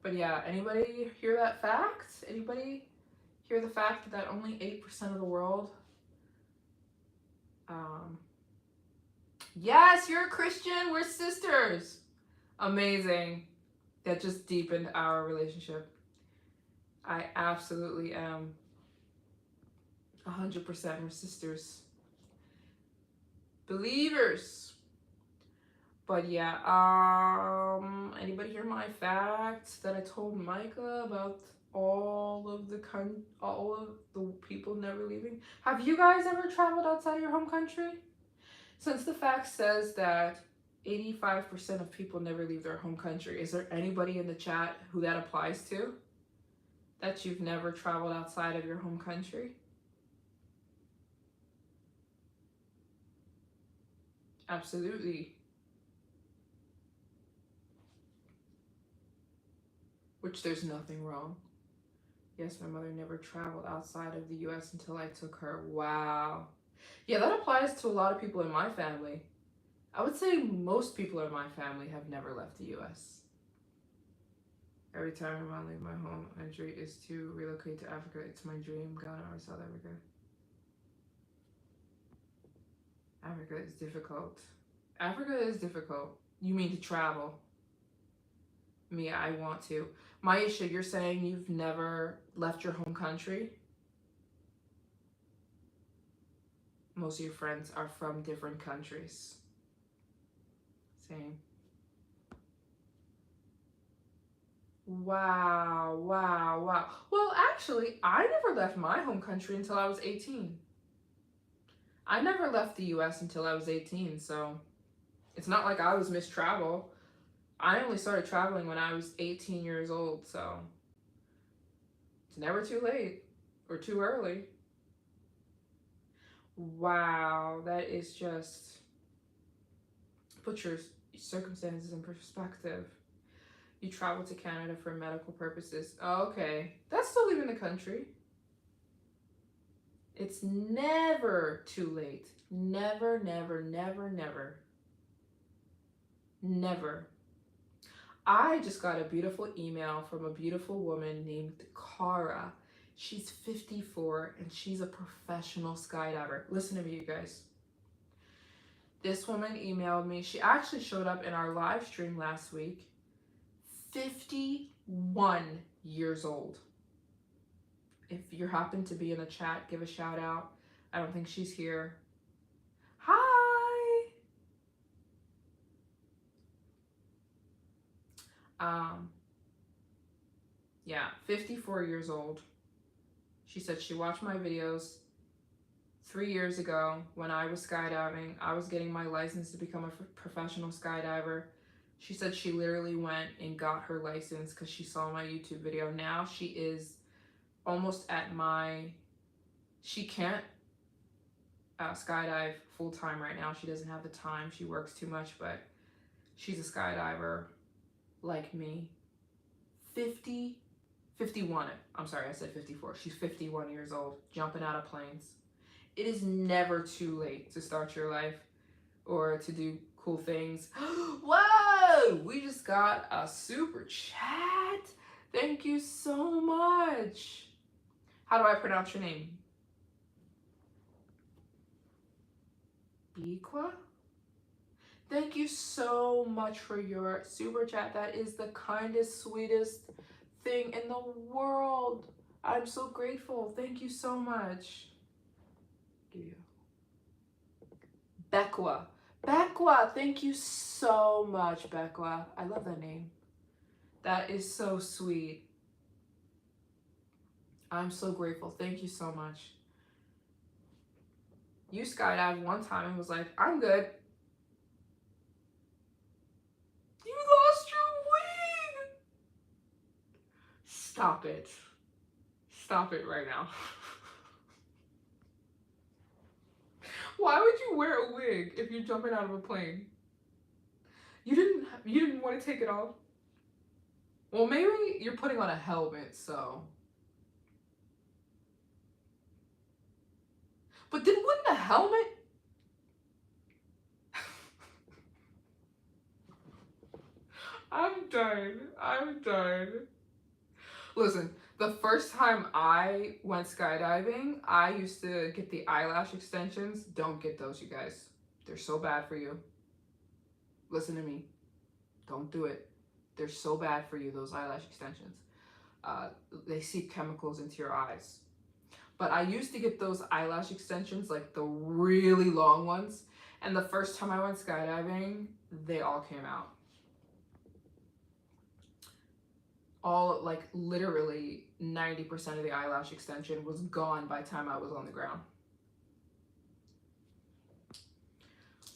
But yeah, anybody hear that fact? Anybody hear the fact that only 8% of the world? Yes, you're a Christian. We're sisters. Amazing. That just deepened our relationship. I absolutely am 100%. We're sisters. Believers. But yeah, anybody hear my facts that I told Micah about all of the people never leaving? Have you guys ever traveled outside of your home country? Since the fact says that 85% of people never leave their home country, is there anybody in the chat who that applies to? That you've never traveled outside of your home country? Absolutely. Which there's nothing wrong. Yes, my mother never traveled outside of the US until I took her. Wow. Yeah, that applies to a lot of people in my family. I would say most people in my family have never left the US. Every time I want to leave my home country is to relocate to Africa. It's my dream, Ghana or South Africa. Africa is difficult. Africa is difficult. You mean to travel? Me, I want to. Maisha, you're saying you've never left your home country? Most of your friends are from different countries. Same. Wow, wow, wow. Well, actually, I never left my home country until I was 18. I never left the US until I was 18, so it's not like I was missed travel. I only started traveling when I was 18 years old, so it's never too late or too early. Wow, that is just put your circumstances in perspective. You travel to Canada for medical purposes. Oh, okay, that's still leaving the country. It's never too late. Never, never, never, never. Never. I just got a beautiful email from a beautiful woman named Cara. She's 54 and she's a professional skydiver. Listen to me, you guys. This woman emailed me. She actually showed up in our live stream last week. 51 years old. If you happen to be in the chat, give a shout out. I don't think she's here. Hi! Yeah, 54 years old. She said she watched my videos 3 years ago when I was skydiving. I was getting my license to become a professional skydiver. She said she literally went and got her license because she saw my YouTube video. Now she is almost at she can't skydive full time right now. She doesn't have the time. She works too much, but she's a skydiver like me. 51. I'm sorry, I said 54. She's 51 years old, jumping out of planes. It is never too late to start your life or to do cool things. Whoa! We just got a super chat. Thank you so much. How do I pronounce your name? Biqua? Thank you so much for your super chat. That is the kindest, sweetest thing in the world. I'm so grateful. Thank you so much. Give you. Bekwa. Bekwa, thank you so much, Bekwa. I love that name. That is so sweet. I'm so grateful. Thank you so much. You skydived one time and was like, I'm good. You lost your wing! Stop it. Stop it right now. Why would you wear a wig if you're jumping out of a plane? You didn't want to take it off? Well, maybe you're putting on a helmet, so. But wouldn't a helmet? I'm done. Listen, the first time I went skydiving, I used to get the eyelash extensions. Don't get those, you guys. They're so bad for you. Listen to me. Don't do it. They're so bad for you, those eyelash extensions. They seep chemicals into your eyes. But I used to get those eyelash extensions, like the really long ones. And the first time I went skydiving, they all came out. All, like, literally 90% of the eyelash extension was gone by the time I was on the ground.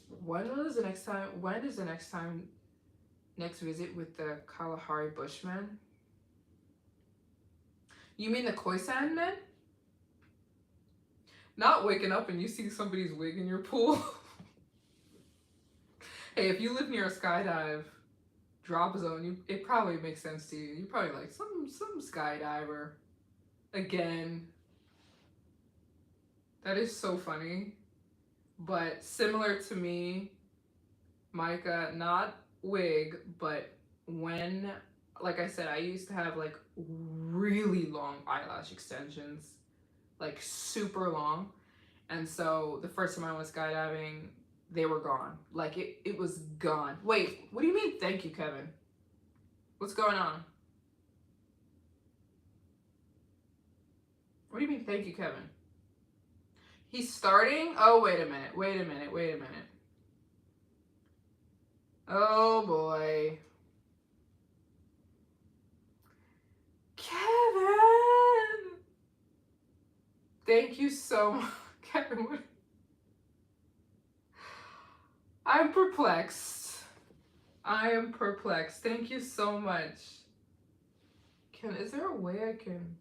When is the next visit with the Kalahari Bushmen? You mean the Khoisan men? Not waking up and you see somebody's wig in your pool. Hey, if you live near a skydive drop zone, it probably makes sense to you. You're probably like some skydiver again. That is so funny. But similar to me, Micah, not wig, but when, like I said, I used to have like really long eyelash extensions, like super long. And so the first time I went skydiving, they were gone. Like it was gone. Wait, what do you mean? Thank you, Kevin. What's going on? What do you mean? Thank you, Kevin. He's starting? Oh, wait a minute. Wait a minute. Wait a minute. Oh boy. Kevin! Thank you so much. Kevin, what? I'm perplexed. I am perplexed. Thank you so much. Is there a way I can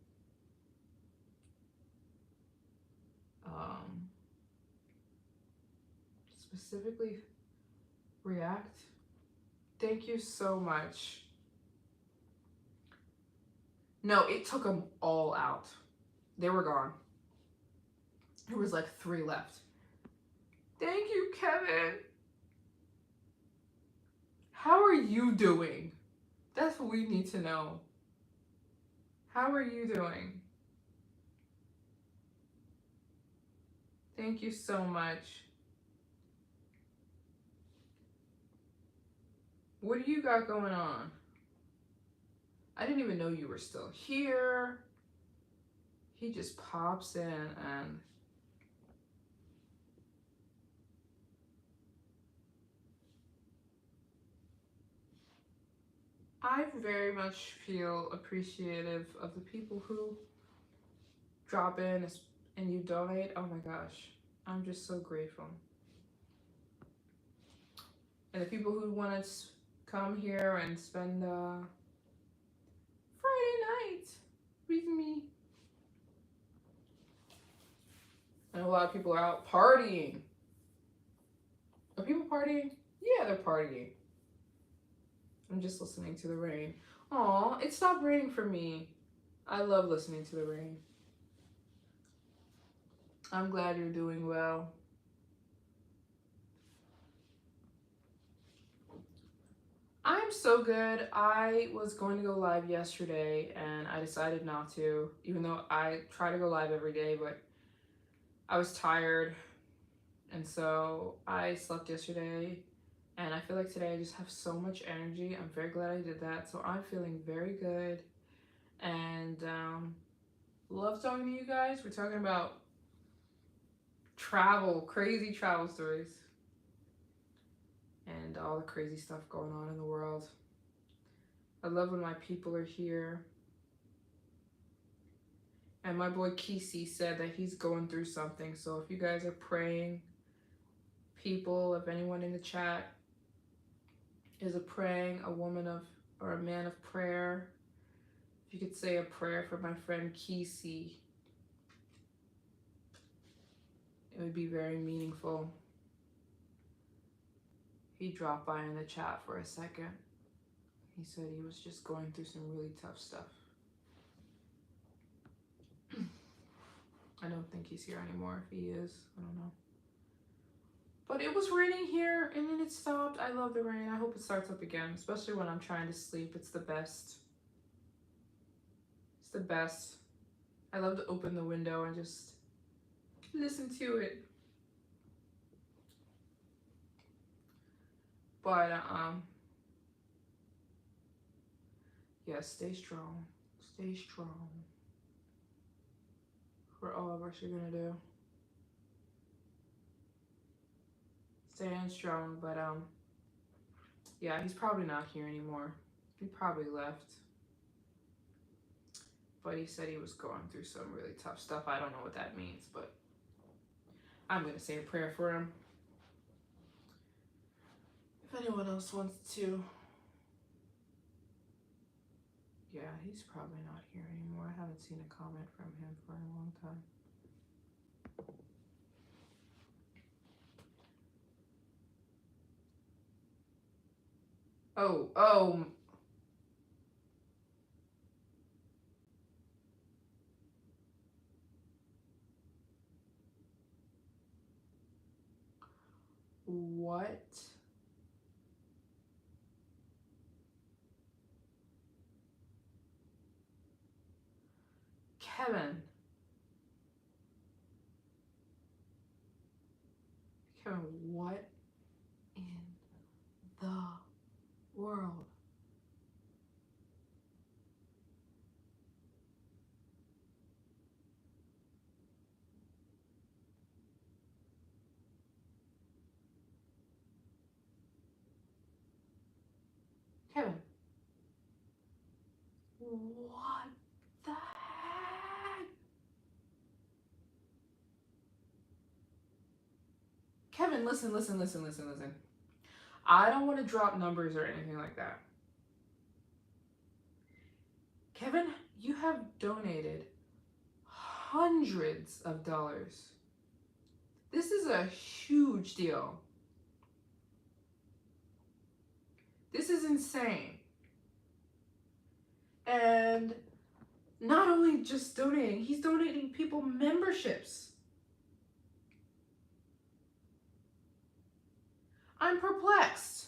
specifically react? Thank you so much. No, it took them all out. They were gone. There was like 3 left. Thank you, Kevin. How are you doing? That's what we need to know. How are you doing? Thank you so much. What do you got going on? I didn't even know you were still here. He just pops in and I very much feel appreciative of the people who drop in and you donate. Oh my gosh, I'm just so grateful. And the people who want to come here and spend Friday night with me. And a lot of people are out partying. Are people partying? Yeah, they're partying. I'm just listening to the rain. Aw, it stopped raining for me. I love listening to the rain. I'm glad you're doing well. I'm so good. I was going to go live yesterday and I decided not to, even though I try to go live every day, but I was tired. And so I slept yesterday and I feel like today I just have so much energy. I'm very glad I did that. So I'm feeling very good and love talking to you guys. We're talking about travel, crazy travel stories, and all the crazy stuff going on in the world. I love when my people are here. And my boy Kisi said that he's going through something. So if you guys are praying, people, if anyone in the chat is a woman of or a man of prayer, if you could say a prayer for my friend Kisi, it would be very meaningful. He dropped by in the chat for a second. He said he was just going through some really tough stuff. I don't think he's here anymore. If he is, I don't know. But it was raining here and then it stopped. I love the rain. I hope it starts up again, especially when I'm trying to sleep. It's the best. It's the best. I love to open the window and just listen to it. But yeah, stay strong. Stay strong. For all of us, you're gonna do. Staying strong, but yeah, he's probably not here anymore. He probably left. But he said he was going through some really tough stuff. I don't know what that means, but I'm gonna say a prayer for him. If anyone else wants to. Yeah, he's probably not here anymore. I haven't seen a comment from him for a long time. Oh. What? Kevin. Kevin, what in the world? Kevin. What the heck? Kevin, listen. I don't want to drop numbers or anything like that. Kevin, you have donated hundreds of dollars. This is a huge deal. This is insane. And not only just donating, he's donating people memberships. I'm perplexed.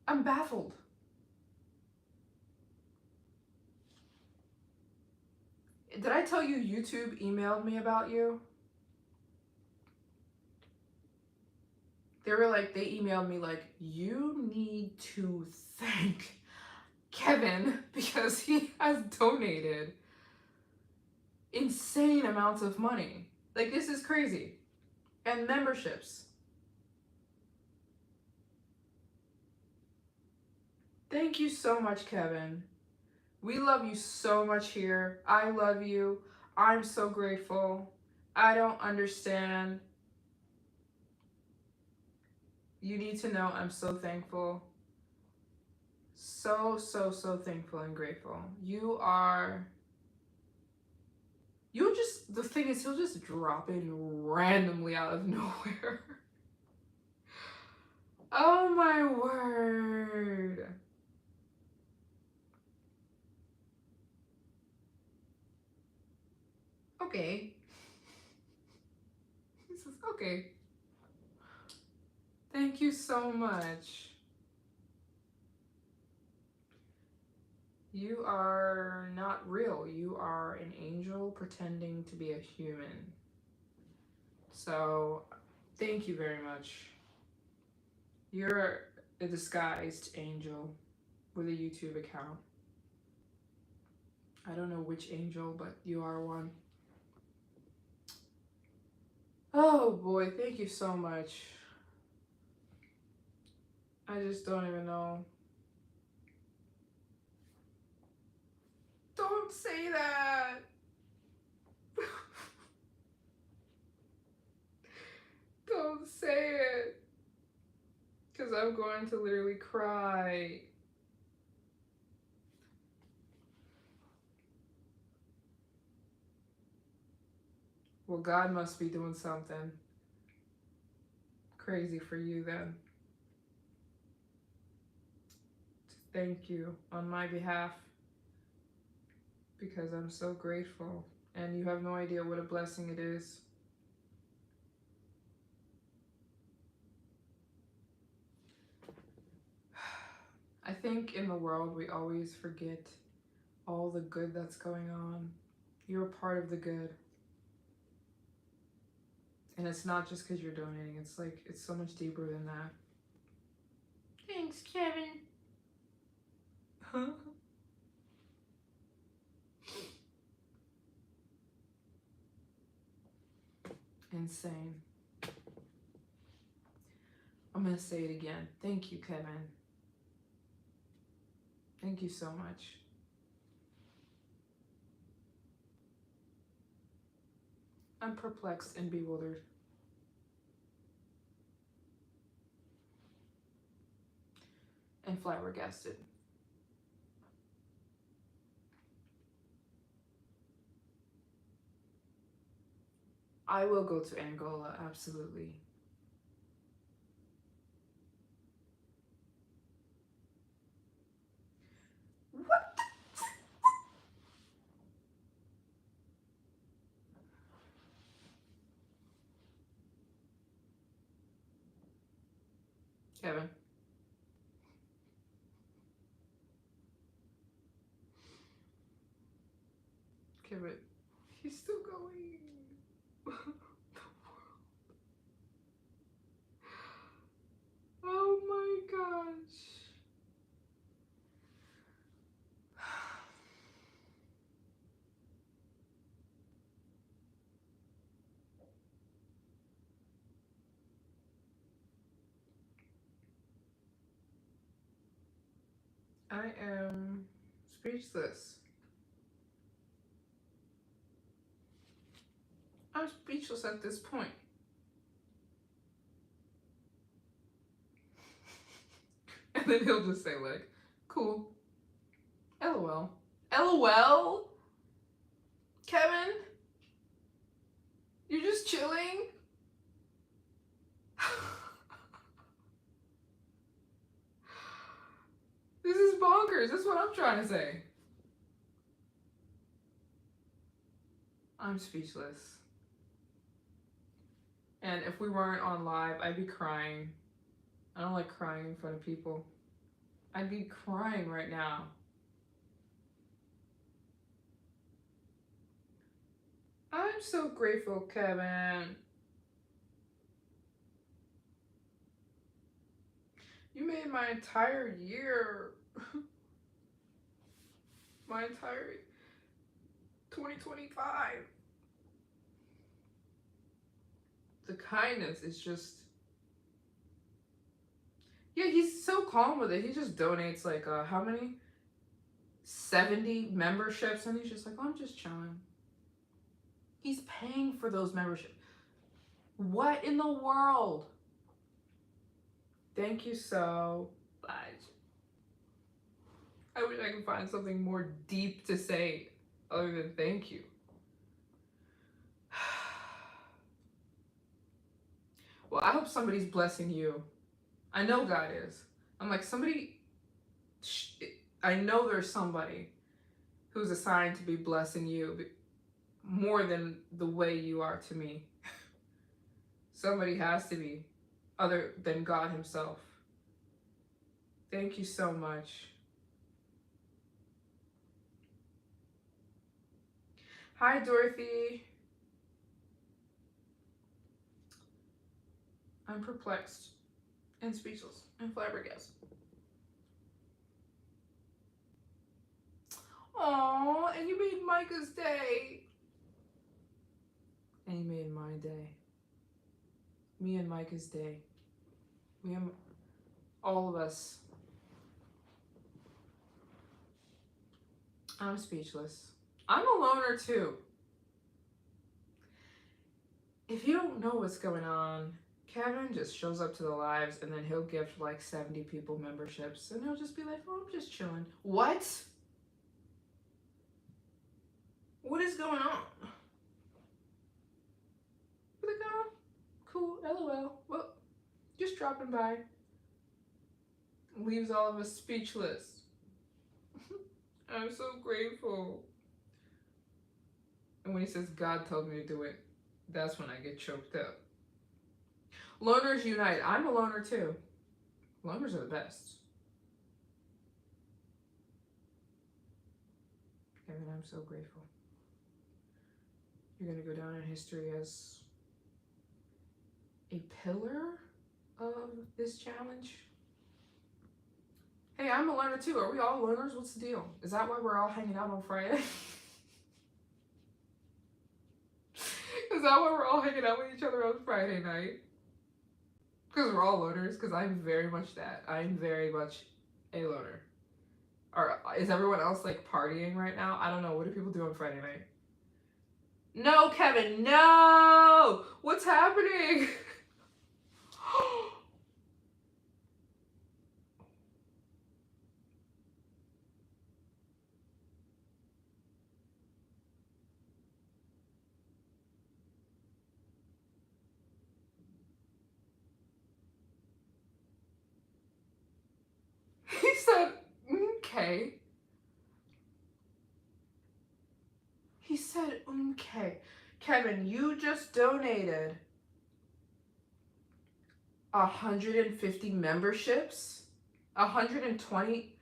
I'm baffled. Did I tell you YouTube emailed me about you? They emailed me like, you need to thank Kevin because he has donated insane amounts of money. Like, this is crazy. And memberships. Thank you so much, Kevin. We love you so much here. I love you. I'm so grateful. I don't understand. You need to know I'm so thankful. So thankful and grateful. The thing is, he'll just drop in randomly out of nowhere. Oh my word. Okay. He says, okay. Thank you so much. You are not real. You are an angel pretending to be a human. So, thank you very much. You're a disguised angel with a YouTube account. I don't know which angel, but you are one. Oh boy, thank you so much. I just don't even know. Don't say that. Don't say it. Because I'm going to literally cry. Well, God must be doing something crazy for you then. Thank you on my behalf, because I'm so grateful, and you have no idea what a blessing it is. I think in the world we always forget all the good that's going on. You're a part of the good. And it's not just because you're donating. It's so much deeper than that. Thanks, Kevin. Insane. I'm going to say it again. Thank you, Kevin. Thank you so much. I'm perplexed and bewildered. and flabbergasted. I will go to Angola, absolutely. What? Kevin. Kevin. He's still going. Oh my gosh. I am speechless. I'm speechless at this point. And then he'll just say, like, cool. LOL. LOL? Kevin? You're just chilling? This is bonkers. That's what I'm trying to say. I'm speechless. And if we weren't on live, I'd be crying. I don't like crying in front of people. I'd be crying right now. I'm so grateful, Kevin. You made my entire year. My entire 2025. The kindness is just. Yeah, he's so calm with it. He just donates like how many? 70 memberships, and he's just like, oh, I'm just chilling. He's paying for those memberships. What in the world? Thank you so much. I wish I could find something more deep to say other than thank you. Well, I hope somebody's blessing you. I know God is. I'm like, I know there's somebody who's assigned to be blessing you more than the way you are to me. Somebody has to be, other than God himself. Thank you so much. Hi, Dorothy. I'm perplexed and speechless and flabbergasted. Aww, and you made Micah's day. And you made my day. Me and Micah's day. Me and all of us. I'm speechless. I'm a loner too. If you don't know what's going on, Kevin just shows up to the lives and then he'll gift like 70 people memberships and he'll just be like, oh, I'm just chilling. What? What is going on? We're like, oh, cool, LOL. Well, just dropping by. Leaves all of us speechless. I'm so grateful. And when he says God told me to do it, that's when I get choked up. Loners unite. I'm a loner too. Loners are the best. Kevin, I'm so grateful. You're going to go down in history as a pillar of this challenge. Hey, I'm a loner too. Are we all loners? What's the deal? Is that why we're all hanging out on Friday? Is that why we're all hanging out with each other on Friday night? Because we're all loners? Because I'm very much that. I'm very much a loner. Or is everyone else like partying right now? I don't know. What do people do on Friday night? No, Kevin, no! What's happening? okay. He said, okay. Kevin, you just donated 150 memberships? 120?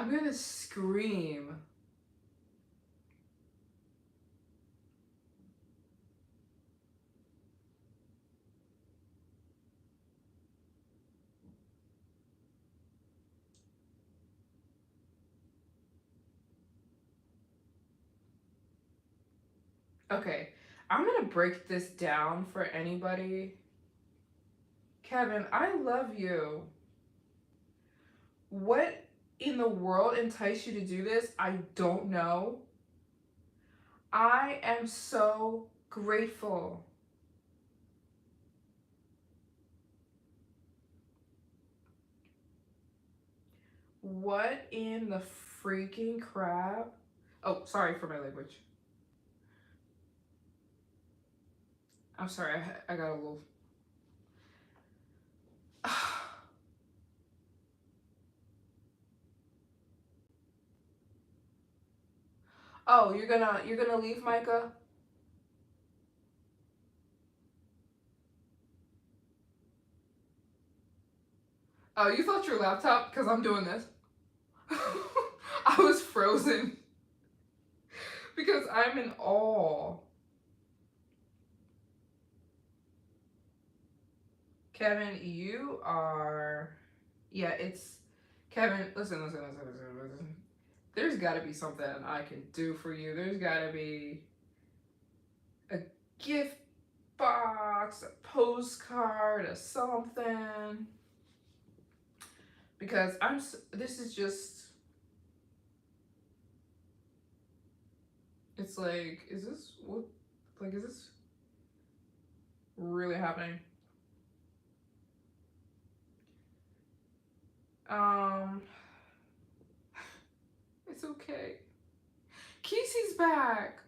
I'm gonna scream. Okay, I'm gonna break this down for anybody. Kevin, I love you. What in the world enticed you to do this? I don't know. I am so grateful. What in the freaking crap? Oh, sorry for my language. I'm sorry, I got a little. Oh, you're gonna leave, Micah? Oh, you thought your laptop? Because I'm doing this. I was frozen because I'm in awe. Kevin, you are. Yeah, it's. Kevin, listen. There's got to be something I can do for you. There's got to be a gift box, a postcard, or something. Because this is just. It's like, is this what? Like, is this really happening? Um, it's okay. Kesey's back.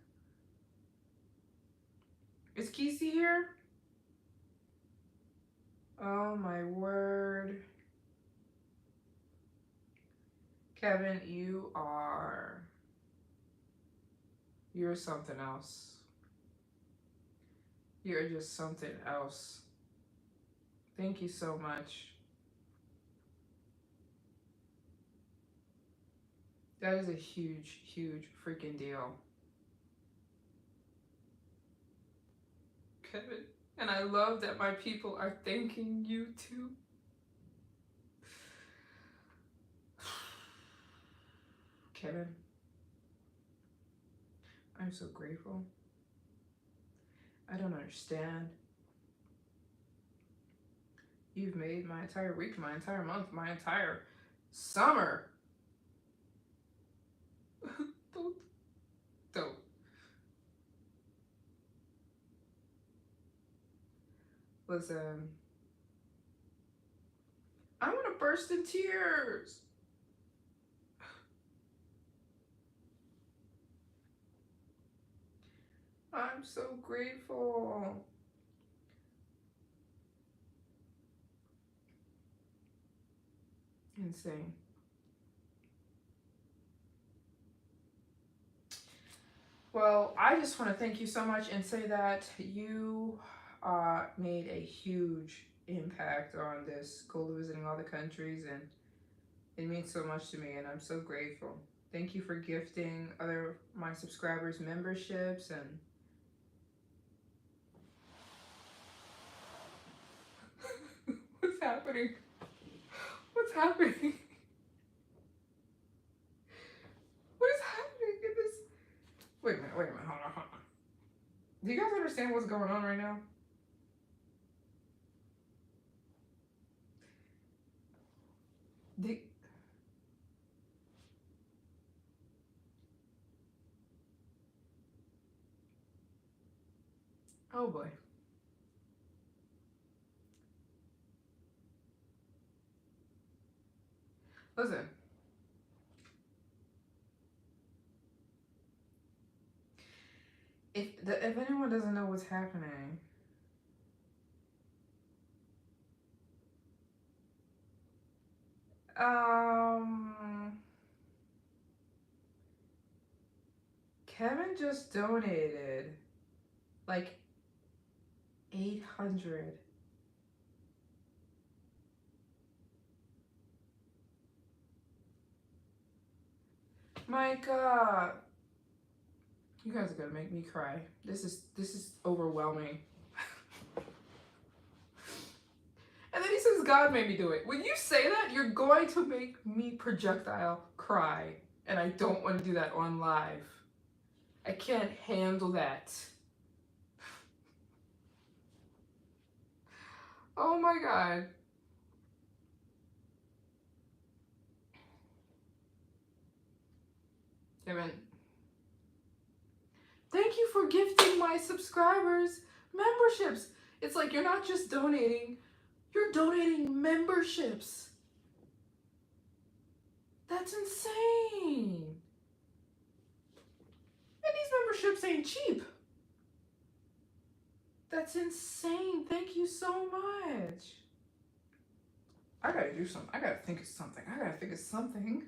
Is Kesey here? Oh my word. Kevin, you're something else. You're just something else. Thank you so much. That is a huge, huge freaking deal. Kevin, and I love that my people are thanking you too. Kevin, I'm so grateful. I don't understand. You've made my entire week, my entire month, my entire summer. don't. Listen, I'm gonna burst in tears. I'm so grateful. Insane. Well, I just want to thank you so much and say that you made a huge impact on this goal of visiting all the countries, and it means so much to me, and I'm so grateful. Thank you for gifting other my subscribers memberships and what's happening? What's happening? What is happening in this? Wait a minute, hold on. Do you guys understand what's going on right now? The Oh boy. Listen. If anyone doesn't know what's happening, Kevin just donated like 800. My God, you guys are gonna make me cry. This is overwhelming. And then he says God made me do it. When you say that, you're going to make me projectile cry, and I don't want to do that on live. I can't handle that. Oh my God. Kevin, thank you for gifting my subscribers memberships. It's like you're not just donating, you're donating memberships. That's insane. And these memberships ain't cheap. That's insane. Thank you so much. I gotta do something. I gotta think of something. I gotta think of something.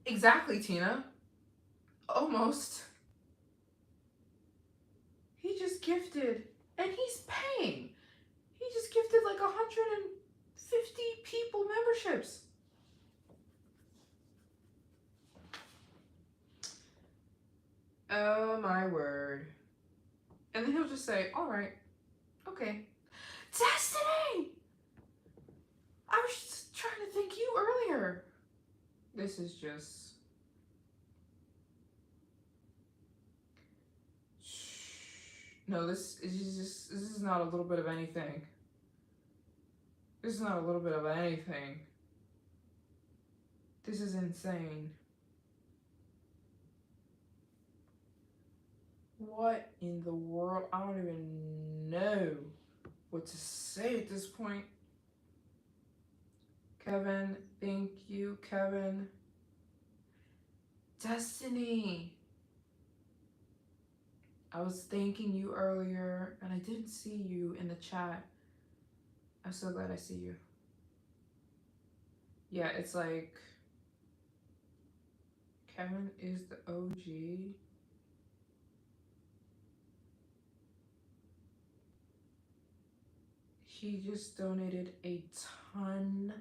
Exactly, Tina. Almost. He just gifted, and he's paying. He just gifted like 150 people memberships. Oh my word. And then he'll just say, all right, okay. Destiny! I was just trying to thank you earlier. This is just... No, this is not a little bit of anything. This is not a little bit of anything. This is insane. What in the world? I don't even know what to say at this point. Kevin, thank you, Kevin. Destiny. I was thanking you earlier and I didn't see you in the chat. I'm so glad I see you. Yeah, it's like Kevin is the OG. He just donated a ton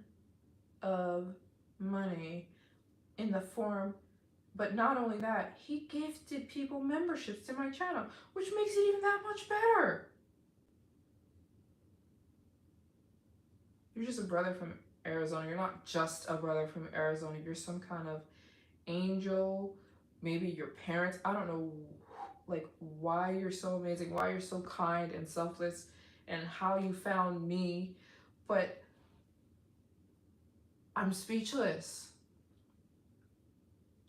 of money in the form, but not only that, he gifted people memberships to my channel, which makes it even that much better. You're just a brother from Arizona. You're not just a brother from Arizona. You're some kind of angel, maybe your parents. I don't know like why you're so amazing, why you're so kind and selfless, and how you found me, but I'm speechless.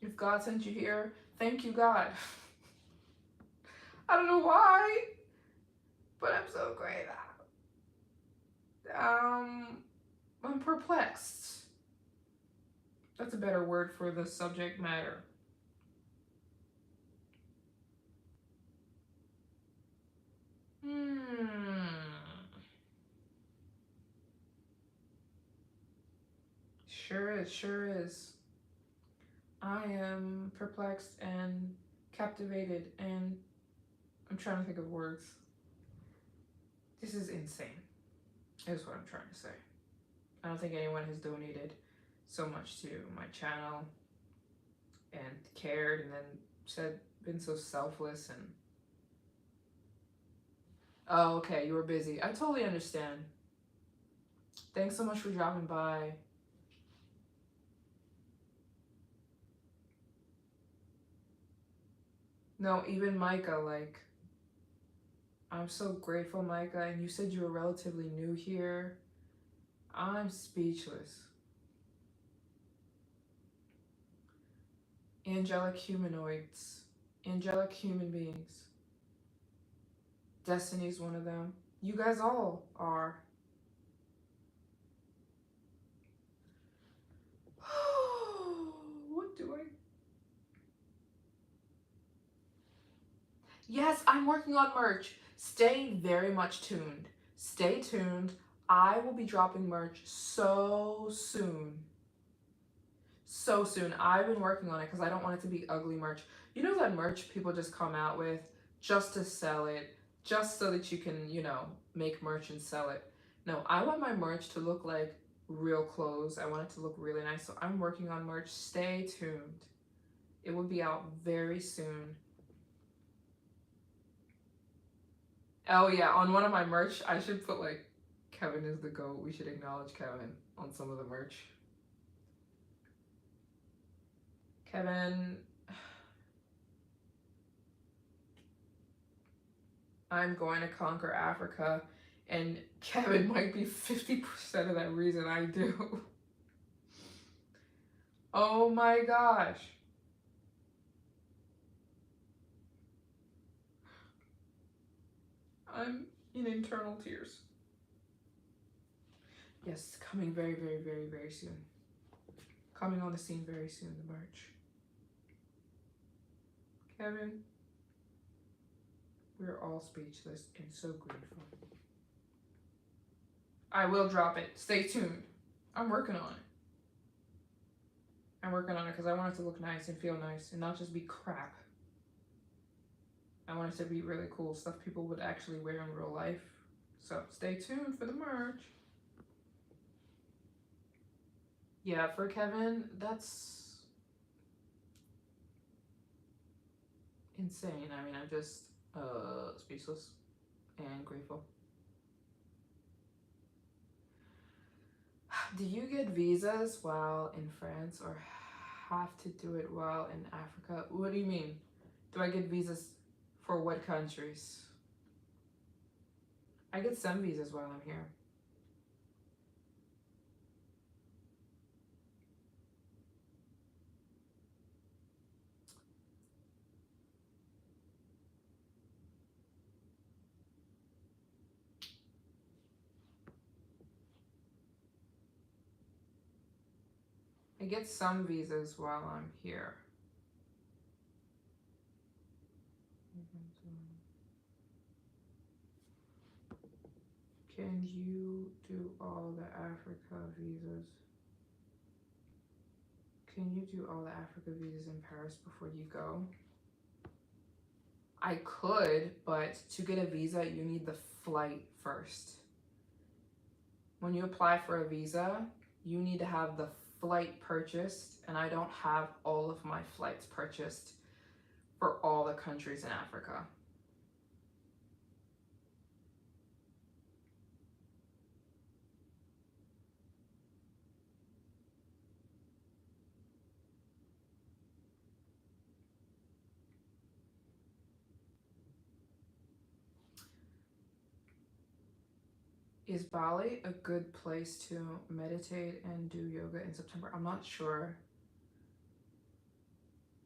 If God sent you here, thank you, God. I don't know why, but I'm so great. I'm perplexed. That's a better word for the subject matter. Sure is. I am perplexed and captivated, and I'm trying to think of words. This is insane, is what I'm trying to say. I don't think anyone has donated so much to my channel and cared and then been so selfless and... Oh, okay, you were busy. I totally understand. Thanks so much for dropping by. No, even Micah, like, I'm so grateful, Micah, and you said you were relatively new here. I'm speechless. Angelic humanoids. Angelic human beings. Destiny's one of them. You guys all are. What do I... Yes, I'm working on merch. Stay very much tuned. Stay tuned. I will be dropping merch so soon. So soon. I've been working on it because I don't want it to be ugly merch. You know that merch people just come out with just to sell it, just so that you can, make merch and sell it. No, I want my merch to look like real clothes. I want it to look really nice. So I'm working on merch. Stay tuned. It will be out very soon. Oh yeah, on one of my merch, I should put like Kevin is the GOAT. We should acknowledge Kevin on some of the merch. Kevin, I'm going to conquer Africa, and Kevin might be 50% of that reason I do. Oh my gosh. I'm in internal tears. Yes, coming very, very, very, very soon. Coming on the scene very soon, the merch. Kevin, we're all speechless and so grateful. I will drop it. Stay tuned. I'm working on it. I'm working on it because I want it to look nice and feel nice and not just be crap. I want it to be really cool, stuff people would actually wear in real life. So stay tuned for the merch. Yeah, for Kevin, that's insane. I mean, I'm just speechless and grateful. Do you get visas while in France or have to do it while in Africa? What do you mean? Do I get visas for what countries? I get some visas while I'm here. I get some visas while I'm here. Can you do all the Africa visas? Can you do all the Africa visas in Paris before you go? I could, but to get a visa, you need the flight first. When you apply for a visa, you need to have the flight purchased, and I don't have all of my flights purchased for all the countries in Africa. Is Bali a good place to meditate and do yoga in September? I'm not sure.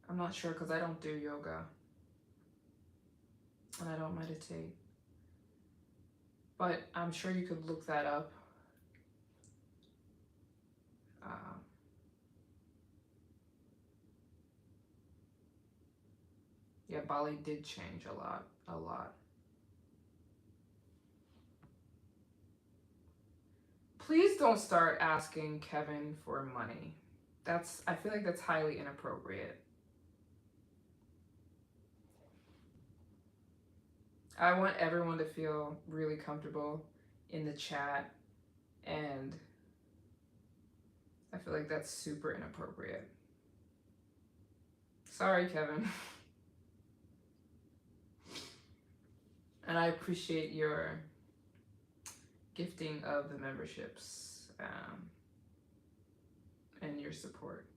I'm not sure because I don't do yoga and I don't meditate. But I'm sure you could look that up. Yeah, Bali did change a lot. Please don't start asking Kevin for money. I feel like that's highly inappropriate. I want everyone to feel really comfortable in the chat, and I feel like that's super inappropriate. Sorry, Kevin. And I appreciate your gifting of the memberships and your support.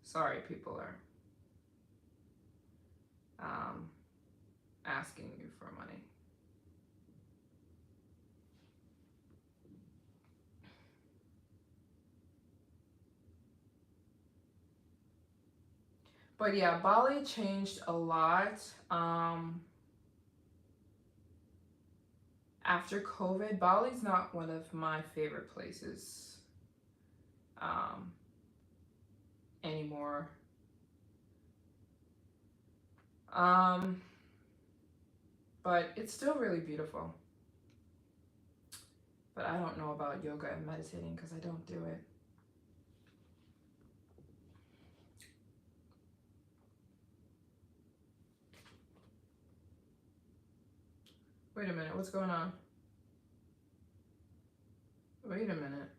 Sorry, people are asking you for money. But yeah, Bali changed a lot. After COVID, Bali's not one of my favorite places um, anymore. But it's still really beautiful. But I don't know about yoga and meditating because I don't do it. Wait a minute, what's going on? Wait a minute.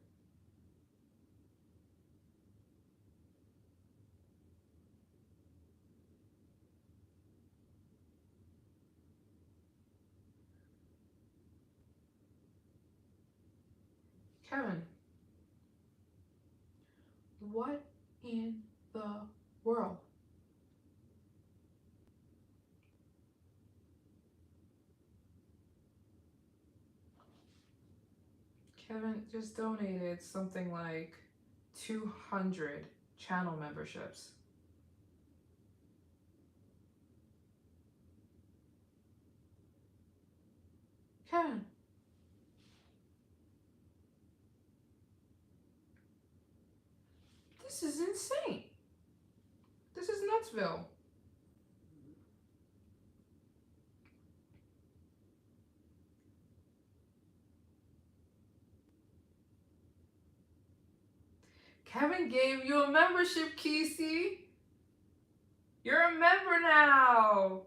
Kevin, what in the world? Kevin just donated something like 200 channel memberships. Kevin, this is insane. This is Nutsville. Kevin gave you a membership, Kesey. You're a member now.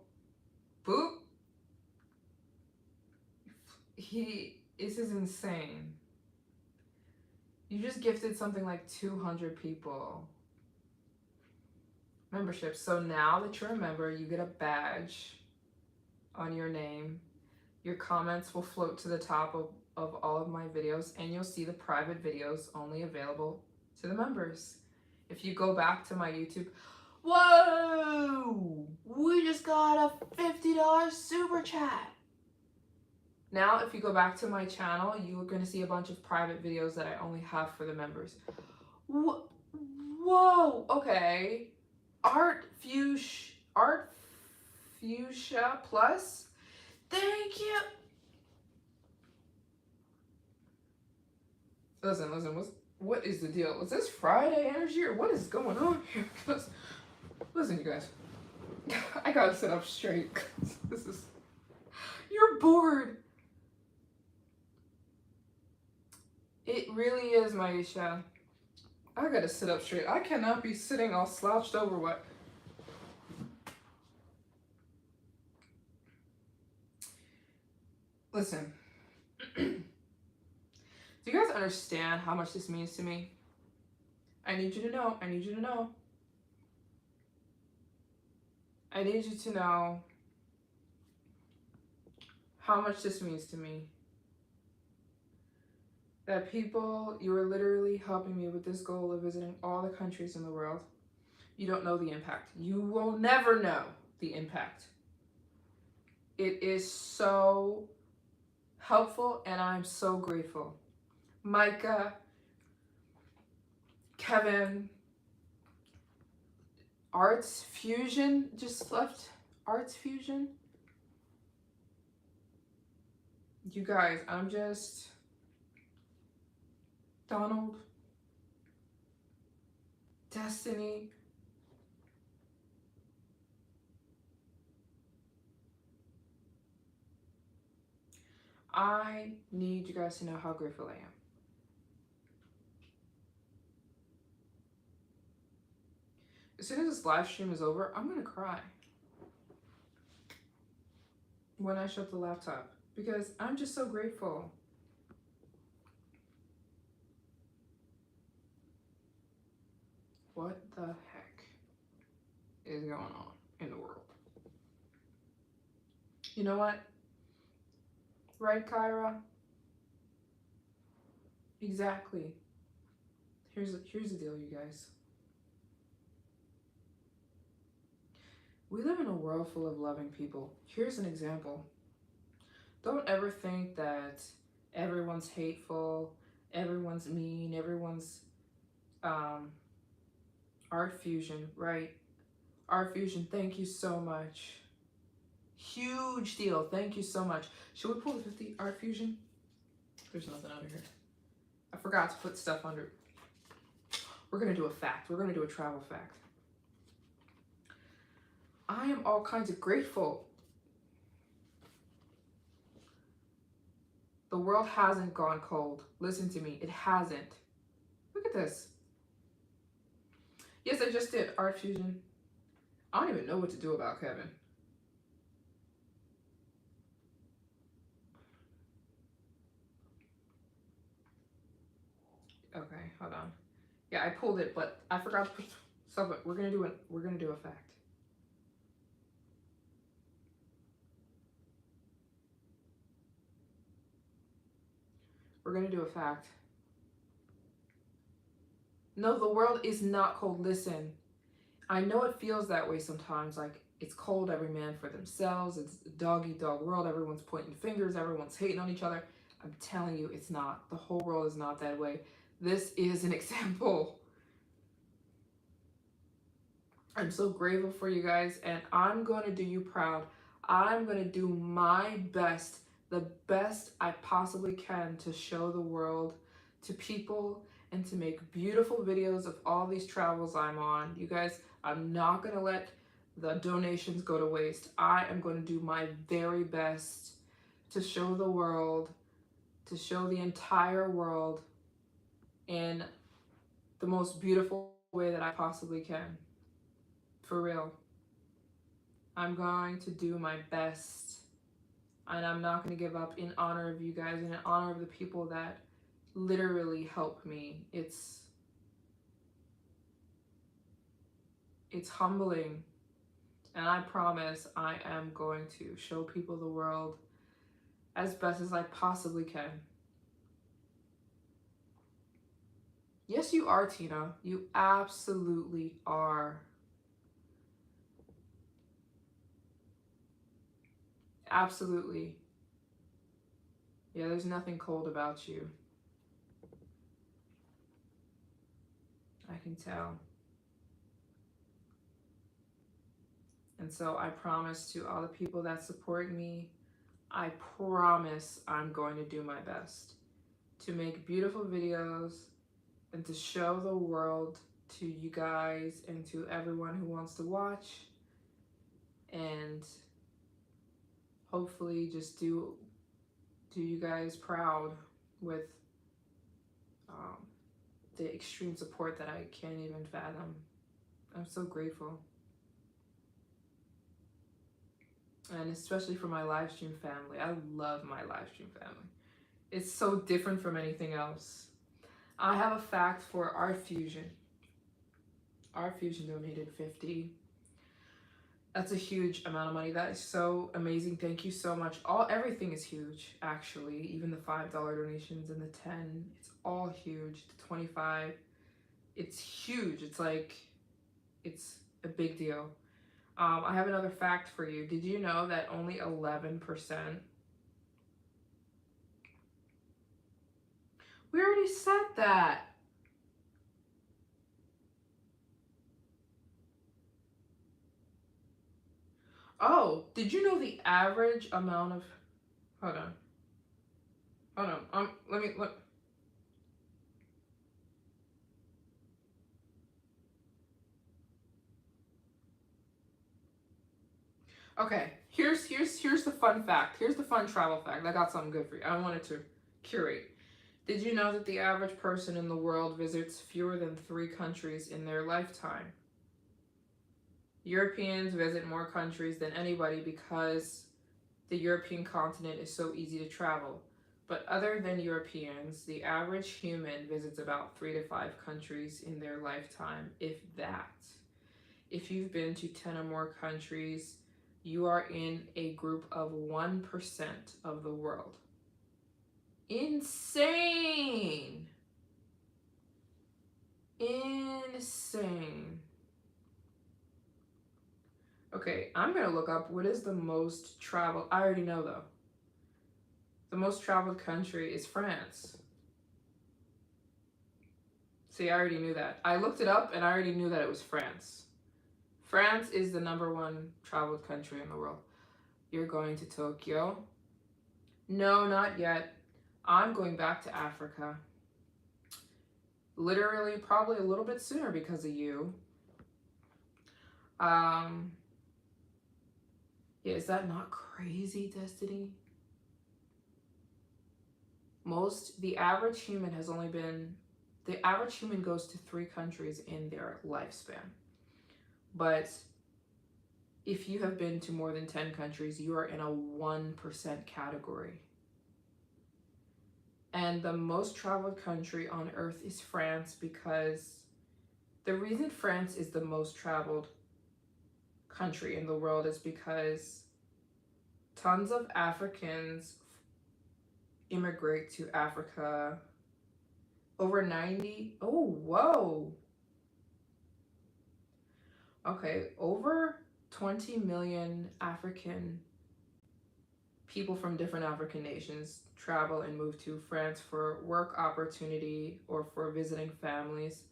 Boop. This is insane. You just gifted something like 200 people memberships. So now that you're a member, you get a badge on your name. Your comments will float to the top of all of my videos, and you'll see the private videos only available to the members. If you go back to my YouTube, whoa, we just got a $50 super chat. Now, if you go back to my channel, you're going to see a bunch of private videos that I only have for the members. Whoa, okay. Art Fuchsia Plus. Thank you. Listen, what is the deal? Is this Friday energy or what is going on here? Listen, you guys. I gotta sit up straight. You're bored. It really is, Maryjane. I gotta sit up straight. I cannot be sitting all slouched over. What? Listen. Do you guys understand how much this means to me? I need you to know. I need you to know. I need you to know how much this means to me. That people, you are literally helping me with this goal of visiting all the countries in the world. You don't know the impact. You will never know the impact. It is so helpful and I'm so grateful. Micah, Kevin, Arts Fusion just left. Arts Fusion. You guys, I'm just... Donald, Destiny, I need you guys to know how grateful I am. As soon as this live stream is over, I'm gonna cry when I shut the laptop because I'm just so grateful. What the heck is going on in the world? You know what? Right, Kyra? Exactly. Here's the deal, you guys. We live in a world full of loving people. Here's an example. Don't ever think that everyone's hateful, everyone's mean, everyone's art fusion, right? Art Fusion, thank you so much. Huge deal. Thank you so much. Should we pull the 50 Art Fusion? There's nothing under here. I forgot to put stuff under. We're going to do a fact. We're going to do a travel fact. I am all kinds of grateful. The world hasn't gone cold. Listen to me. It hasn't. Look at this. Yes, I just did Art Fusion. I don't even know what to do about Kevin. Okay, hold on. Yeah, I pulled it, but I forgot to put stuff. We're gonna do it. We're gonna do a fact. We're gonna do a fact. No, the world is not cold. Listen, I know it feels that way sometimes. Like it's cold. Every man for themselves. It's a dog eat dog world. Everyone's pointing fingers. Everyone's hating on each other. I'm telling you, it's not. The whole world is not that way. This is an example. I'm so grateful for you guys, and I'm going to do you proud. I'm going to do my best, the best I possibly can to show the world to people and to make beautiful videos of all these travels I'm on. You guys, I'm not going to let the donations go to waste. I am going to do my very best to show the world, to show the entire world in the most beautiful way that I possibly can. For real. I'm going to do my best, and I'm not going to give up in honor of you guys and in honor of the people that literally help me. It's humbling, and I promise I am going to show people the world as best as I possibly can. Yes, you are, Tina. You absolutely are. Absolutely. Yeah, there's nothing cold about you. I can tell. And so I promise to all the people that support me, I promise I'm going to do my best to make beautiful videos and to show the world to you guys and to everyone who wants to watch, and hopefully just do you guys proud with the extreme support that I can't even fathom. I'm so grateful. And especially for my live stream family. I love my live stream family. It's so different from anything else. I have a fact for Art Fusion. Art Fusion donated 50. That's a huge amount of money. That is so amazing. Thank you so much. Everything is huge, actually. Even the $5 donations and the 10. It's all huge. The 25. It's huge. It's like, it's a big deal. I have another fact for you. Did you know that only 11%? We already said that. Oh, did you know the average amount of... Hold on. Let me look. Okay, here's the fun fact. Here's the fun travel fact. I got something good for you. I wanted to curate. Did you know that the average person in the world visits fewer than 3 countries in their lifetime? Europeans visit more countries than anybody because the European continent is so easy to travel. But other than Europeans, the average human visits about 3 to 5 countries in their lifetime, if that. If you've been to 10 or more countries, you are in a group of 1% of the world. Insane! Insane. Okay, I'm gonna look up what is the most traveled. I already know though. The most traveled country is France. See, I already knew that. I looked it up and I already knew that it was France. France is the #1 traveled country in the world. You're going to Tokyo? No, not yet. I'm going back to Africa. Literally, probably a little bit sooner because of you. Yeah, is that not crazy, Destiny? The average human goes to 3 countries in their lifespan. But if you have been to more than 10 countries, you are in a 1% category. And the most traveled country on earth is France, because the reason France is the most traveled country in the world is because tons of Africans immigrate to Africa. Over 90, oh, whoa. Okay, over 20 million African people from different African nations travel and move to France for work opportunity or for visiting families.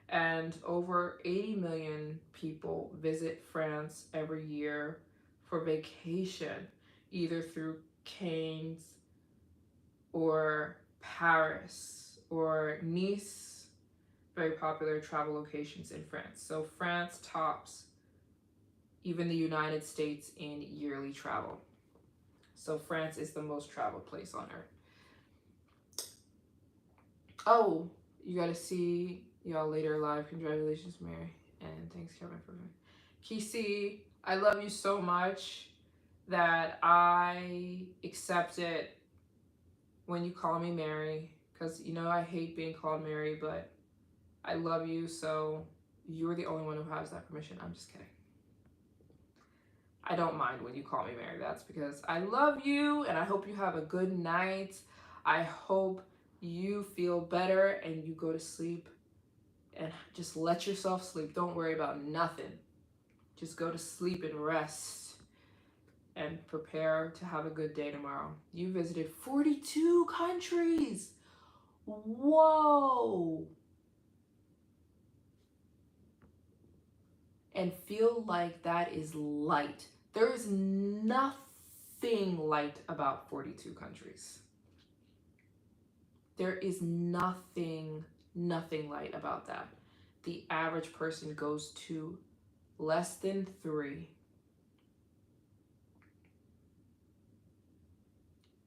And over 80 million people visit France every year for vacation, either through Cannes or Paris or Nice, very popular travel locations in France. So France tops even the United States in yearly travel. So France is the most traveled place on earth. Oh, you gotta see y'all later live. Congratulations, Mary. And thanks, Kevin, for Kisi, I love you so much that I accept it when you call me Mary. Because, I hate being called Mary, but I love you, so you're the only one who has that permission. I'm just kidding. I don't mind when you call me Mary. That's because I love you, and I hope you have a good night. I hope you feel better and you go to sleep and just let yourself sleep. Don't worry about nothing. Just go to sleep and rest and prepare to have a good day tomorrow. You visited 42 countries. Whoa. And feel like that is light. There is nothing light about 42 countries. There is nothing light about that. The average person goes to less than 3.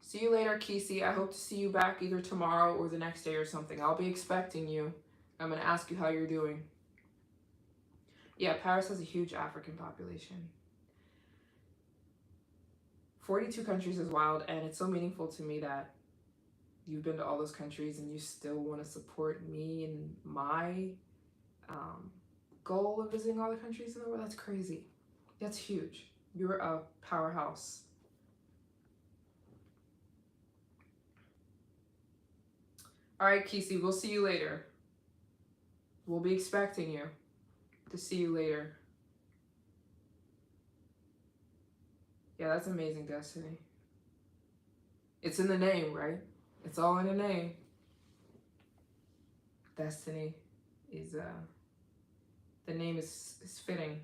See you later, Kisi. I hope to see you back either tomorrow or the next day or something. I'll be expecting you. I'm going to ask you how you're doing. Yeah, Paris has a huge African population. 42 countries is wild, and it's so meaningful to me that you've been to all those countries and you still want to support me and my goal of visiting all the countries in the world. That's crazy. That's huge. You're a powerhouse. All right, Kisi, we'll see you later. We'll be expecting you to see you later. Yeah, that's amazing, Destiny. It's in the name, right? It's all in the name. Destiny is the name is fitting.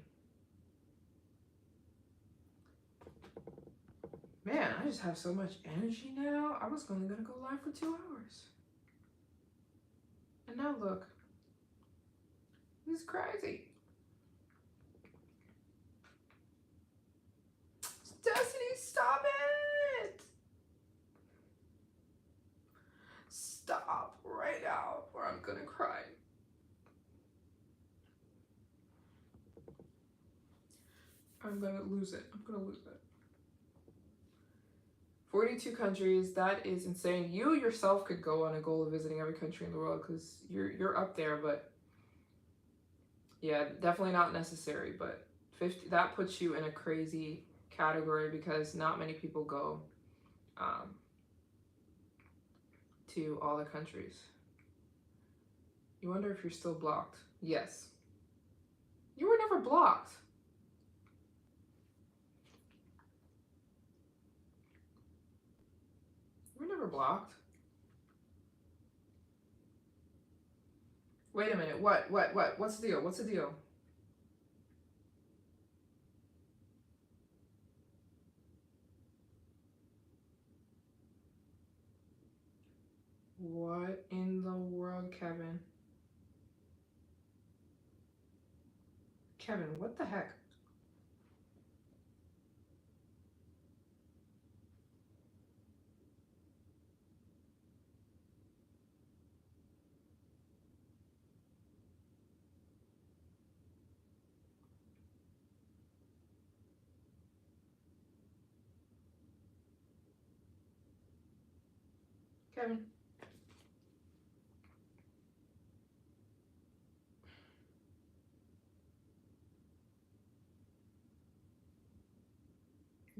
Man, I just have so much energy now. I was only gonna go live for 2 hours. And now look. This is crazy. Destiny, stop it! Stop right now or I'm gonna cry. I'm gonna lose it. 42 countries, that is insane. You yourself could go on a goal of visiting every country in the world because you're up there, but yeah, definitely not necessary. But 50, that puts you in a crazy category because not many people go to all the countries. You wonder if you're still blocked. Yes. You were never blocked. You were never blocked. Wait a minute. What? What's the deal? Kevin, what the heck? Kevin.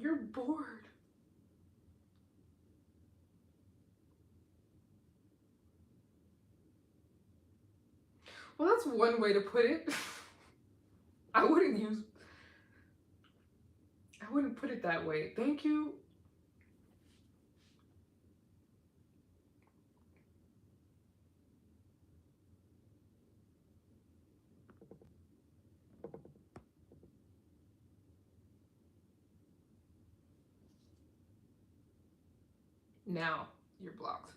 You're bored. Well, that's one way to put it. I wouldn't put it that way. Thank you. Now you're blocked.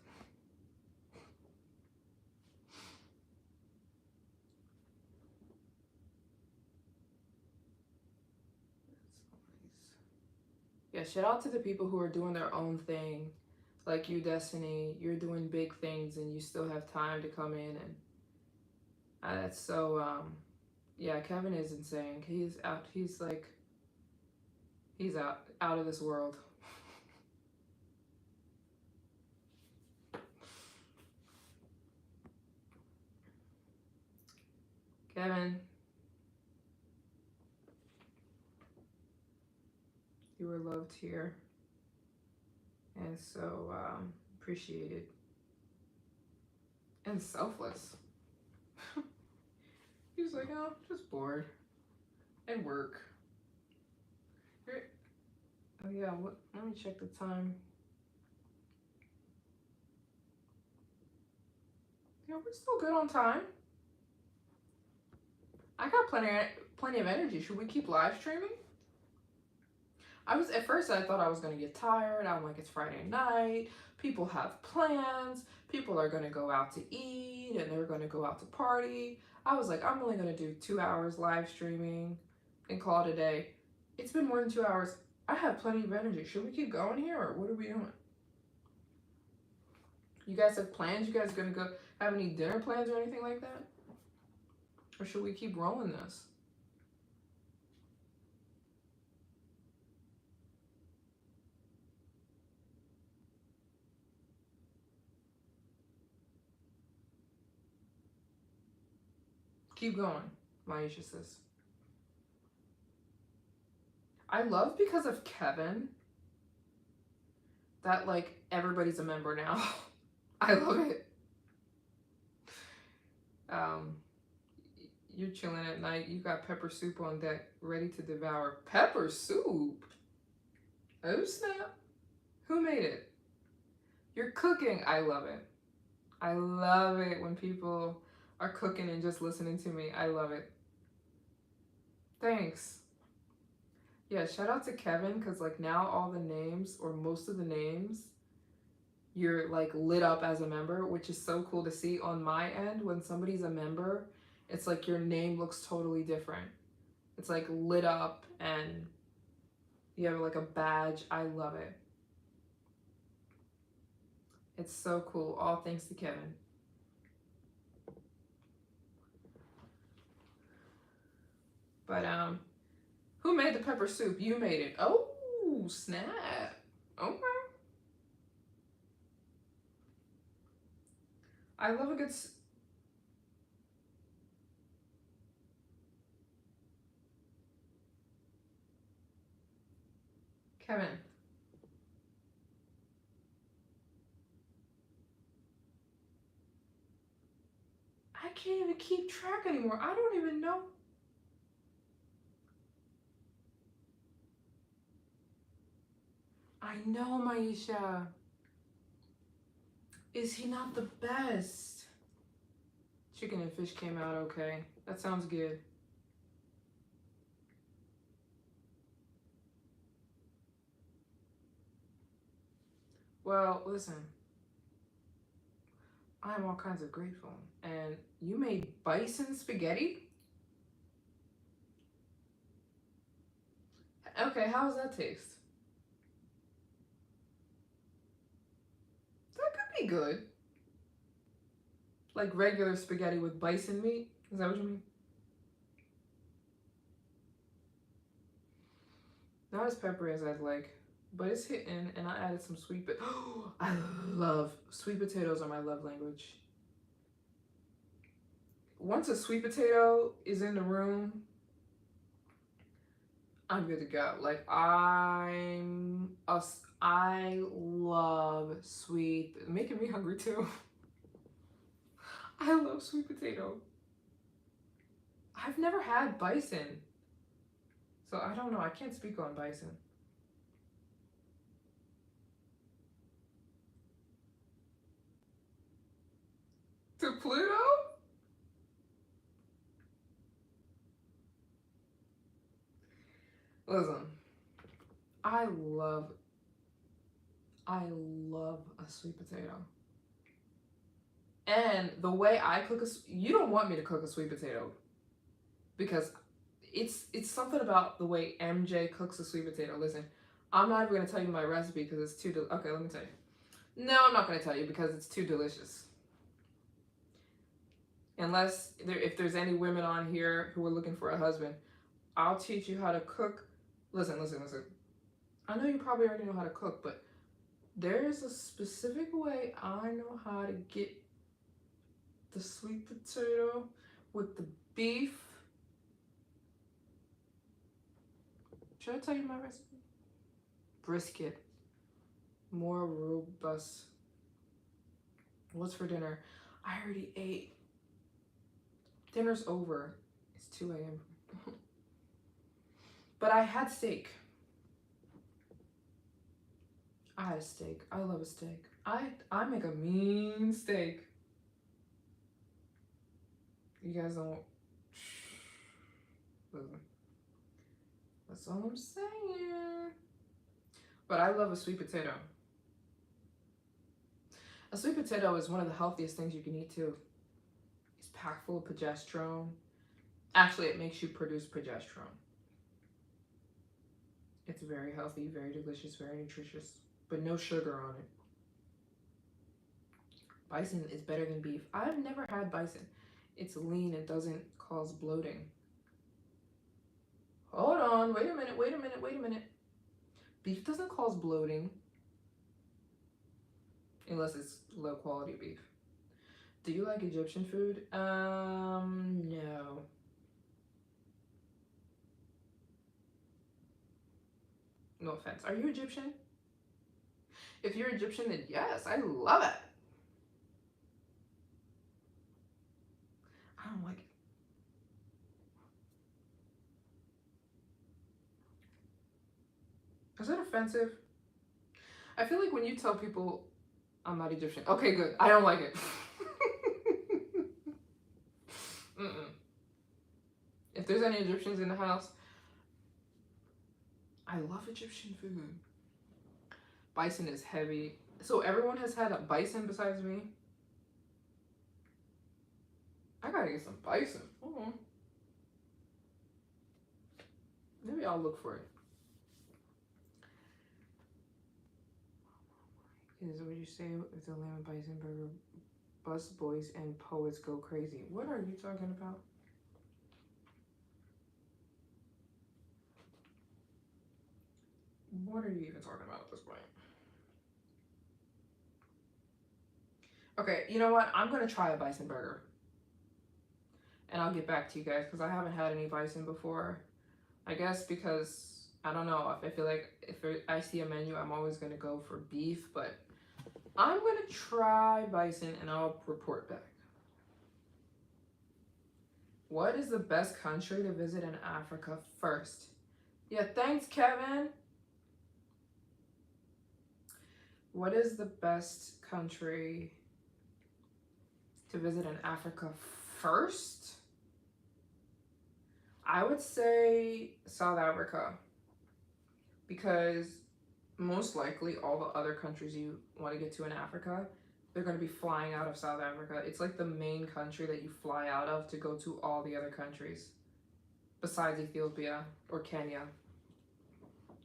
Yeah, shout out to the people who are doing their own thing. Like you, Destiny, you're doing big things and you still have time to come in, and that's so yeah, Kevin is insane. He's out of this world. Kevin, you were loved here and so appreciated and selfless. He's like, oh, just bored and work. Oh yeah, let me check the time. Yeah, we're still good on time. I got plenty of energy. Should we keep live streaming? At first I thought I was gonna get tired. I'm like, it's Friday night. People have plans. People are gonna go out to eat and they're gonna go out to party. I was like, I'm only gonna do 2 hours live streaming and call it a day. It's been more than 2 hours. I have plenty of energy. Should we keep going here or what are we doing? You guys have plans? You guys gonna go have any dinner plans or anything like that? Or should we keep rolling this? Keep going, Maisha says. I love because of Kevin that like everybody's a member now. I love it. Um, you're chilling at night. You got pepper soup on deck, ready to devour. Pepper soup? Oh snap! Who made it? You're cooking. I love it. I love it when people are cooking and just listening to me. I love it. Thanks. Yeah, shout out to Kevin because like now all the names or most of the names you're like lit up as a member, which is so cool to see on my end. When somebody's a member, it's like your name looks totally different. It's like lit up and you have like a badge. I love it. It's so cool. All thanks to Kevin. But who made the pepper soup? You made it. Oh snap. Okay. I love a good Kevin. I can't even keep track anymore. I don't even know. I know, Maisha. Is he not the best? Chicken and fish came out okay. That sounds good. Well, listen. I'm all kinds of grateful. And you made bison spaghetti? Okay, how does that taste? That could be good. Like regular spaghetti with bison meat? Is that what you mean? Not as peppery as I'd like, but it's hitting, and I added some sweet. I love sweet potatoes. Are my love language. Once a sweet potato is in the room, I'm good to go. Like I love sweet. Making me hungry too. I love sweet potato. I've never had bison, so I don't know. I can't speak on bison. To Pluto? Listen, I love I love a sweet potato. And the way I cook you don't want me to cook a sweet potato because it's something about the way MJ cooks a sweet potato. Listen, I'm not even gonna tell you my recipe because it's too. Okay, let me tell you. No, I'm not gonna tell you because it's too delicious. Unless if there's any women on here who are looking for a husband, I'll teach you how to cook. Listen. I know you probably already know how to cook, but there's a specific way I know how to get the sweet potato with the beef. Should I tell you my recipe? Brisket. More robust. What's for dinner? I already ate. Dinner's over. It's 2 a.m. But I had steak. I had a steak. I love a steak. I make a mean steak. You guys don't. Listen. That's all I'm saying. But I love a sweet potato. A sweet potato is one of the healthiest things you can eat too. It's packed full of progesterone. Actually, it makes you produce progesterone. It's very healthy, very delicious, very nutritious, but no sugar on it. Bison is better than beef. I've never had bison. It's lean, it doesn't cause bloating. Hold on, wait a minute. Beef doesn't cause bloating unless it's low quality beef. Do you like Egyptian food? No. No offense. Are you Egyptian? If you're Egyptian, then yes, I love it. I don't like it. Is that offensive? I feel like when you tell people I'm not Egyptian, okay, good. I don't like it. Mm-mm. If there's any Egyptians in the house, I love Egyptian food. Bison is heavy. So everyone has had a bison besides me? I gotta get some bison. Hold on. Maybe I'll look for it. Is what you say with the lamb and bison burger. Bus boys and poets go crazy. What are you talking about? What are you even talking about at this point? Okay, you know what? I'm gonna try a bison burger. And I'll get back to you guys because I haven't had any bison before. I guess because, I don't know, I feel like if I see a menu, I'm always gonna go for beef, but I'm gonna try bison and I'll report back. What is the best country to visit in Africa first? Yeah, thanks, Kevin. What is the best country to visit in Africa first? I would say South Africa because most likely all the other countries you want to get to in Africa, they're going to be flying out of South Africa. It's like the main country that you fly out of to go to all the other countries besides Ethiopia or Kenya.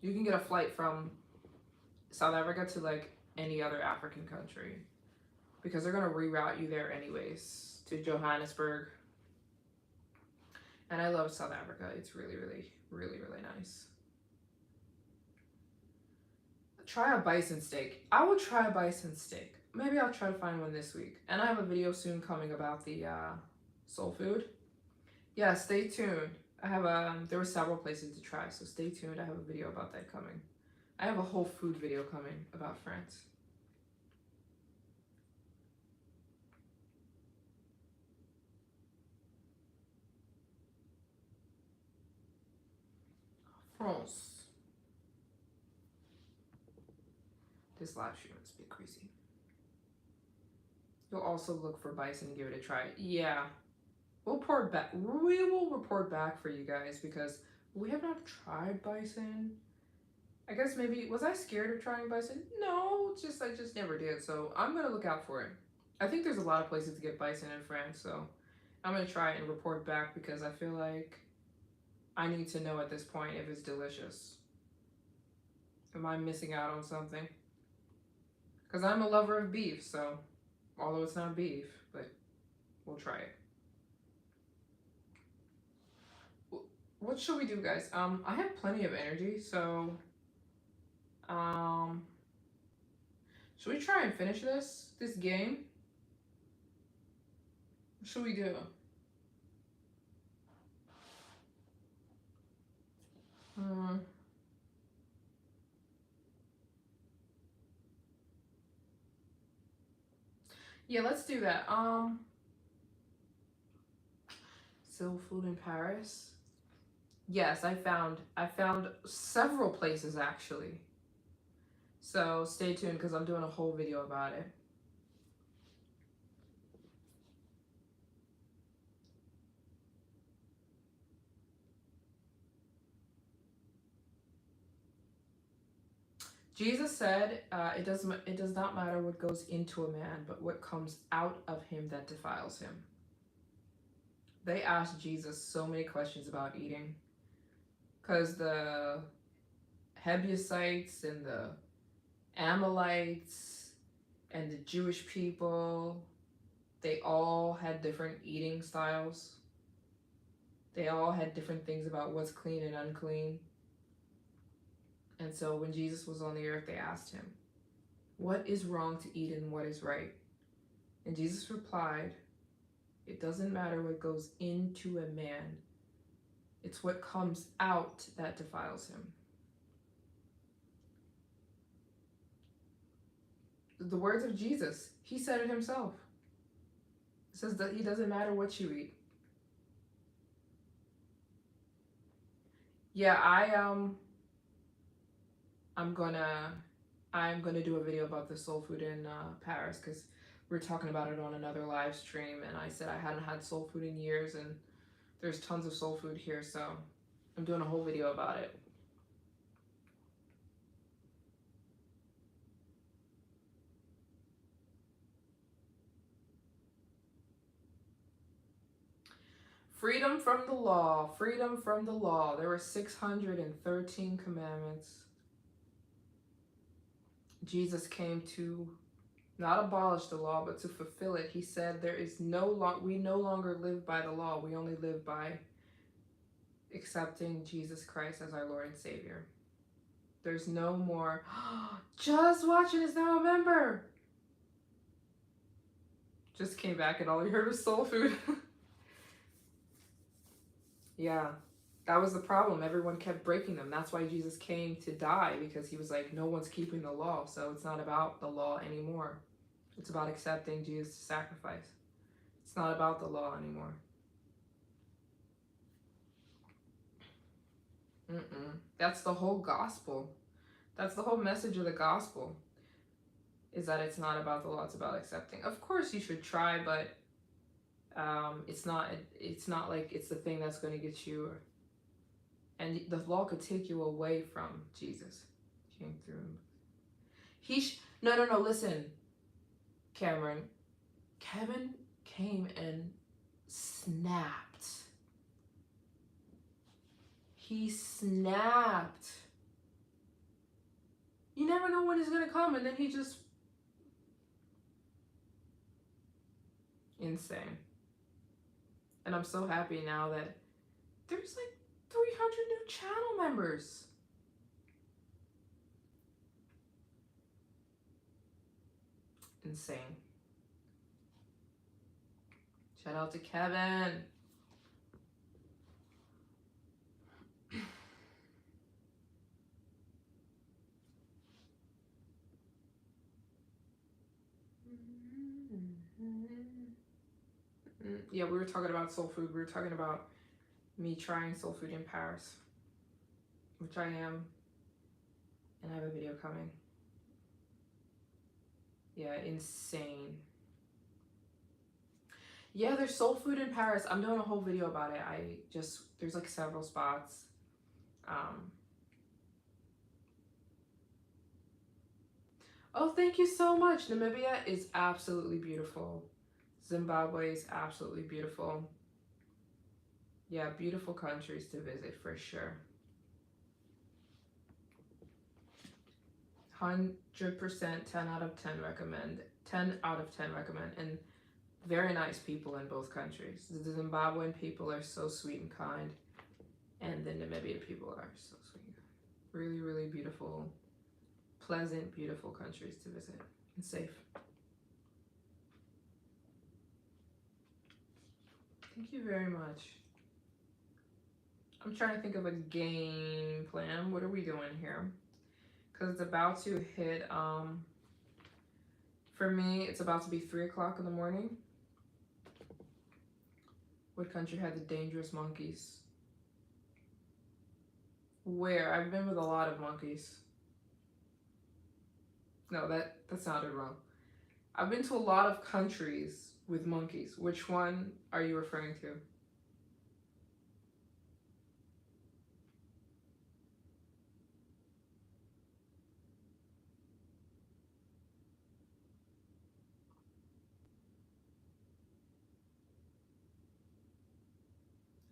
You can get a flight from South Africa to like any other African country because they're gonna reroute you there anyways to Johannesburg. And I love South Africa. It's really, really, really, really nice. Try a bison steak. I will try a bison steak. Maybe I'll try to find one this week. And I have a video soon coming about the soul food. Yeah, stay tuned. I have there were several places to try, so stay tuned. I have a video about that coming. I have a whole food video coming about France. France. This live stream must be crazy. You'll also look for bison and give it a try. Yeah. We'll report back. We will report back for you guys because we have not tried bison. I guess maybe, was I scared of trying bison? No, I just never did. So I'm going to look out for it. I think there's a lot of places to get bison in France. So I'm going to try it and report back because I feel like I need to know at this point if it's delicious. Am I missing out on something? Because I'm a lover of beef, so although it's not beef, but we'll try it. What should we do, guys? I have plenty of energy, so should we try and finish this game? What should we do? Yeah, let's do that. Soul food in Paris. Yes, I found several places actually. So stay tuned because I'm doing a whole video about it. Jesus said, it does not matter what goes into a man, but what comes out of him that defiles him. They asked Jesus so many questions about eating because the Hebusites and the Amalekites and the Jewish people, they all had different eating styles. They all had different things about what's clean and unclean. And so when Jesus was on the earth, they asked him, what is wrong to eat and what is right? And Jesus replied, it doesn't matter what goes into a man. It's what comes out that defiles him. The words of Jesus, he said it himself. It says that it doesn't matter what you eat. Yeah, I'm gonna do a video about the soul food in Paris because we were talking about it on another live stream, and I said I hadn't had soul food in years, and there's tons of soul food here, so I'm doing a whole video about it. Freedom from the law, freedom from the law. There were 613 commandments. Jesus came to not abolish the law, but to fulfill it. He said we no longer live by the law. We only live by accepting Jesus Christ as our Lord and Savior. There's no more, just watching is now a member. Just came back and all you heard was soul food. Yeah, that was the problem. Everyone kept breaking them. That's why Jesus came to die, because he was like, no one's keeping the law. So it's not about the law anymore. It's about accepting Jesus' sacrifice. It's not about the law anymore. That's the whole gospel. That's the whole message of the gospel, is that it's not about the law, it's about accepting. Of course you should try, but it's not like it's the thing that's going to get you, and the law could take you away from Jesus. Came through. No, listen, Cameron. Kevin came and snapped. He snapped. never know when he's gonna come, and then he just insane. And I'm so happy now that there's like 300 new channel members. Insane. Shout out to Kevin. Yeah, we were talking about soul food. We were talking about me trying soul food in Paris, which I am, and I have a video coming. Yeah, insane. Yeah, there's soul food in Paris. I'm doing a whole video about it. There's like several spots. Oh, thank you so much. Namibia is absolutely beautiful. Zimbabwe is absolutely beautiful. Yeah, beautiful countries to visit for sure. 100%, 10 out of 10 recommend. 10 out of 10 recommend. And very nice people in both countries. The Zimbabwean people are so sweet and kind, and the Namibian people are so sweet and kind. Really, really beautiful, pleasant, beautiful countries to visit, and safe. Thank you very much. I'm trying to think of a game plan. What are we doing here? Because it's about to hit, for me, it's about to be 3 o'clock in the morning. What country had the dangerous monkeys? Where? I've been with a lot of monkeys. No, that sounded wrong. I've been to a lot of countries with monkeys. Which one are you referring to?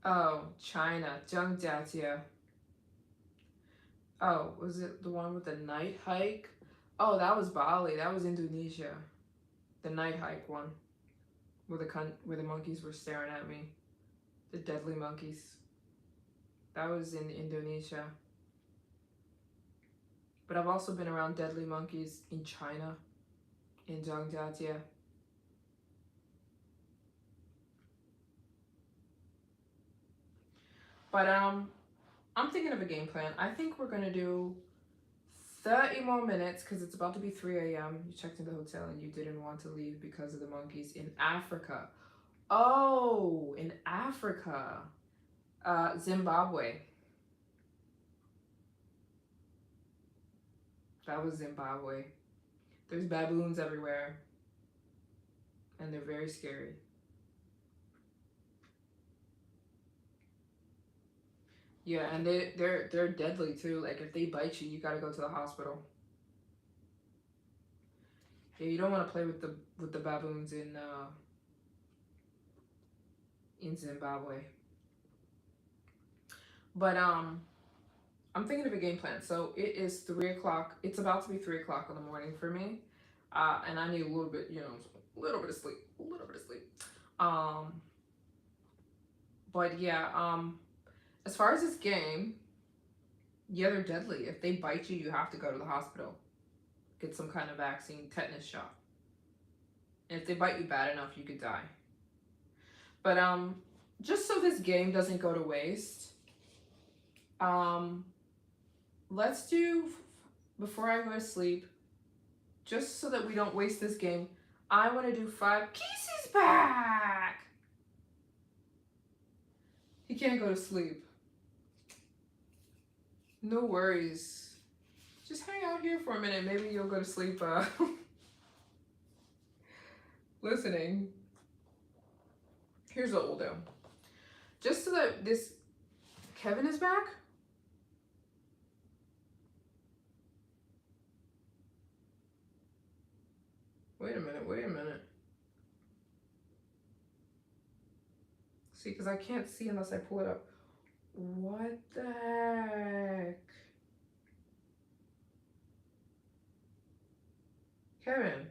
Oh, China. Zhangjiajie. Oh, was it the one with the night hike? Oh, that was Bali. That was Indonesia. The night hike one. Where the monkeys were staring at me. The deadly monkeys. That was in Indonesia. But I've also been around deadly monkeys in China. In Zhangjiajie. But I'm thinking of a game plan. I think we're gonna do 30 more minutes because it's about to be 3 a.m. You checked in the hotel and you didn't want to leave because of the monkeys in Africa. Oh, in Africa. Zimbabwe. That was Zimbabwe. There's baboons everywhere. And they're very scary. Yeah, and they're deadly too. Like if they bite you, you gotta go to the hospital. Yeah, you don't want to play with the baboons in Zimbabwe. But I'm thinking of a game plan. So it is 3 o'clock. It's about to be 3 o'clock in the morning for me, and I need a little bit, a little bit of sleep, But yeah, as far as this game, yeah, they're deadly. If they bite you, you have to go to the hospital, get some kind of vaccine, tetanus shot. And if they bite you bad enough, you could die. But just so this game doesn't go to waste, let's do, before I go to sleep, just so that we don't waste this game, I want to do 5. Casey's back! He can't go to sleep. No worries. Just hang out here for a minute. Maybe you'll go to sleep listening. Here's what we'll do. Just so that this... Kevin is back? Wait a minute. See, because I can't see unless I pull it up. What the heck? Kevin.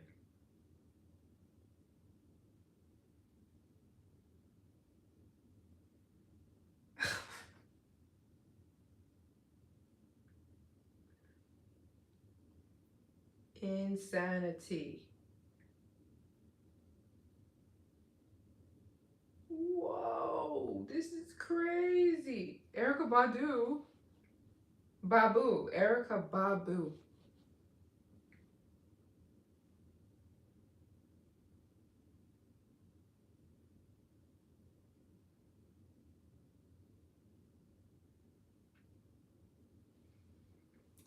Insanity. Whoa, this is crazy. Erica Badu. Babu. Erica Babu.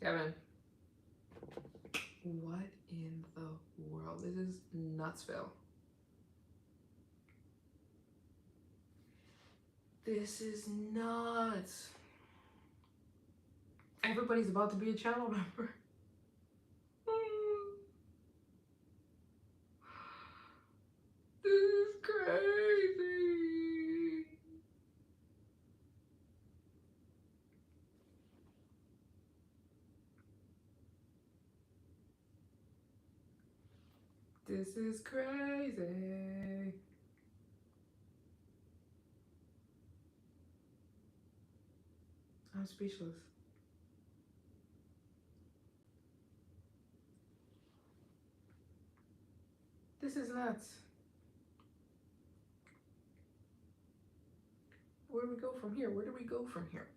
Kevin. What in the world? This is Nutsville. This is nuts. Everybody's about to be a channel member. This is crazy. This is crazy. I'm speechless. This is nuts. Where do we go from here? Where do we go from here?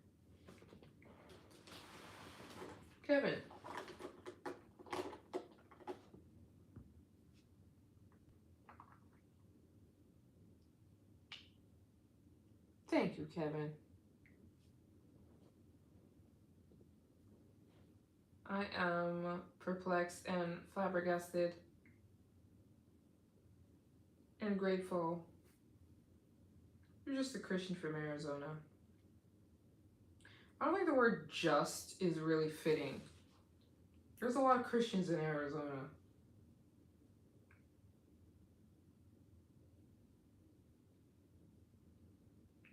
Kevin. Thank you, Kevin. I am perplexed and flabbergasted and grateful. You're just a Christian from Arizona. I don't think the word just is really fitting. There's a lot of Christians in Arizona.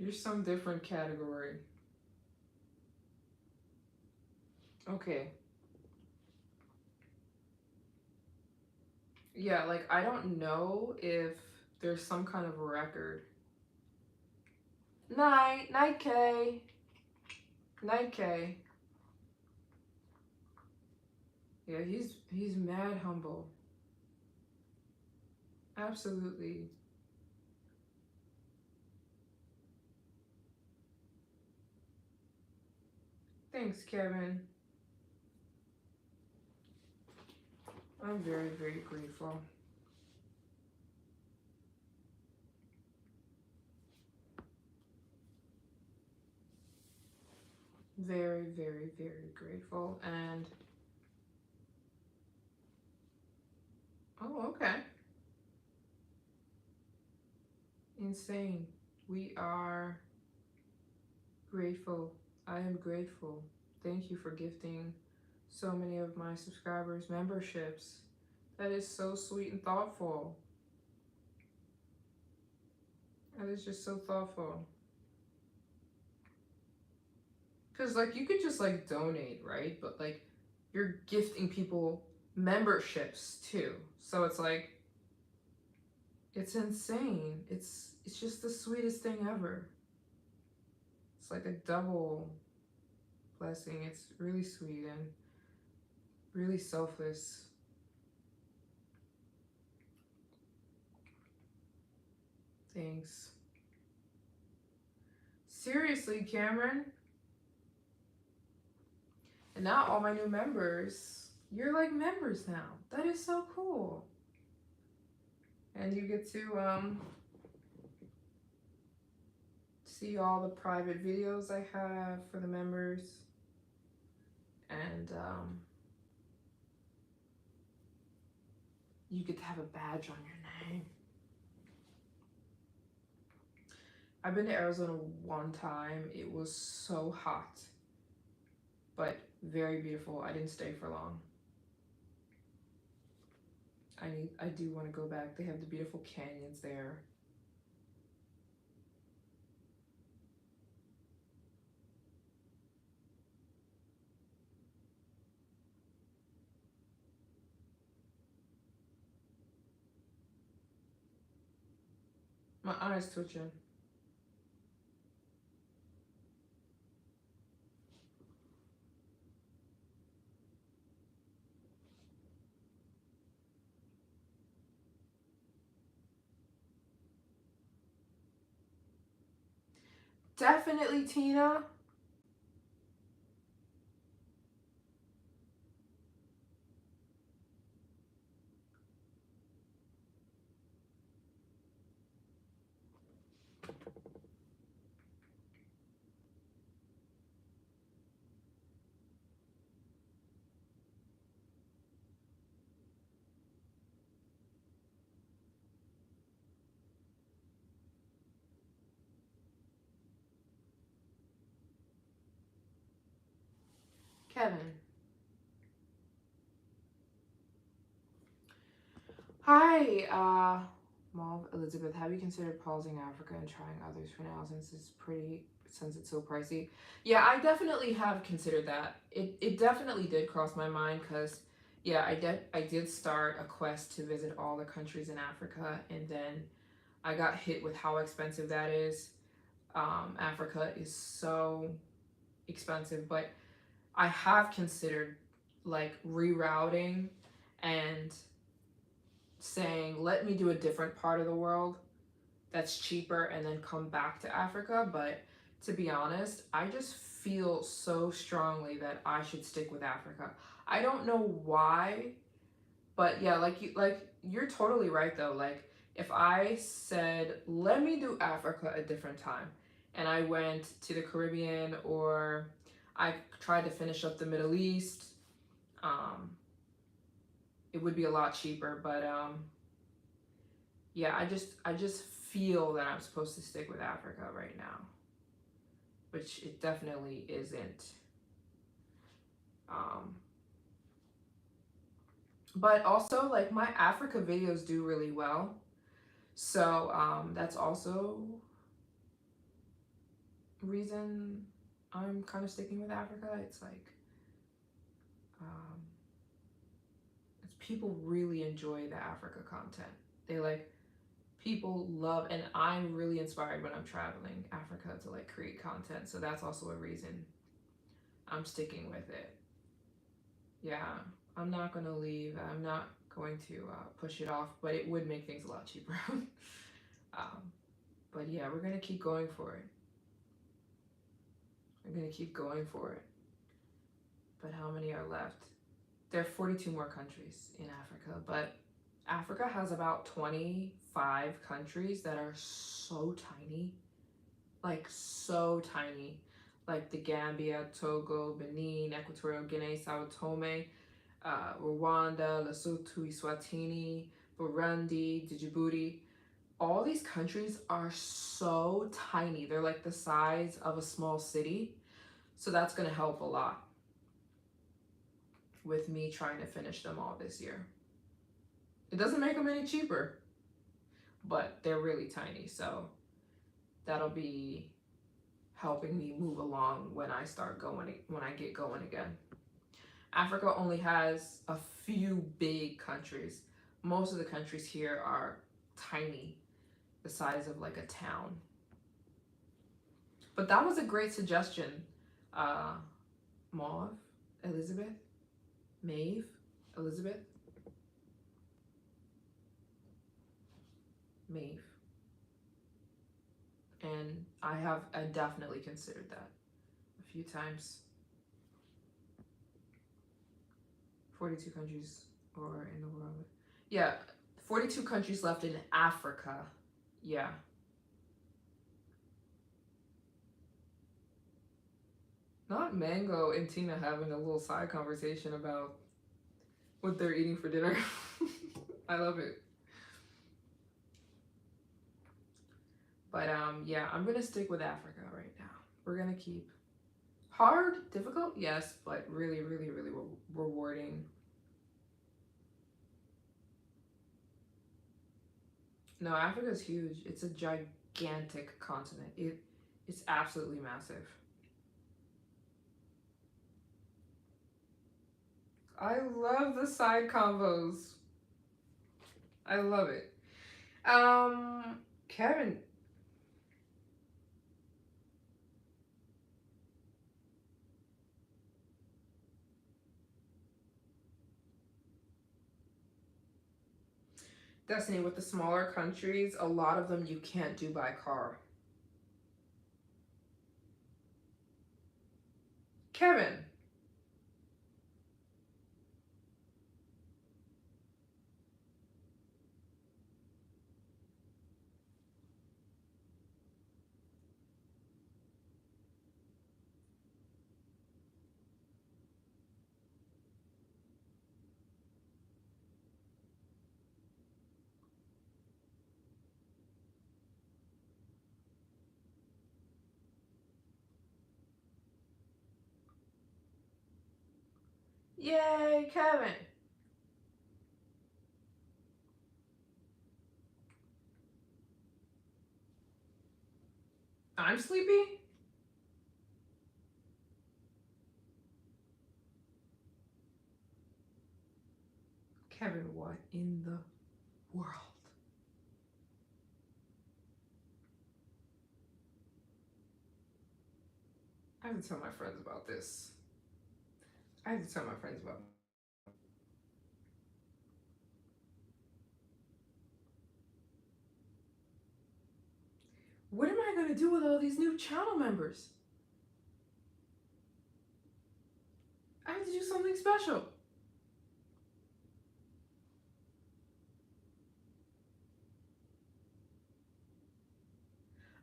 You're some different category. Okay. Yeah, like I don't know if there's some kind of record. Night K. Night K. Yeah, he's mad humble. Absolutely. Thanks, Kevin. I'm very, very grateful. Very, very, very grateful. And oh, okay. Insane. We are grateful. I am grateful. Thank you for gifting so many of my subscribers memberships. That is so sweet and thoughtful. That is just so thoughtful. Because, like, you could just, like, donate, right? But, like, you're gifting people memberships, too. So it's, like, it's insane. It's just the sweetest thing ever. It's like a double blessing. It's really sweet and really selfless. Thanks. Seriously, Cameron? And now all my new members, you're like members now. That is so cool. And you get to see all the private videos I have for the members. And you get to have a badge on your name. I've been to Arizona one time. It was so hot, but very beautiful. I didn't stay for long. I do want to go back. They have the beautiful canyons there. My eyes twitching. Definitely, Tina. Kevin. Hi, Mauve Elizabeth. Have you considered pausing Africa and trying others for now since it's so pricey? Yeah, I definitely have considered that. It definitely did cross my mind because yeah, I did start a quest to visit all the countries in Africa, and then I got hit with how expensive that is. Africa is so expensive, but I have considered like rerouting and saying, let me do a different part of the world that's cheaper and then come back to Africa. But to be honest, I just feel so strongly that I should stick with Africa. I don't know why, but yeah, you're totally right though. Like if I said, let me do Africa a different time, and I went to the Caribbean or I tried to finish up the Middle East, um, it would be a lot cheaper. But yeah, I just feel that I'm supposed to stick with Africa right now, which it definitely isn't. Um, but also like my Africa videos do really well, so that's also reason I'm kind of sticking with Africa. It's like um, it's people really enjoy the Africa content. They like people love, and I'm really inspired when I'm traveling Africa to like create content. So that's also a reason I'm sticking with it. Yeah, I'm not gonna leave. I'm not going to push it off, but it would make things a lot cheaper. um, but yeah, we're gonna keep going for it. We're gonna keep going for it. But how many are left? There are 42 more countries in Africa, but Africa has about 25 countries that are so tiny, like so tiny, like the Gambia, Togo, Benin, Equatorial Guinea, Sao Tome, Rwanda, Lesotho, Eswatini, Burundi, Djibouti. All these countries are so tiny. They're like the size of a small city. So that's going to help a lot with me trying to finish them all this year. It doesn't make them any cheaper, but they're really tiny. So that'll be helping me move along when I get going again. Africa only has a few big countries. Most of the countries here are tiny, the size of like a town. But that was a great suggestion, uh, Mauve, Elizabeth, Maeve, Elizabeth, Maeve. And I definitely considered that a few times. 42 countries or in the world. Yeah, 42 countries left in Africa. Yeah. Not Mango and Tina having a little side conversation about what they're eating for dinner. I love it. But yeah, I'm gonna stick with Africa right now. We're gonna keep hard, difficult, yes, but really, really, really rewarding. No, Africa's huge. It's a gigantic continent. It's absolutely massive. I love the side combos. I love it. Um, Kevin. Destiny, with the smaller countries, a lot of them you can't do by car. Kevin. Yay, Kevin. I'm sleepy? Kevin, what in the world? I have to tell my friends about this. I have to tell my friends about this. What am I going to do with all these new channel members? I have to do something special.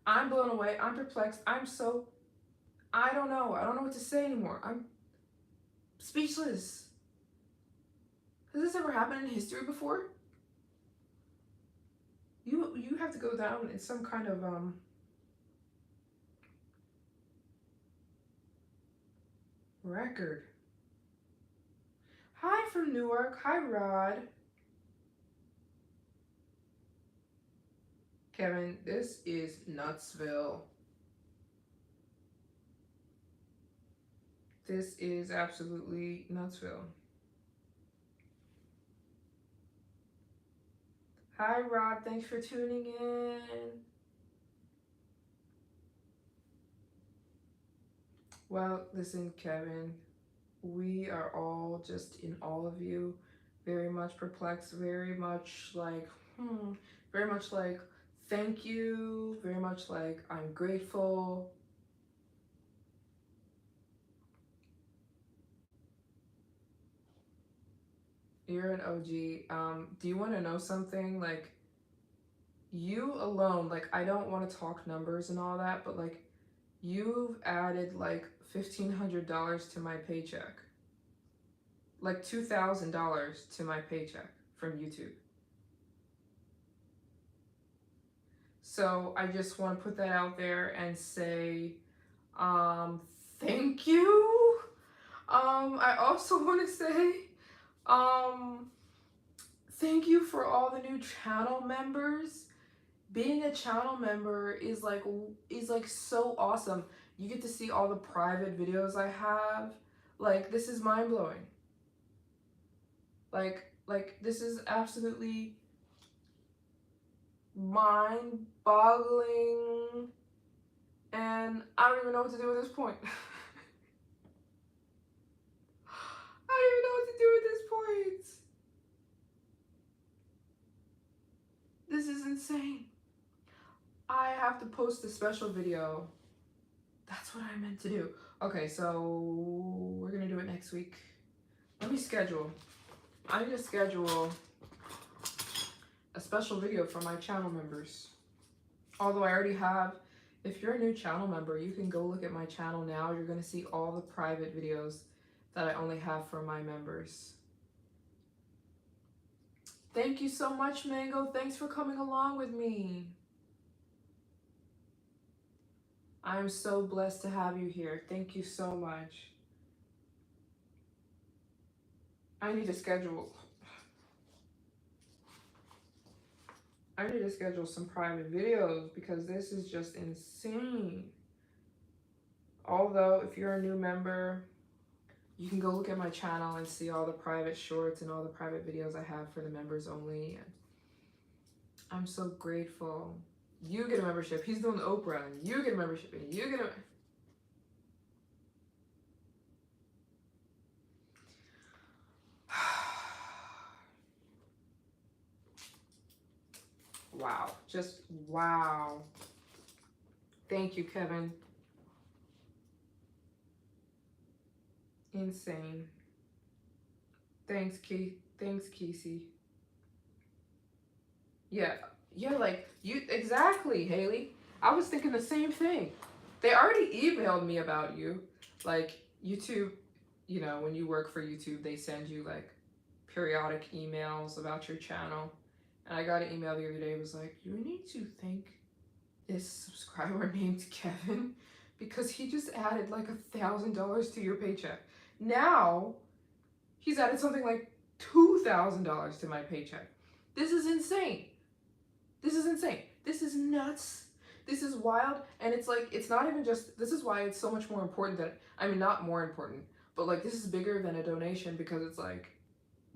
I'm blown away. I'm perplexed. I don't know. I don't know what to say anymore. I'm speechless. Has this ever happened in history before? You have to go down in some kind of record. Hi from Newark. Hi, Rod. Kevin, this is Nutsville. This is absolutely Nutsville. Hi, Rod. Thanks for tuning in. Well, listen, Kevin, we are all just in awe of you. Very much perplexed, very much like, very much like, thank you, very much like, I'm grateful. You're an OG. Do you want to know something? Like, you alone, like, I don't want to talk numbers and all that, but like, you've added like $1,500 to my paycheck. Like $2,000 to my paycheck from YouTube. So I just want to put that out there and say, thank you. I also want to say, thank you for all the new channel members. Being a channel member is like so awesome. You get to see all the private videos I have. Like, this is mind blowing. Like this is absolutely mind boggling, and I don't even know what to do at this point. I don't even know what to do at this point. This is insane. I have to post a special video. That's what I meant to do. Okay, so we're gonna do it next week. Let me schedule. I need to schedule a special video for my channel members. Although I already have, if you're a new channel member, you can go look at my channel now. You're gonna see all the private videos that I only have for my members. Thank you so much, Mango. Thanks for coming along with me. I'm so blessed to have you here. Thank you so much. I need to schedule some private videos because this is just insane. Although, if you're a new member, you can go look at my channel and see all the private shorts and all the private videos I have for the members only. I'm so grateful. You get a membership. He's doing Oprah, and you get a membership, and you get a. Wow. Just wow. Thank you, Kevin. Insane. Thanks, Keith. Thanks, Kesey. Yeah. Yeah, like, you, exactly, Haley. I was thinking the same thing. They already emailed me about you. Like, YouTube, you know, when you work for YouTube, they send you, like, periodic emails about your channel. And I got an email the other day. It was like, you need to thank this subscriber named Kevin because he just added like $1,000 to your paycheck. Now he's added something like $2,000 to my paycheck. This is insane. This is insane. This is nuts. This is wild. And it's like, it's not even just, this is why it's so much more important that, I mean, not more important, but like, this is bigger than a donation because it's like,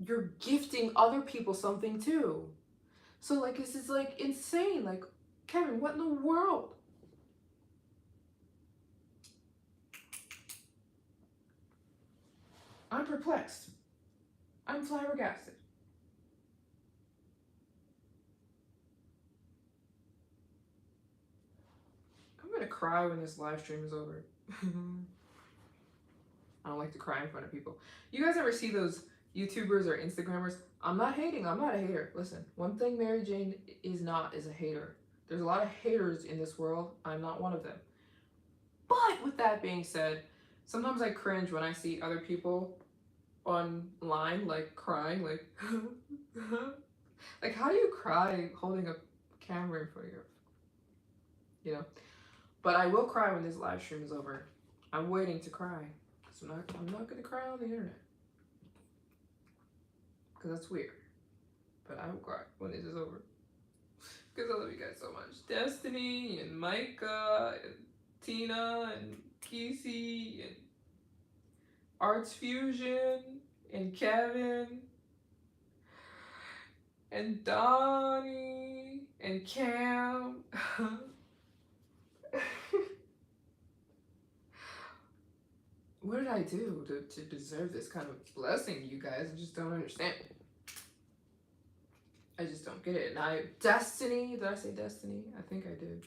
you're gifting other people something too. So like, this is like insane. Like, Kevin, what in the world? I'm perplexed. I'm flabbergasted. I'm gonna cry when this live stream is over. I don't like to cry in front of people. You guys ever see those YouTubers or Instagrammers? I'm not hating. I'm not a hater. Listen, one thing Maryjane is not is a hater. There's a lot of haters in this world. I'm not one of them. But with that being said, sometimes I cringe when I see other people online like crying, like like, how do you cry holding a camera in front of you know? But I will cry when this live stream is over. I'm waiting to cry. So I'm not gonna cry on the internet. Because that's weird. But I will cry when this is over. Because I love you guys so much. Destiny and Micah and Tina and Kesey and Arts Fusion and Kevin and Donnie and Cam. What did I do to deserve this kind of blessing, you guys? I just don't understand. I just don't get it. And Destiny, did I say Destiny? I think I did.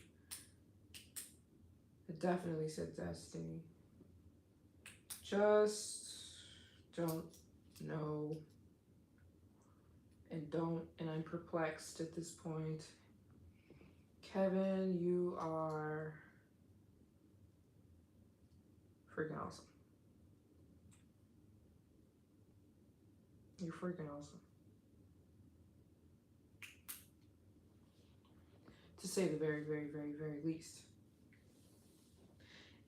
I definitely said Destiny. Just don't know. And I'm perplexed at this point. Kevin, you are freaking awesome. You're freaking awesome. To say the very, very, very, very least.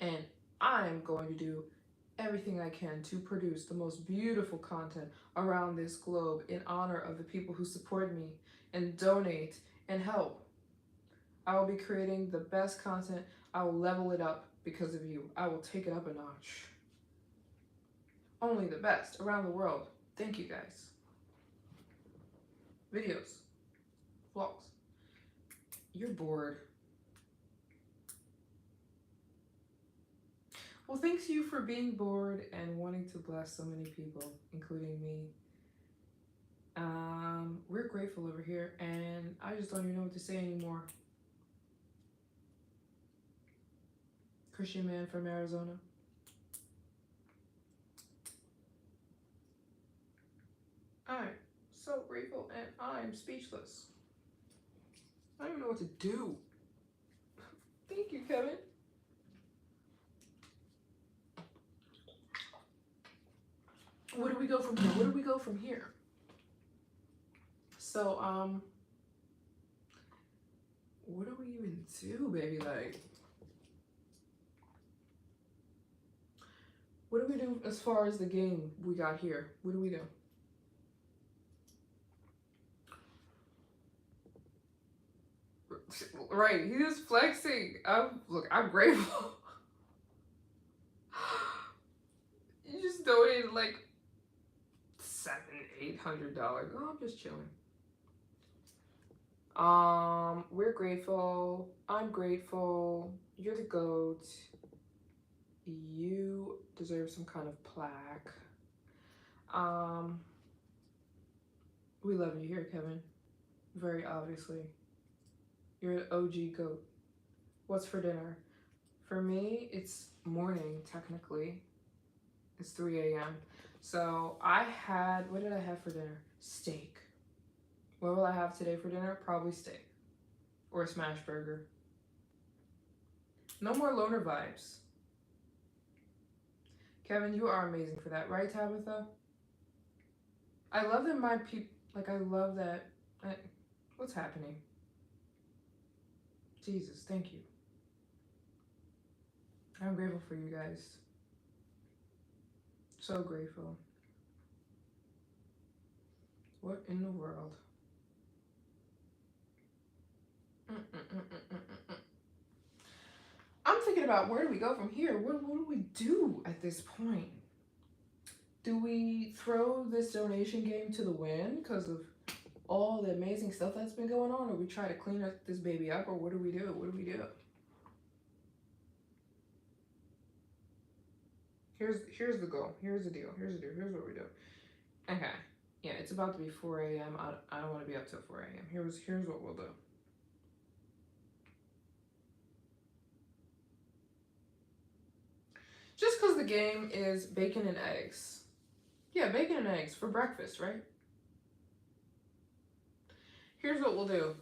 And I'm going to do everything I can to produce the most beautiful content around this globe in honor of the people who support me and donate and help. I will be creating the best content. I will level it up because of you. I will take it up a notch. Only the best around the world. Thank you guys. Videos. Vlogs. You're bored. Well, thanks you for being bored and wanting to bless so many people, including me. We're grateful over here, and I just don't even know what to say anymore. Christian man from Arizona. I'm so grateful, and I'm speechless. I don't even know what to do. Thank you, Kevin. Where do we go from here? Where do we go from here? So, what do we even do, baby? Like, what do we do as far as the game we got here? What do we do? Right, he is flexing. Look, I'm grateful. You just donated like $700-800. Oh, I'm just chilling. We're grateful. I'm grateful. You're the GOAT. You deserve some kind of plaque. Um, we love you here, Kevin. Very obviously. You're an OG GOAT. What's for dinner? For me, it's morning, technically. It's 3 a.m. So I had, what did I have for dinner? Steak. What will I have today for dinner? Probably steak. Or a smash burger. No more loner vibes. Kevin, you are amazing for that, right, Tabitha? I love that my people, like, I love that. What's happening? Jesus, thank you. I'm grateful for you guys. So grateful. What in the world? I'm thinking about where do we go from here? What do we do at this point? Do we throw this donation game to the wind because of all the amazing stuff that's been going on, or we try to clean this baby up, or what do we do? What do we do? Here's the goal. Here's the deal. Here's what we do. Okay. Yeah, it's about to be 4 a.m. I don't want to be up till 4 a.m. Here's what we'll do. Just because the game is bacon and eggs. Yeah, bacon and eggs for breakfast, right? Here's what we'll do.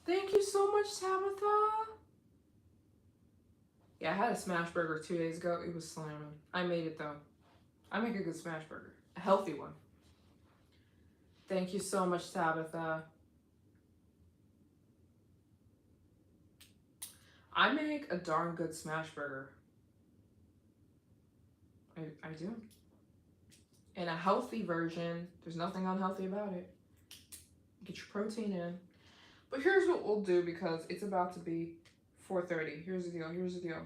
Thank you so much, Tabitha. Yeah, I had a smash burger 2 days ago. It was slamming. I made it though. I make a good smash burger. A healthy one. Thank you so much, Tabitha. I make a darn good smash burger. I do. And a healthy version. There's nothing unhealthy about it. Get your protein in. But here's what we'll do because it's about to be 4:30. Here's the deal.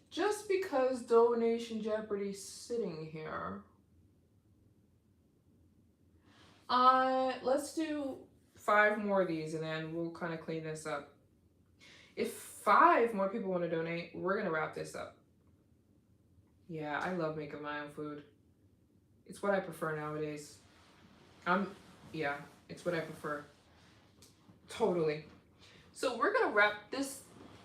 Just because Donation Jeopardy's sitting here, let's do 5 more of these and then we'll kind of clean this up. If 5 more people want to donate, we're gonna wrap this up. Yeah, I love making my own food. It's what I prefer nowadays. Yeah, it's what I prefer. Totally. So we're gonna wrap this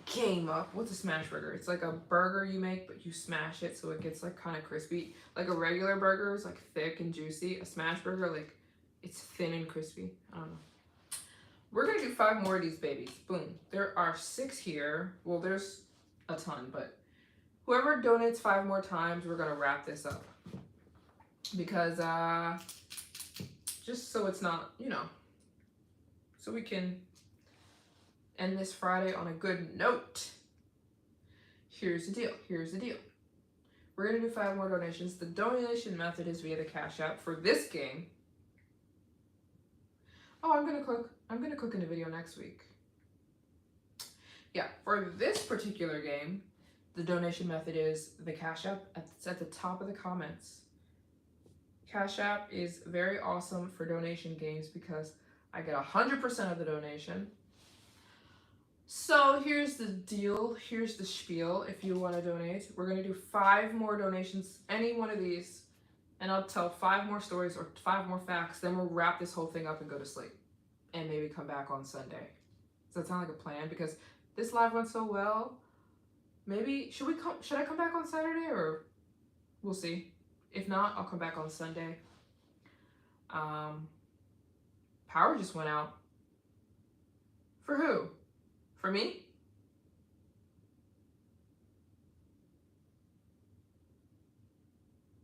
game up. What's a smash burger? It's like a burger you make, but you smash it so it gets like kind of crispy. Like a regular burger is like thick and juicy. A smash burger, like it's thin and crispy. I don't know. We're gonna do 5 more of these babies. Boom. There are 6 here. Well, there's a ton, but whoever donates 5 more times, we're gonna wrap this up. Because just so it's not, so we can end this Friday on a good note. Here's the deal. We're gonna do 5 more donations. The donation method is via the Cash App for this game. Oh, I'm gonna cook in a video next week. Yeah, for this particular game, the donation method is the Cash App. It's at the top of the comments. Cash App is very awesome for donation games because I get 100% of the donation. So here's the deal. Here's the spiel. If you want to donate, we're going to do 5 more donations, any one of these, and I'll tell 5 more stories or 5 more facts. Then we'll wrap this whole thing up and go to sleep and maybe come back on Sunday. Does that sound like a plan? Because this live went so well. Maybe, should I come back on Saturday or we'll see. If not, I'll come back on Sunday. Power just went out. For who? For me?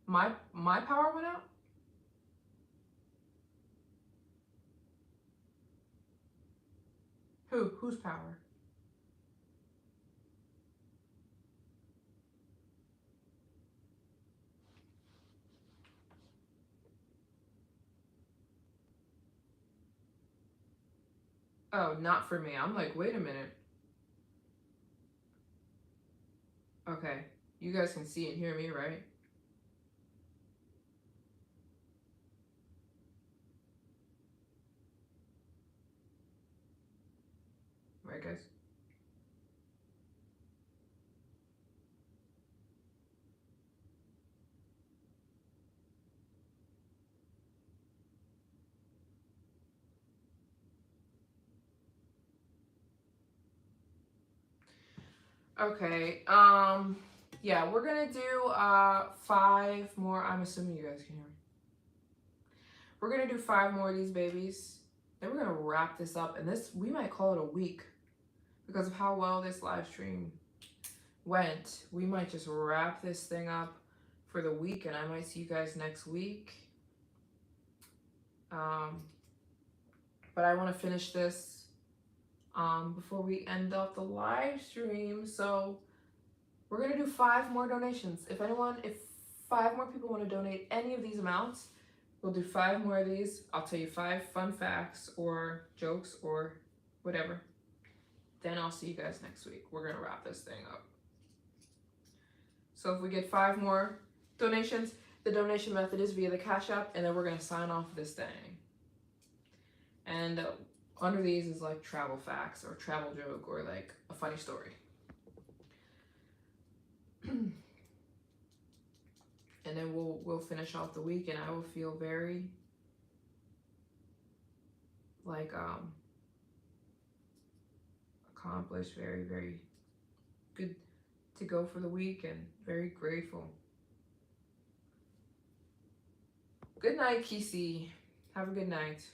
My power went out? Whose power? Oh, not for me. I'm like, wait a minute. Okay, you guys can see and hear me, right? right, guys? Okay. Yeah, we're gonna do 5 more. I'm assuming you guys can hear me. We're gonna do 5 more of these babies. Then we're gonna wrap this up, and this we might call it a week because of how well this live stream went. We might just wrap this thing up for the week, and I might see you guys next week. But I want to finish this before we end up the live stream. So we're gonna do 5 more donations. If 5 more people want to donate any of these amounts, we'll do 5 more of these. I'll tell you 5 fun facts or jokes or whatever. Then I'll see you guys next week. We're gonna wrap this thing up. So if we get 5 more donations, the donation method is via the Cash App, and then we're gonna sign off this thing. And under these is like travel facts or travel joke or like a funny story. And then we'll finish off the week, and I will feel very like accomplished, very, very good to go for the week, and very grateful. Good night, Kisi. Have a good night.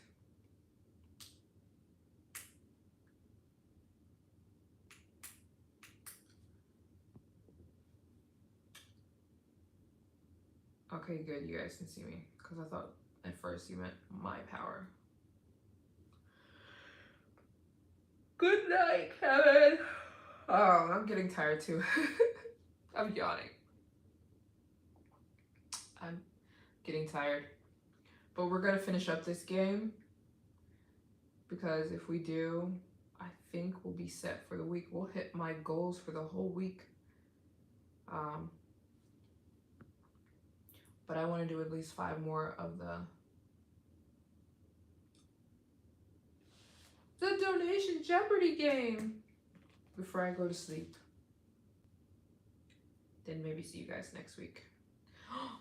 Okay, good. You guys can see me because I thought at first you meant my power. Good night, Kevin. Oh, I'm getting tired too. I'm yawning. I'm getting tired. But we're gonna finish up this game because if we do, I think we'll be set for the week. We'll hit my goals for the whole week. But I want to do at least 5 more of the donation Jeopardy game before I go to sleep. Then maybe see you guys next week.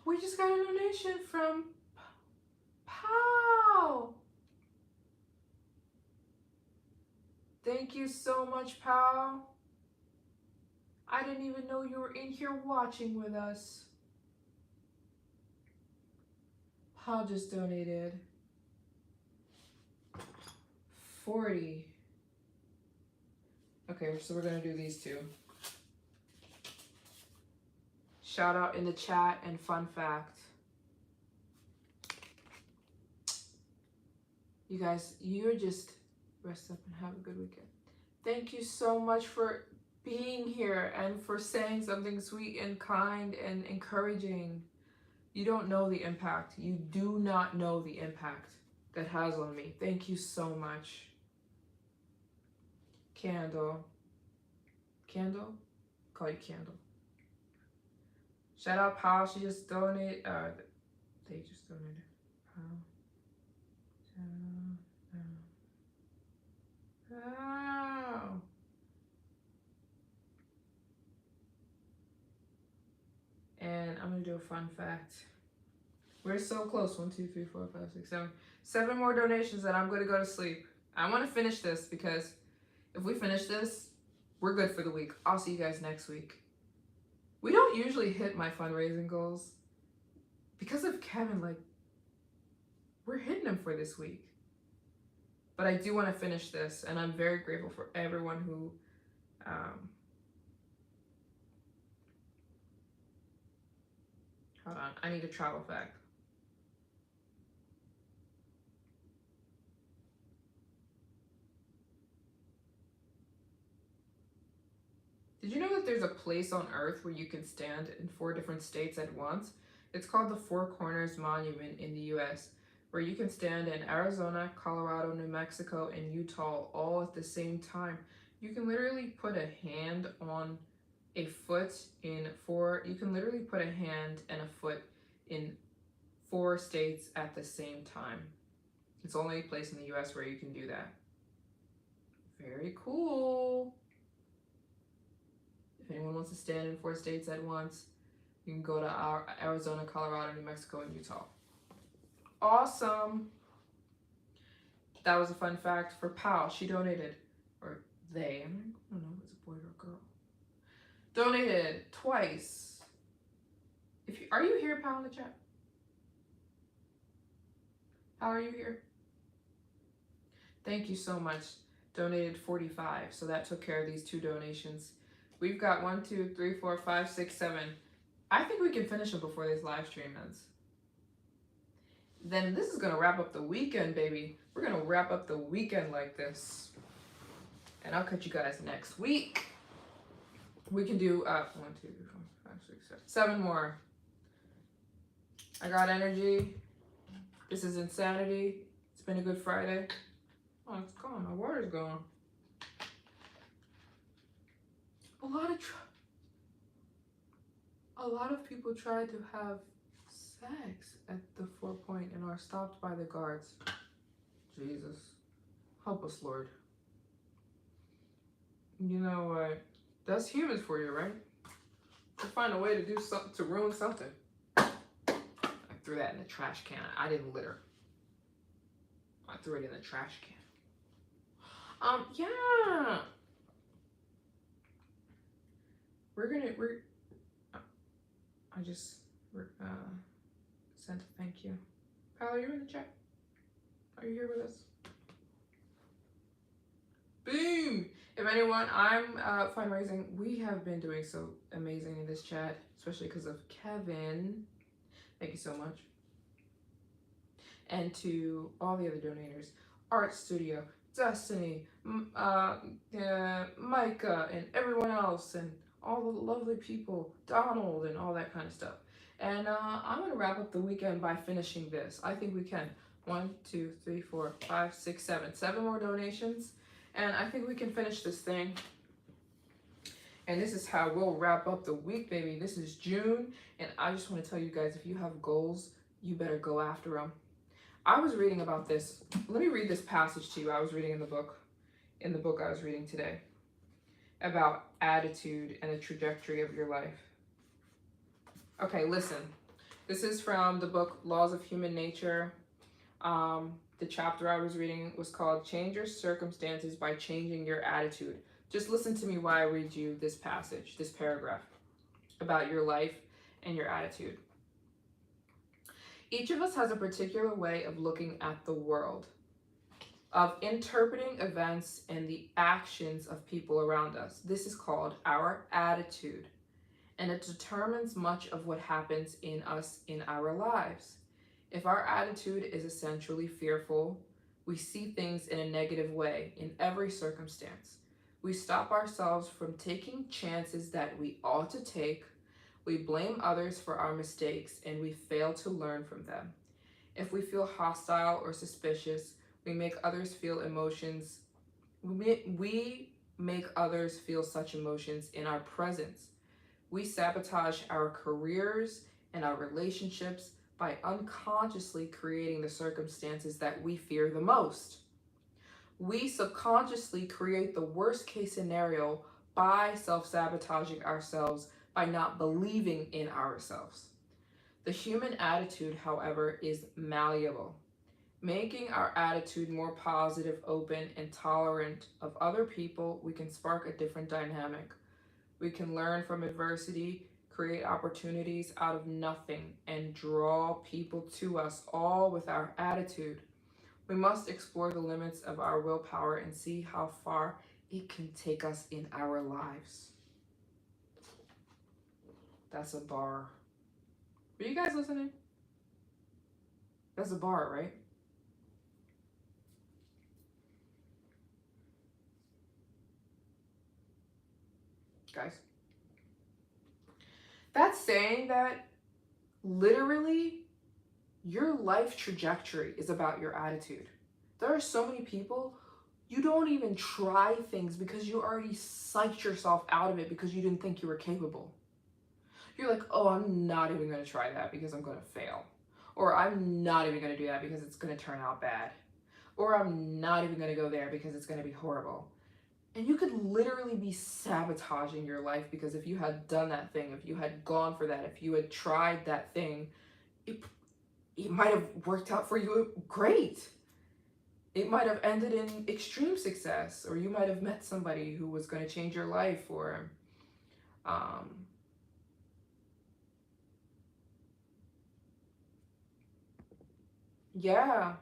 We just got a donation from Pal. Thank you so much, Pal. I didn't even know you were in here watching with us. Pal just donated 40. Okay, so we're gonna do these 2. Shout out in the chat and fun fact. You guys, you're just rest up and have a good weekend. Thank you so much for being here and for saying something sweet and kind and encouraging. You don't know the impact. You do not know the impact that has on me. Thank you so much. Candle. Candle? Call you Candle. Shout out Pal. She just donated. They just donated. Pal. Oh. And I'm gonna do a fun fact. We're so close. 1, 2, 3, 4, 5, 6, 7. 7 more donations, and I'm gonna go to sleep. I want to finish this because if we finish this, we're good for the week. I'll see you guys next week. We don't usually hit my fundraising goals because of Kevin. Like, we're hitting them for this week. But I do want to finish this, and I'm very grateful for everyone who hold on, I need a travel fact. Did you know that there's a place on Earth where you can stand in 4 different states at once? It's called the Four Corners Monument in the US, where you can stand in Arizona, Colorado, New Mexico, and Utah all at the same time. You can literally put a hand on a foot in 4, you can literally put a hand and a foot in 4 states at the same time. It's the only place in the US where you can do that. Very cool. If anyone wants to stand in 4 states at once, you can go to Arizona, Colorado, New Mexico, and Utah. Awesome. That was a fun fact for Pal. She donated, or they, I don't know if it's a boy or a girl, donated twice. Are you here, Pal, in the chat? How are you here? Thank you so much. Donated 45, so that took care of these 2 donations. We've got 1, 2, 3, 4, 5, 6, 7. I think we can finish them before this live stream ends. Then this is gonna wrap up the weekend, baby. We're gonna wrap up the weekend like this. And I'll catch you guys next week. We can do 1, 2, 3, 4, 5, 6, 7. 7 more. I got energy. This is insanity. It's been a good Friday. Oh, it's gone. My water's gone. A lot of people tried to have sex at the 4 point and are stopped by the guards. Jesus. Help us, Lord. You know what? That's humans for you, right? We'll find a way to do something to ruin something. I threw that in the trash can. I didn't litter. I threw it in the trash can. Yeah. I just sent a thank you. Pal, are you in the chat? Are you here with us? Boom! If anyone, I'm fundraising. We have been doing so amazing in this chat, especially because of Kevin. Thank you so much. And to all the other donators, Art Studio, Destiny, Micah, and everyone else, and all the lovely people, Donald, and all that kind of stuff. And I'm going to wrap up the weekend by finishing this. I think we can. 1, 2, 3, 4, 5, 6, 7. 7 more donations. And I think we can finish this thing. And this is how we'll wrap up the week, baby. This is June. And I just want to tell you guys, if you have goals, you better go after them. I was reading about this. Let me read this passage to you. I was reading in the book I was reading today, about attitude and the trajectory of your life. Okay, listen. This is from the book Laws of Human Nature. The chapter I was reading was called Change Your Circumstances by Changing Your Attitude. Just listen to me while I read you this passage, this paragraph about your life and your attitude. Each of us has a particular way of looking at the world, of interpreting events and the actions of people around us. This is called our attitude, and it determines much of what happens in us in our lives. If our attitude is essentially fearful, we see things in a negative way in every circumstance. We stop ourselves from taking chances that we ought to take. We blame others for our mistakes, and we fail to learn from them. If we feel hostile or suspicious, we make others feel emotions. We make others feel such emotions in our presence. We sabotage our careers and our relationships by unconsciously creating the circumstances that we fear the most. We subconsciously create the worst case scenario by self-sabotaging ourselves, by not believing in ourselves. The human attitude, however, is malleable. Making our attitude more positive, open, and tolerant of other people, we can spark a different dynamic. We can learn from adversity, create opportunities out of nothing, and draw people to us, all with our attitude. We must explore the limits of our willpower and see how far it can take us in our lives. That's a bar. Are you guys listening? That's a bar, right? Guys, that's saying that literally your life trajectory is about your attitude. There are so many people, you don't even try things because you already psyched yourself out of it because you didn't think you were capable. You're like, oh, I'm not even going to try that because I'm going to fail. Or I'm not even going to do that because it's going to turn out bad. Or I'm not even going to go there because it's going to be horrible. And you could literally be sabotaging your life because if you had done that thing, if you had gone for that, if you had tried that thing, it, it might have worked out for you great. It might have ended in extreme success, or you might have met somebody who was going to change your life, or um, yeah,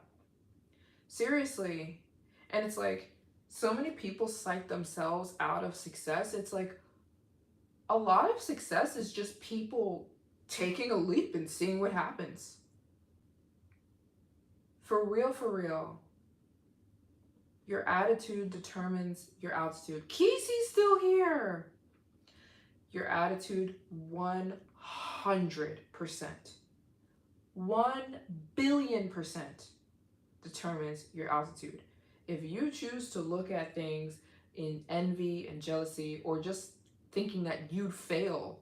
seriously. And it's like so many people psych themselves out of success. It's like a lot of success is just people taking a leap and seeing what happens. For real, for real. Your attitude determines your altitude. Kesey's still here. Your attitude 100%. 1,000,000,000% determines your altitude. If you choose to look at things in envy and jealousy, or just thinking that you'd fail,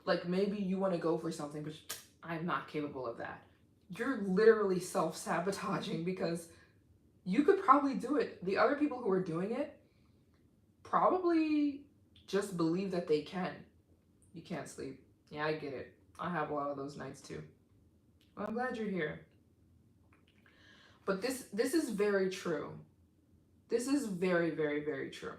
like maybe you want to go for something, but I'm not capable of that, you're literally self-sabotaging because you could probably do it. The other people who are doing it probably just believe that they can. You can't sleep. Yeah, I get it. I have a lot of those nights too. Well, I'm glad you're here. But this is very true. This is very, very, very true.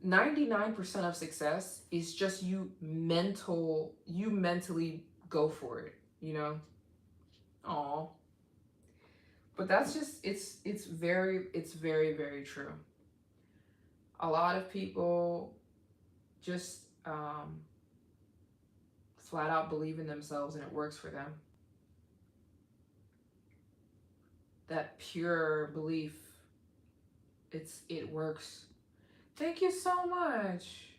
99% of success is just you mentally go for it, you know? Aw. But that's just it's very, very true. A lot of people just flat out believe in themselves and it works for them. That pure belief, it works. Thank you so much.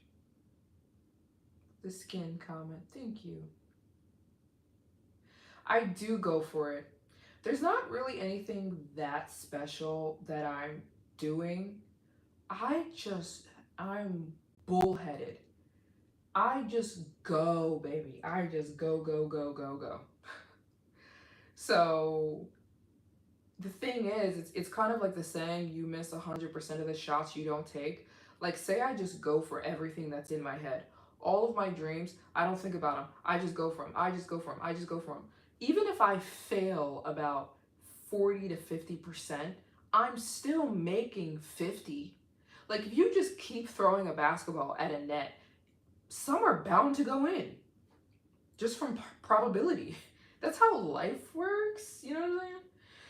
The skin comment. Thank you. I do go for it. There's not really anything that special that I'm doing. I'm bullheaded. I just go, baby. I just go, go, go, go, go. So the thing is, it's kind of like the saying, you miss 100% of the shots you don't take. Like, say I just go for everything that's in my head. All of my dreams, I don't think about them. I just go for them. I just go for them. I just go for them. Even if I fail about 40 to 50%, I'm still making 50. Like, if you just keep throwing a basketball at a net, some are bound to go in just from probability. That's how life works. You know what I'm saying?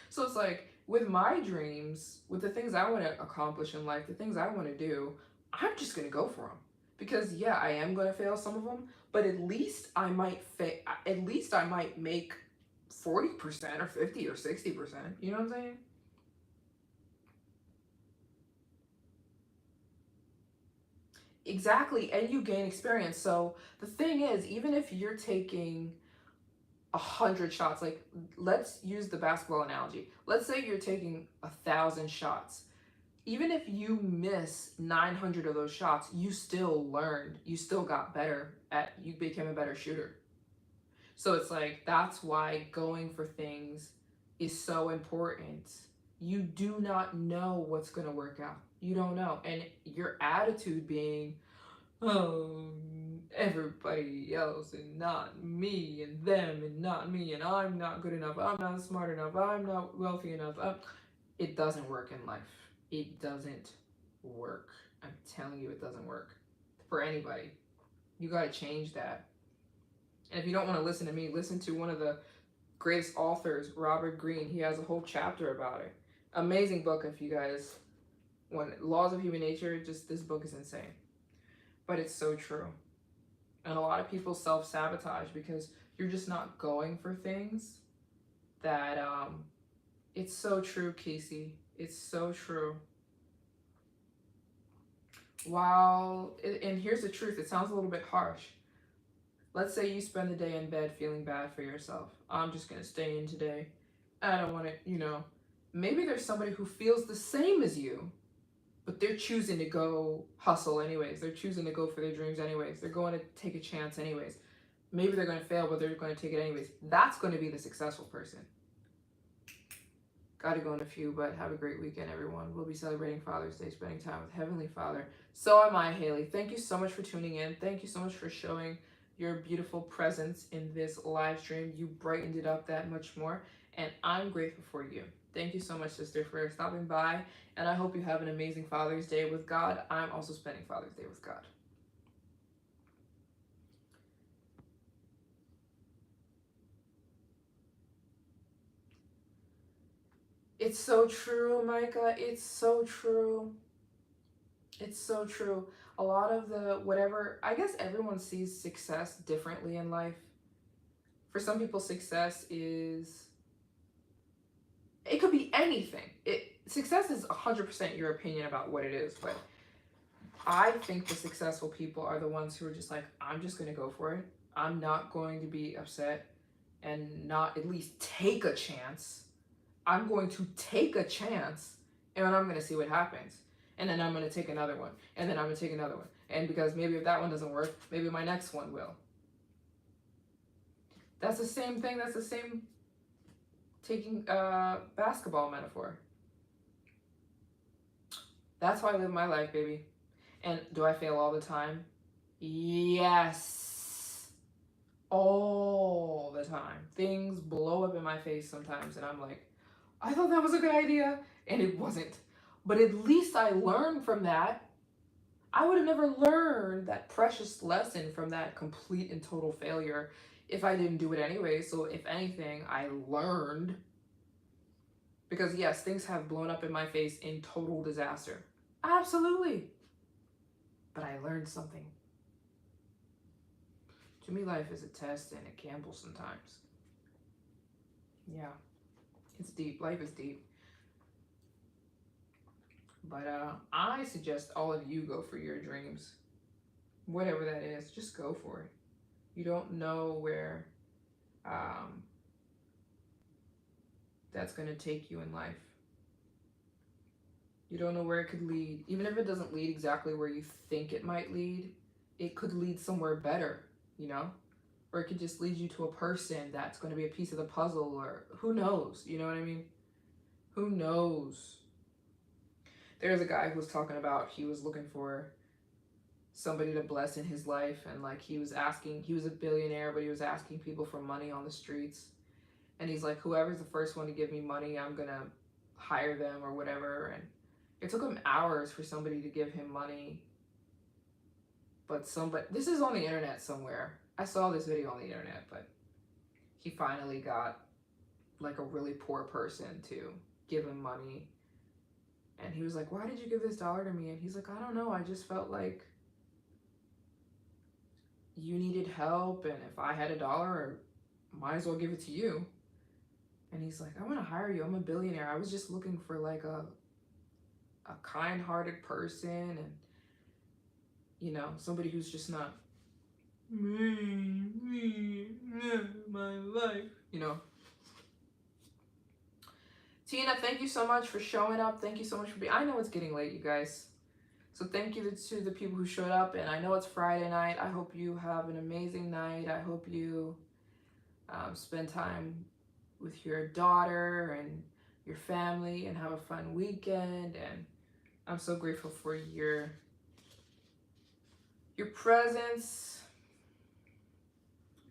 So it's like with my dreams, with the things I want to accomplish in life, the things I want to do, I'm just going to go for them. Because yeah, I am going to fail some of them, but at least I might at least I might make 40% or 50 or 60%. You know what I'm saying? Exactly, and you gain experience. So the thing is, even if you're taking 100 shots, like let's use the basketball analogy. Let's say you're taking 1,000 shots. Even if you miss 900 of those shots, you still learned. You still got better you became a better shooter. So it's like that's why going for things is so important. You do not know what's going to work out. You don't know. And your attitude being, oh, everybody else and not me, and them and not me, and I'm not good enough, I'm not smart enough, I'm not wealthy enough. It doesn't work in life. It doesn't work. I'm telling you, it doesn't work for anybody. You got to change that. And if you don't want to listen to me, listen to one of the greatest authors, Robert Greene. He has a whole chapter about it. Amazing book. If you guys want Laws of Human Nature, just this book is insane. But it's so true. And a lot of people self-sabotage because you're just not going for things that it's so true, Casey. It's so true. And here's the truth, it sounds a little bit harsh. Let's say you spend the day in bed feeling bad for yourself. I'm just gonna stay in today. I don't want to. Maybe there's somebody who feels the same as you, but they're choosing to go hustle anyways. They're choosing to go for their dreams anyways. They're going to take a chance anyways. Maybe they're going to fail, but they're going to take it anyways. That's going to be the successful person. Got to go in a few, but have a great weekend, everyone. We'll be celebrating Father's Day, spending time with Heavenly Father. So am I, Haley. Thank you so much for tuning in. Thank you so much for showing your beautiful presence in this live stream. You brightened it up that much more, and I'm grateful for you. Thank you so much, sister, for stopping by, and I hope you have an amazing Father's Day with God. I'm also spending Father's Day with God. It's so true, Micah. It's so true. It's so true. A lot of the whatever, I guess everyone sees success differently in life. For some people, success is, it could be anything. Success is 100% your opinion about what it is, but I think the successful people are the ones who are just like, I'm just going to go for it. I'm not going to be upset and not at least take a chance. I'm going to take a chance and I'm going to see what happens. And then I'm going to take another one. And then I'm going to take another one. And because maybe if that one doesn't work, maybe my next one will. That's the same thing. That's the same taking basketball metaphor. That's how I live my life, baby. And do I fail all the time? Yes. All the time. Things blow up in my face sometimes and I'm like, I thought that was a good idea, and it wasn't. But at least I learned from that. I would have never learned that precious lesson from that complete and total failure if I didn't do it anyway. So if anything, I learned. Because yes, things have blown up in my face in total disaster. Absolutely. But I learned something. To me, life is a test and a gamble sometimes. Yeah. It's deep. Life is deep. But I suggest all of you go for your dreams. Whatever that is, just go for it. You don't know where that's going to take you in life. You don't know where it could lead. Even if it doesn't lead exactly where you think it might lead, it could lead somewhere better, you know? Or it could just lead you to a person that's going to be a piece of the puzzle, or who knows, you know what I mean? Who knows? There's a guy who was talking about he was looking for somebody to bless in his life, and like he was a billionaire, but he was asking people for money on the streets. And he's like, whoever's the first one to give me money, I'm gonna hire them or whatever. And it took him hours for somebody to give him money. But this is on the internet somewhere. I saw this video on the internet, but he finally got like a really poor person to give him money. And he was like, why did you give this dollar to me? And he's like, I don't know. I just felt like you needed help. And if I had a dollar, I might as well give it to you. And he's like, I want to hire you. I'm a billionaire. I was just looking for like a kind-hearted person, and you know, somebody who's just not me, my life, you know. Tina, thank you so much for showing up. Thank you so much for being. I know it's getting late, you guys. So thank you to the people who showed up. And I know it's Friday night. I hope you have an amazing night. I hope you spend time with your daughter and your family and have a fun weekend. And I'm so grateful for your presence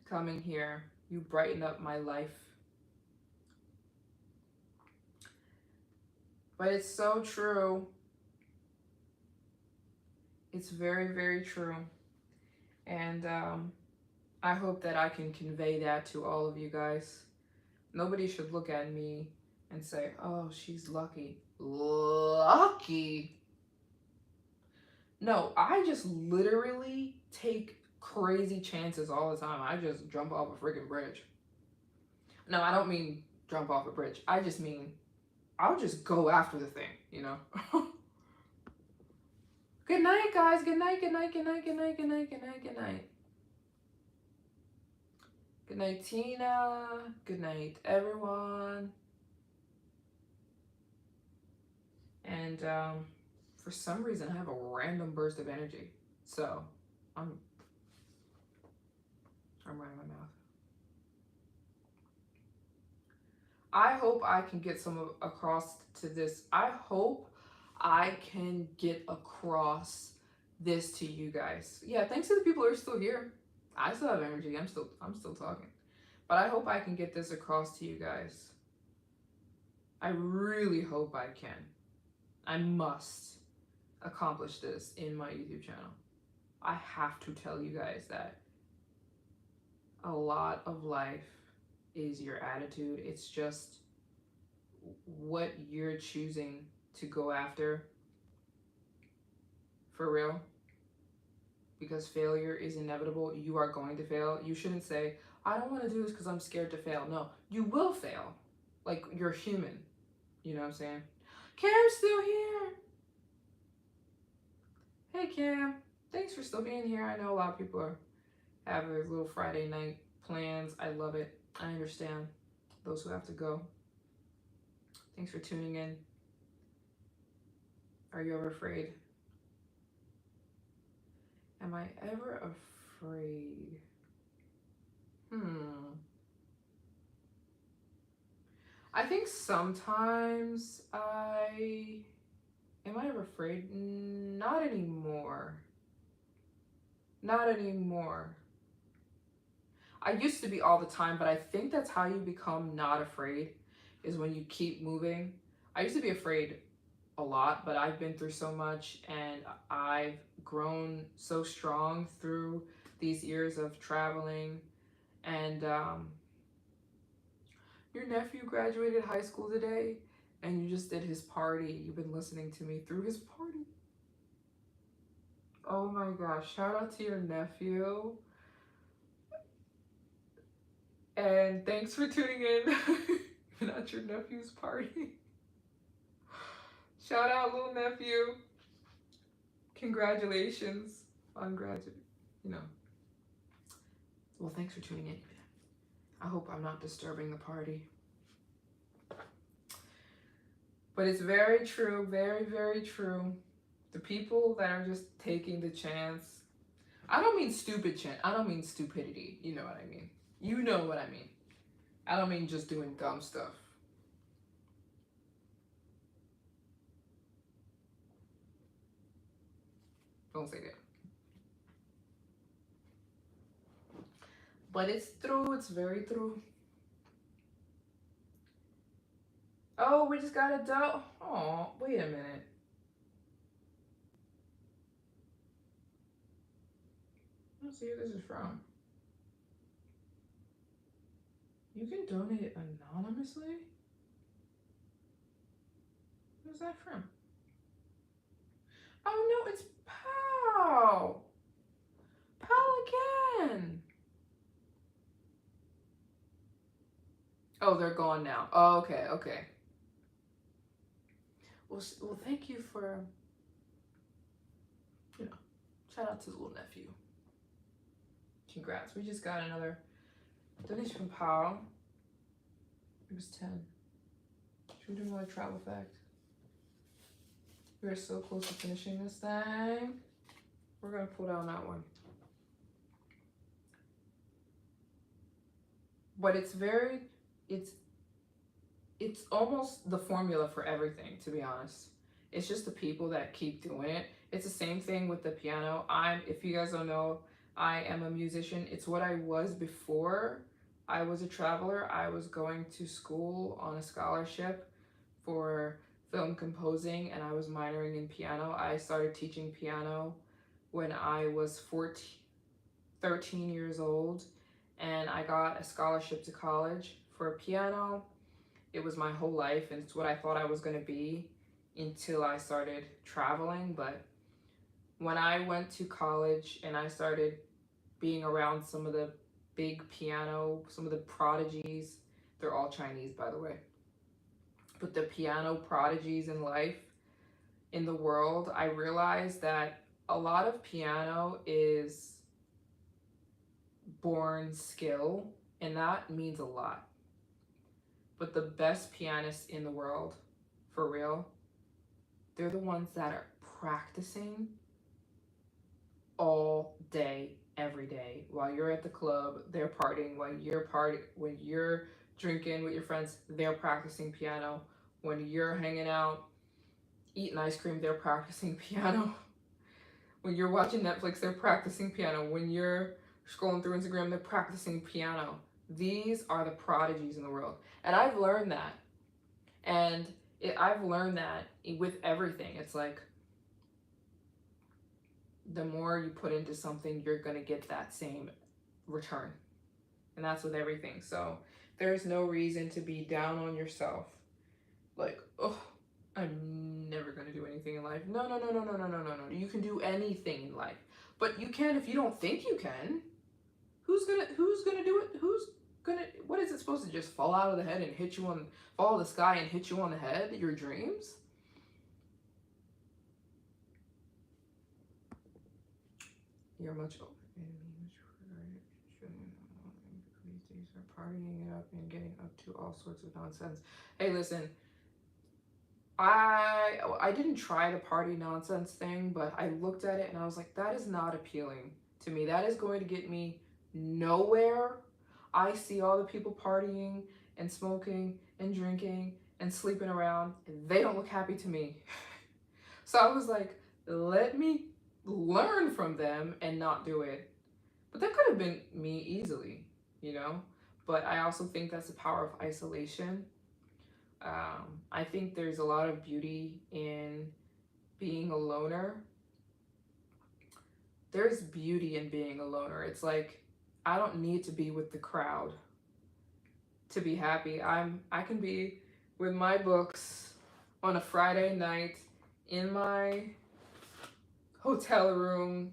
coming here. You brighten up my life. But it's so true. It's very, very true. And I hope that I can convey that to all of you guys. Nobody should look at me and say, oh, she's lucky. Lucky? No, I just literally take crazy chances all the time. I just jump off a freaking bridge. No, I don't mean jump off a bridge. I just mean I'll just go after the thing, you know? Good night, guys. Good night, good night, good night, good night, good night, good night, good night. Good night, Tina. Good night, everyone. And for some reason, I have a random burst of energy. So I'm running my mouth. I hope I can get across to this. I hope I can get across this to you guys. Yeah, thanks to the people who are still here. I still have energy. I'm still talking. But I hope I can get this across to you guys. I really hope I can. I must accomplish this in my YouTube channel. I have to tell you guys that a lot of life is your attitude. It's just what you're choosing to go after for real. Because failure is inevitable. You are going to fail. You shouldn't say, I don't want to do this because I'm scared to fail. No, you will fail. Like, you're human. You know what I'm saying? Cam's still here. Hey, Cam. Thanks for still being here. I know a lot of people have their little Friday night plans. I love it. I understand those who have to go. Thanks for tuning in. Are you ever afraid? Am I ever afraid? I think sometimes am I ever afraid? Not anymore. Not anymore. I used to be all the time, but I think that's how you become not afraid, is when you keep moving. I used to be afraid a lot, but I've been through so much and I've grown so strong through these years of traveling. And your nephew graduated high school today and you just did his party. You've been listening to me through his party. Oh my gosh, shout out to your nephew. And thanks for tuning in. Even at your nephew's party. Shout out, little nephew. Congratulations on graduating. You know. Well, thanks for tuning in. I hope I'm not disturbing the party. But it's very true, very, very true. The people that are just taking the chance. I don't mean stupid chance. I don't mean stupidity. You know what I mean. You know what I mean. I don't mean just doing dumb stuff. Don't say that. But it's true. It's very true. Oh, we just got a dough. Oh, wait a minute. Let's see who this is from. You can donate anonymously? Who's that from? Oh no, it's Pow! Pow again! Oh, they're gone now. Oh, okay, okay. Well, thank you for, shout out to the little nephew. Congrats. We just got another donation from Pow. It was 10. Should we do another travel fact? We are so close to finishing this thing. We're gonna pull down that one. But it's almost the formula for everything, to be honest. It's just the people that keep doing it. It's the same thing with the piano. If you guys don't know, I am a musician. It's what I was before I was a traveler. I was going to school on a scholarship for film composing and I was minoring in piano. I started teaching piano when I was 13 years old and I got a scholarship to college for piano. It was my whole life and it's what I thought I was going to be until I started traveling. But when I went to college and I started being around some of the big piano, some of the prodigies, they're all Chinese, by the way, but the piano prodigies in life, in the world, I realized that a lot of piano is born skill, and that means a lot. But the best pianists in the world, for real, they're the ones that are practicing all day, every day. While you're at the club, they're partying. When you're drinking with your friends, they're practicing piano. When you're hanging out, eating ice cream, they're practicing piano. When you're watching Netflix, they're practicing piano. When you're scrolling through Instagram, they're practicing piano. These are the prodigies in the world. And I've learned that. And I've learned that with everything. It's like the more you put into something, you're going to get that same return. And that's with everything. So there's no reason to be down on yourself. Like, oh, I'm never going to do anything in life. No, no, no, no, no, no, no, no, no. You can do anything in life. But you can if you don't think you can. Who's gonna do it? What is it supposed to just fall out of the head and hit you on fall out of the sky and hit you on the head? Your dreams? You're much older than me, these days are partying it up and getting up to all sorts of nonsense. Hey, listen, I didn't try the party nonsense thing, but I looked at it and I was like, that is not appealing to me. That is going to get me nowhere. I see all the people partying and smoking and drinking and sleeping around, and they don't look happy to me. So I was like, let me learn from them and not do it. But that could have been me easily, you know? But I also think that's the power of isolation. I think there's a lot of beauty in being a loner. There's beauty in being a loner. It's like I don't need to be with the crowd to be happy. I can be with my books on a Friday night in my hotel room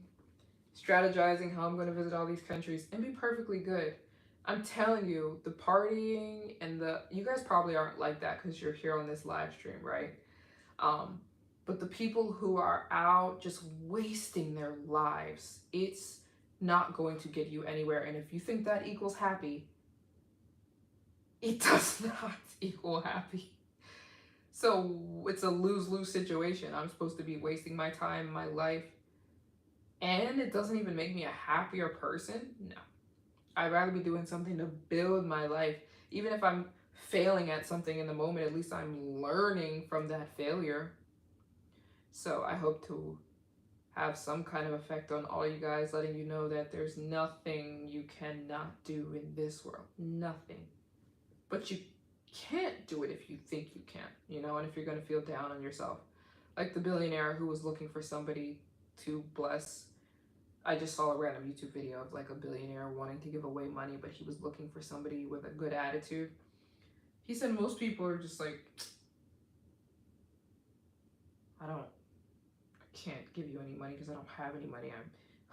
strategizing how I'm going to visit all these countries and be perfectly good. I'm telling you, the partying and you guys probably aren't like that because you're here on this live stream, right? Um, but the people who are out just wasting their lives, it's not going to get you anywhere. And if you think that equals happy, it does not equal happy. So it's a lose-lose situation. I'm supposed to be wasting my time, my life, and it doesn't even make me a happier person? No. I'd rather be doing something to build my life. Even if I'm failing at something in the moment, at least I'm learning from that failure. So I hope to have some kind of effect on all you guys, letting you know that there's nothing you cannot do in this world. Nothing. But you can't do it if you think you can, and if you're going to feel down on yourself. Like the billionaire who was looking for somebody to bless. I just saw a random YouTube video of like a billionaire wanting to give away money, but he was looking for somebody with a good attitude. He said most people are just like, I can't give you any money because I don't have any money.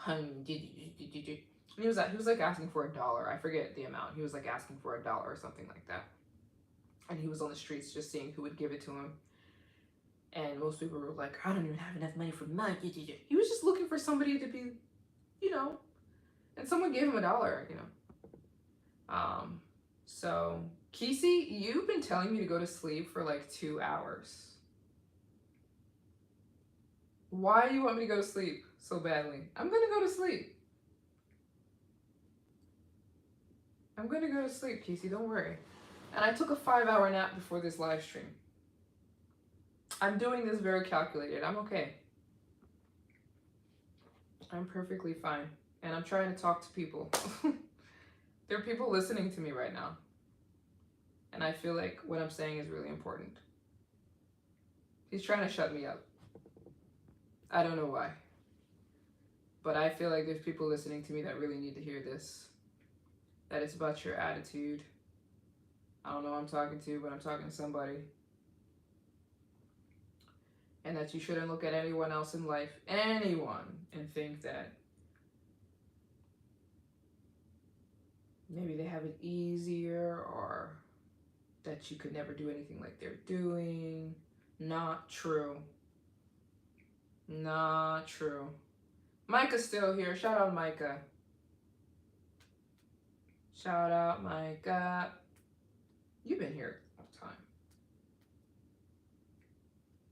And he was like asking for $1. I forget the amount. He was like asking for $1 or something like that. And he was on the streets just seeing who would give it to him. And most people were like, I don't even have enough money for mine. He was just looking for somebody to be, and someone gave him $1. So Kesey, you've been telling me to go to sleep for like 2 hours. Why do you want me to go to sleep so badly? I'm gonna go to sleep. I'm gonna go to sleep, Kesey, don't worry. And I took a 5-hour nap before this live stream. I'm doing this very calculated. I'm okay. I'm perfectly fine. And I'm trying to talk to people. There are people listening to me right now. And I feel like what I'm saying is really important. He's trying to shut me up. I don't know why. But I feel like there's people listening to me that really need to hear this. That it's about your attitude. I don't know who I'm talking to, but I'm talking to somebody. And that you shouldn't look at anyone else in life, anyone, and think that maybe they have it easier or that you could never do anything like they're doing. Not true. Not true. Micah's still here. Shout out Micah. Shout out Micah. You've been here all the time.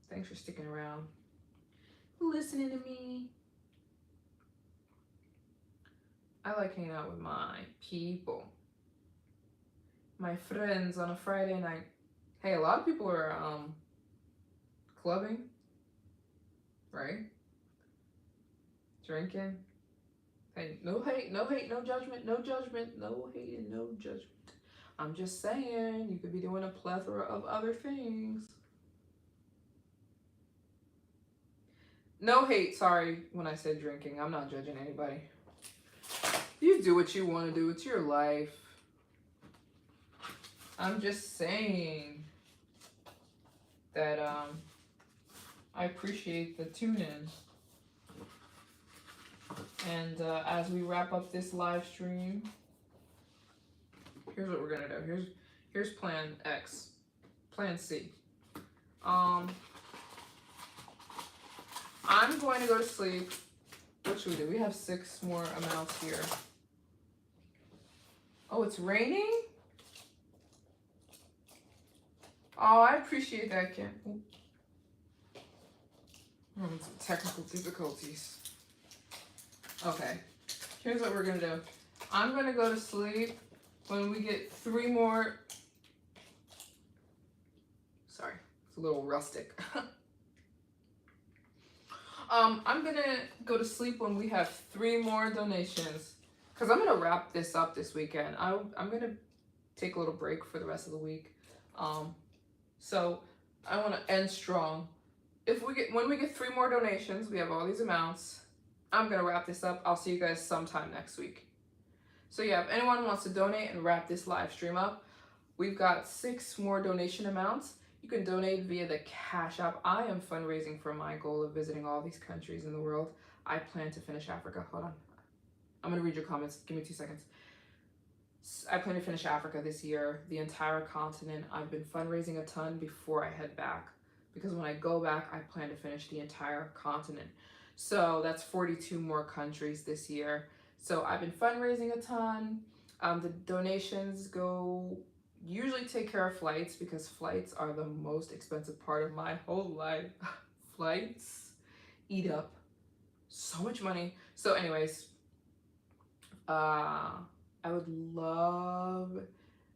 Thanks for sticking around. Listening to me. I like hanging out with my people. my friends on a Friday night. Hey, a lot of people are clubbing, right? Drinking. Hey, no hate, no hate, no judgment, no judgment, no hate and no judgment. I'm just saying, you could be doing a plethora of other things. No hate, sorry, when I said drinking. I'm not judging anybody. You do what you want to do. It's your life. I'm just saying that I appreciate the tune in. And as we wrap up this live stream, here's what we're gonna do. Here's plan X, plan C. I'm going to go to sleep. What should we do? We have 6 more amounts here. Oh, it's raining? Oh, I appreciate that, Kim. Some technical difficulties. Okay, here's what we're gonna do. I'm gonna go to sleep when we get 3 more. Sorry, it's a little rustic. I'm gonna go to sleep when we have 3 more donations, because I'm gonna wrap this up this weekend. I'm gonna take a little break for the rest of the week. So I want to end strong. When we get 3 more donations, we have all these amounts. I'm gonna wrap this up. I'll see you guys sometime next week. So yeah, if anyone wants to donate and wrap this live stream up, we've got 6 more donation amounts. You can donate via the Cash App. I am fundraising for my goal of visiting all these countries in the world. I plan to finish Africa. Hold on. I'm gonna read your comments. Give me 2 seconds. I plan to finish Africa this year, the entire continent. I've been fundraising a ton before I head back, because when I go back, I plan to finish the entire continent. So that's 42 more countries this year. So I've been fundraising a ton. The donations usually take care of flights, because flights are the most expensive part of my whole life. Flights eat up so much money. So anyways, I would love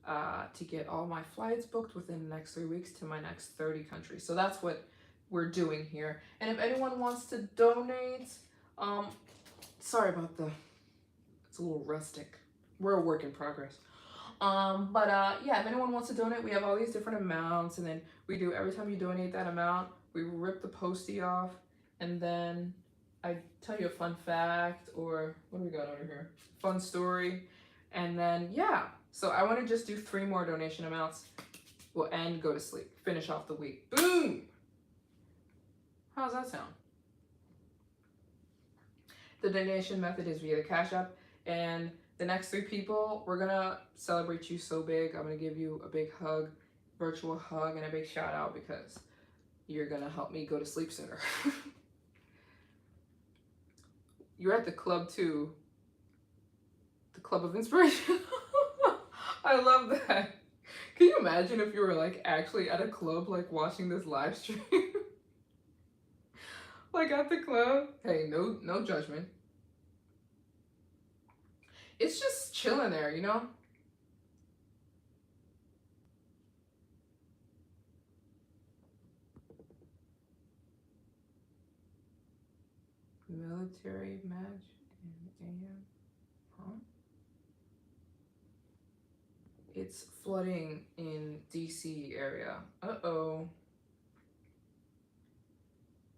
to get all my flights booked within the next 3 weeks to my next 30 countries. So that's what we're doing here. And if anyone wants to donate, sorry about it's a little rustic. We're a work in progress. Yeah, if anyone wants to donate, we have all these different amounts, and then we do, every time you donate that amount, we rip the postie off, and then I tell you a fun fact, or what do we got over here? Fun story. And then, yeah. So I want to just do 3 more donation amounts. We'll end, go to sleep, finish off the week. Boom! How's that sound? The donation method is via the Cash App. And the next 3 people, we're going to celebrate you so big. I'm going to give you a big hug, virtual hug, and a big shout out, because you're going to help me go to sleep sooner. You're at the club too. The Club of Inspiration. I love that. Can you imagine if you were like actually at a club, like watching this live stream? Like at the club? Hey, no judgment. It's just chilling there, you know? Military match in AM. Huh? It's flooding in DC area. Uh-oh.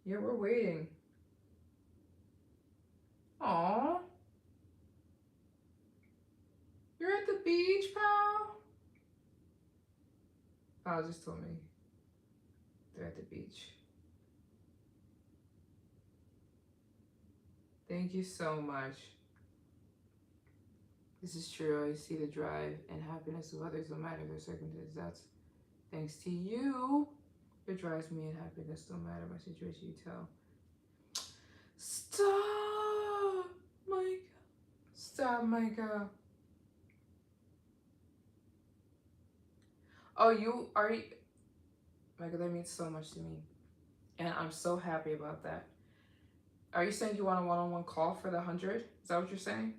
Yeah, we're waiting. Aw. You're at the beach, pal? Pal just told me they're at the beach. Thank you so much. This is true. I see the drive and happiness of others, no matter their circumstances. That's thanks to you. It drives me in happiness, no matter my situation. You tell. Stop, Micah. Stop, Micah. Oh, you are. Micah, that means so much to me, and I'm so happy about that. Are you saying you want a one-on-one call for the 100? Is that what you're saying?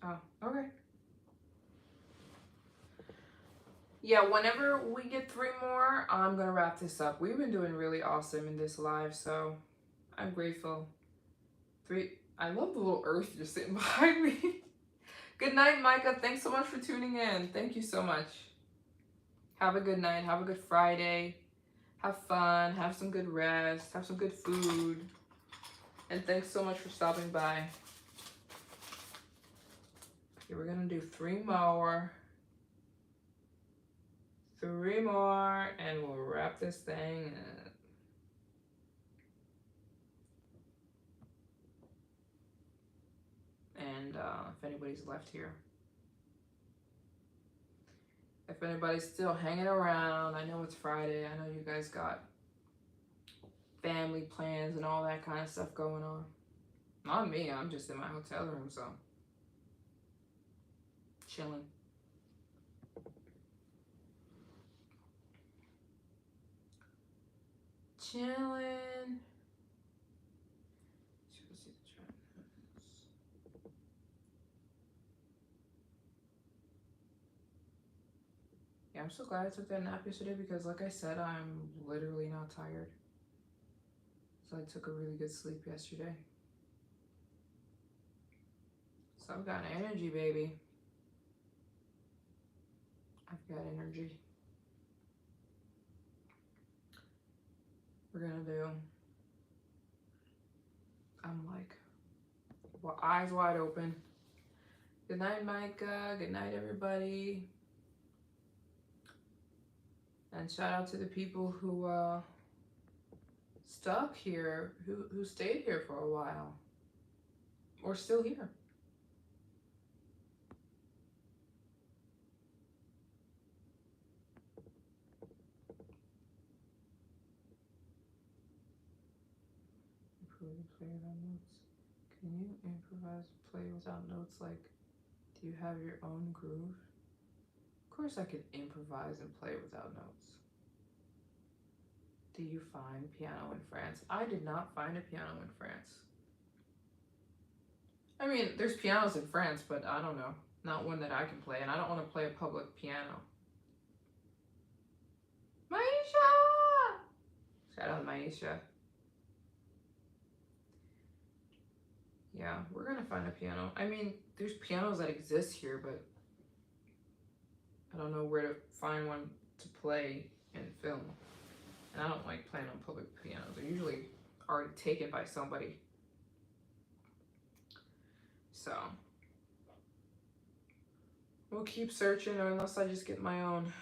Oh, okay. Yeah, whenever we get 3 more, I'm gonna wrap this up. We've been doing really awesome in this live, so I'm grateful. 3. I love the little earth just sitting behind me. Good night, Micah. Thanks so much for tuning in. Thank you so much. Have a good night. Have a good Friday. Have fun. Have some good rest. Have some good food. And thanks so much for stopping by. Okay, we're gonna do 3 more. 3 more, and we'll wrap this thing up. And if anybody's left here, if anybody's still hanging around, I know it's Friday. I know you guys got family plans and all that kind of stuff going on. Not me. I'm just in my hotel room, so chilling. Chilling. Yeah, I'm so glad I took that nap yesterday because, like I said, I'm literally not tired. So I took a really good sleep yesterday. So I've got energy, baby. I've got energy. We're gonna do. I'm like, well, eyes wide open. Good night, Micah. Good night, everybody. And shout out to the people who stuck here, who stayed here for a while, or still here. Improve play without notes. Can you improvise play without notes? Like, do you have your own groove? Of course I could improvise and play without notes. Do you find piano in France? I did not find a piano in France. I mean, there's pianos in France, but I don't know. Not one that I can play, and I don't want to play a public piano. Maisha! Shout out Maisha. Yeah, we're gonna find a piano. I mean, there's pianos that exist here, but I don't know where to find one to play and film. And I don't like playing on public pianos. They're usually already taken by somebody. So we'll keep searching, or unless I just get my own.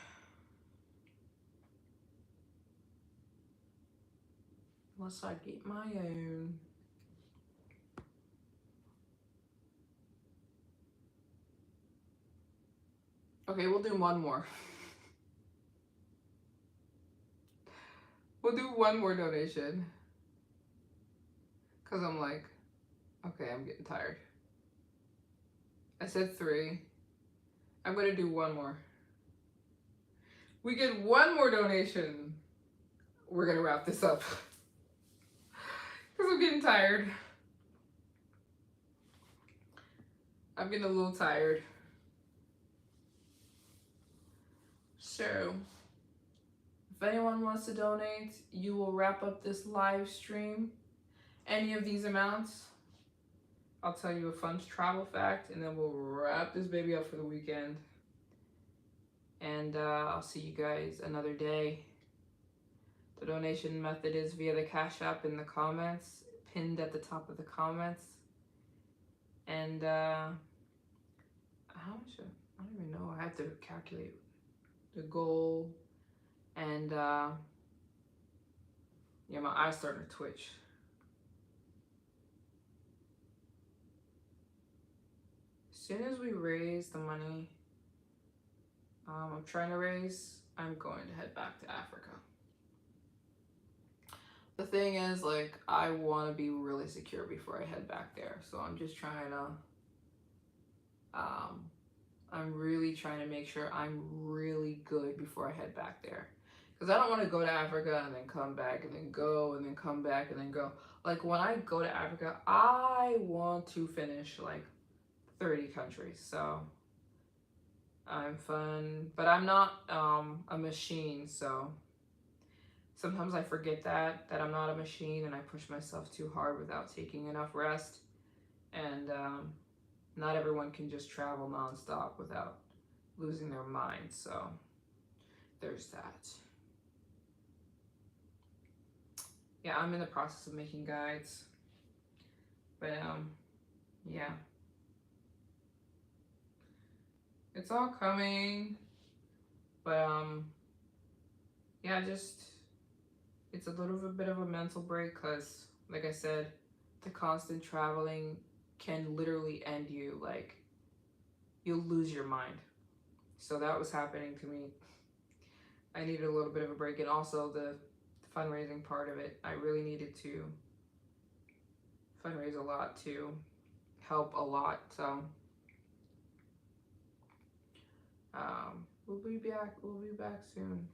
Unless I get my own. Okay, we'll do one more. We'll do one more donation. Because I'm like, okay, I'm getting tired. I said 3. I'm going to do one more. We get one more donation. We're going to wrap this up. Because I'm getting tired. I'm getting a little tired. So, if anyone wants to donate, you will wrap up this live stream. Any of these amounts, I'll tell you a fun travel fact, and then we'll wrap this baby up for the weekend. And I'll see you guys another day. The donation method is via the Cash App in the comments, pinned at the top of the comments. And how much? I don't even know. I have to calculate the goal. And yeah, my eyes starting to twitch. As soon as we raise the money I'm trying to raise, I'm going to head back to Africa. The thing is, like, I want to be really secure before I head back there. So I'm just trying to, I'm really trying to make sure I'm really good before I head back there. Because I don't want to go to Africa and then come back and then go and then come back and then go. Like, when I go to Africa, I want to finish, like, 30 countries. So I'm fun, but I'm not a machine. So sometimes I forget that I'm not a machine, and I push myself too hard without taking enough rest. And not everyone can just travel nonstop without losing their mind. So there's that. Yeah, I'm in the process of making guides, but yeah, it's all coming. But yeah, just it's a little bit of a mental break because, like I said, the constant traveling can literally end you. Like, you'll lose your mind. So that was happening to me. I needed a little bit of a break, and also the fundraising part of it. I really needed to fundraise a lot to help a lot. So we'll be back. We'll be back soon.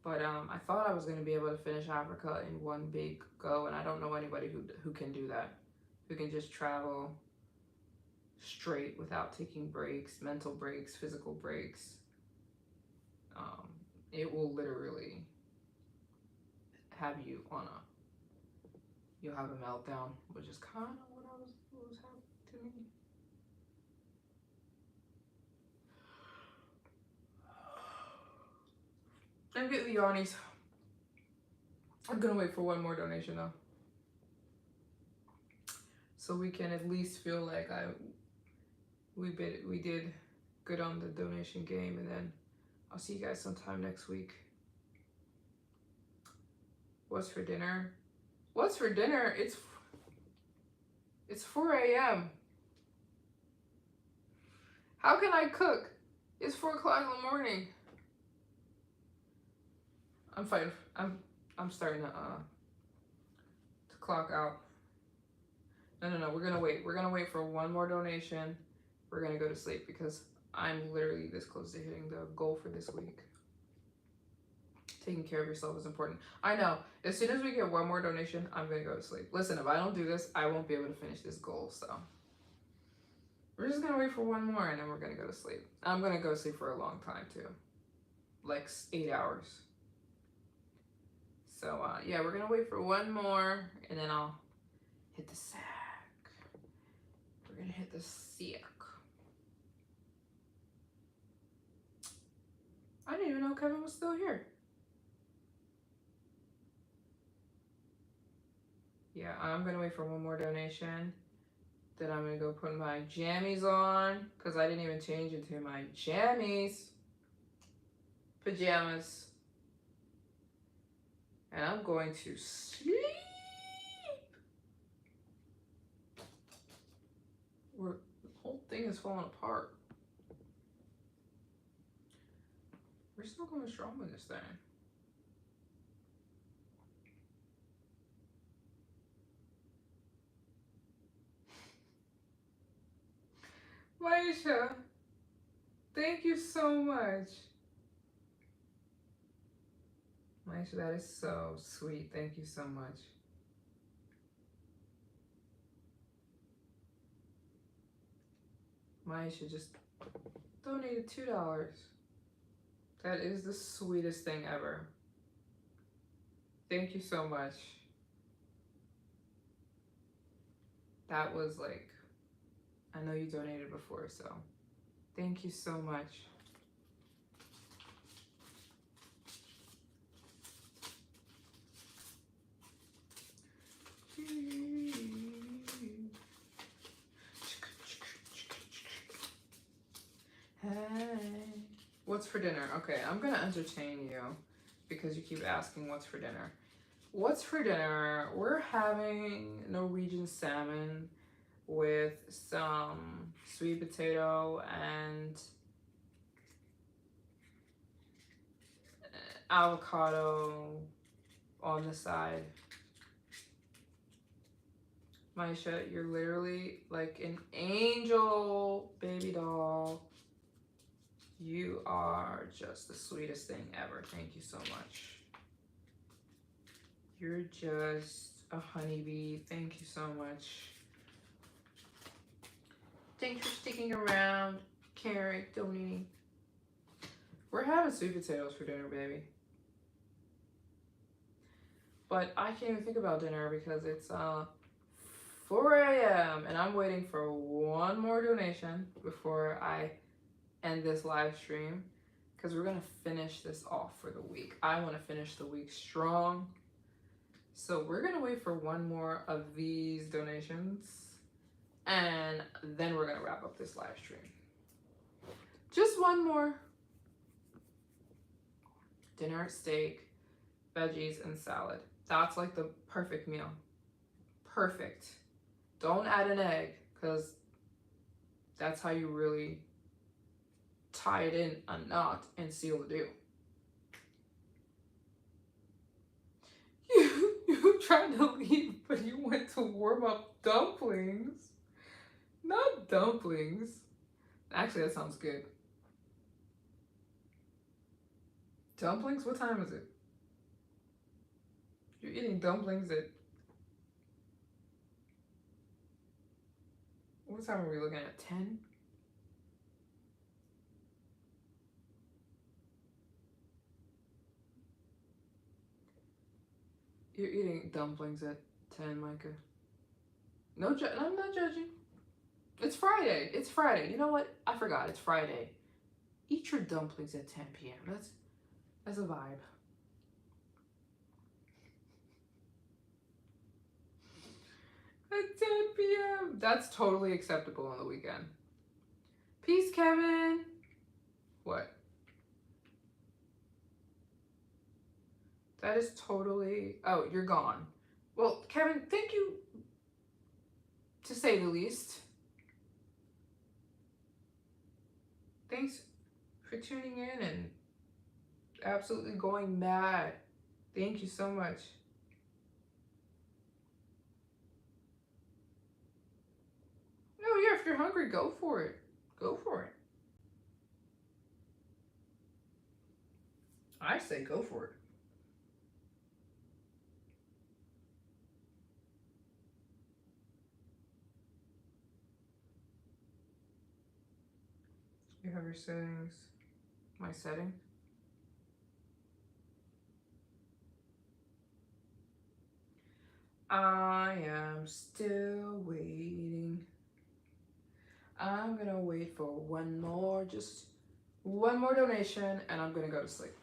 But I thought I was going to be able to finish Africa in one big go, and I don't know anybody who can do that, who can just travel straight without taking breaks, mental breaks, physical breaks. It will literally have you on a, you'll have a meltdown, which is kind of what was happening to me. I'm getting the yawnies. I'm gonna wait for one more donation though, so we can at least feel like we did good on the donation game, and then I'll see you guys sometime next week. What's for dinner? What's for dinner? It's 4 a.m. How can I cook? It's 4 o'clock in the morning. I'm fine. I'm starting to clock out. No. We're gonna wait. We're gonna wait for one more donation. We're gonna go to sleep because I'm literally this close to hitting the goal for this week. Taking care of yourself is important. I know. As soon as we get one more donation, I'm gonna go to sleep. Listen, if I don't do this, I won't be able to finish this goal. So we're just gonna wait for one more, and then we're gonna go to sleep. I'm gonna go to sleep for a long time too, like 8 hours. So yeah, we're gonna wait for one more, and then I'll hit the sack. We're gonna hit the sack. I didn't even know Kevin was still here. Yeah, I'm gonna wait for one more donation. Then I'm gonna go put my jammies on, because I didn't even change into my jammies. Pajamas. And I'm going to sleep. The whole thing is falling apart. We're still going strong with this thing. Maisha, thank you so much. Maisha, that is so sweet. Thank you so much. Maisha just donated $2. That is the sweetest thing ever. Thank you so much. That was like, I know you donated before, so thank you so much. Hey. What's for dinner? Okay, I'm gonna entertain you because you keep asking what's for dinner. What's for dinner? We're having Norwegian salmon with some sweet potato and avocado on the side. Maisha, you're literally like an angel, baby doll. You are just the sweetest thing ever. Thank you so much. You're just a honeybee. Thank you so much. Thanks for sticking around, Carrick, donating. We're having sweet potatoes for dinner, baby. But I can't even think about dinner because it's 4 a.m. and I'm waiting for one more donation before I end this live stream because we're gonna finish this off for the week. I want to finish the week strong. So we're gonna wait for one more of these donations and then we're gonna wrap up this live stream. Just one more. Dinner, steak, veggies, and salad. That's like the perfect meal. Perfect. Don't add an egg because that's how you really tie it in a knot and seal the deal. You tried to leave, but you went to warm up dumplings. Not dumplings. Actually, that sounds good. Dumplings? What time is it? You're eating dumplings at... What time are we looking at? 10? You're eating dumplings at 10, Micah. No, I'm not judging. It's Friday. It's Friday. You know what? I forgot. It's Friday. Eat your dumplings at 10 p.m. That's a vibe. At 10 p.m. That's totally acceptable on the weekend. Peace, Kevin. What? That is totally... Oh, you're gone. Well, Kevin, thank you, to say the least. Thanks for tuning in and absolutely going mad. Thank you so much. Oh, yeah, if you're hungry, go for it. Go for it. I say go for it. You have your settings. My setting. I am still waiting. I'm gonna wait for one more, just one more donation, and I'm gonna go to sleep.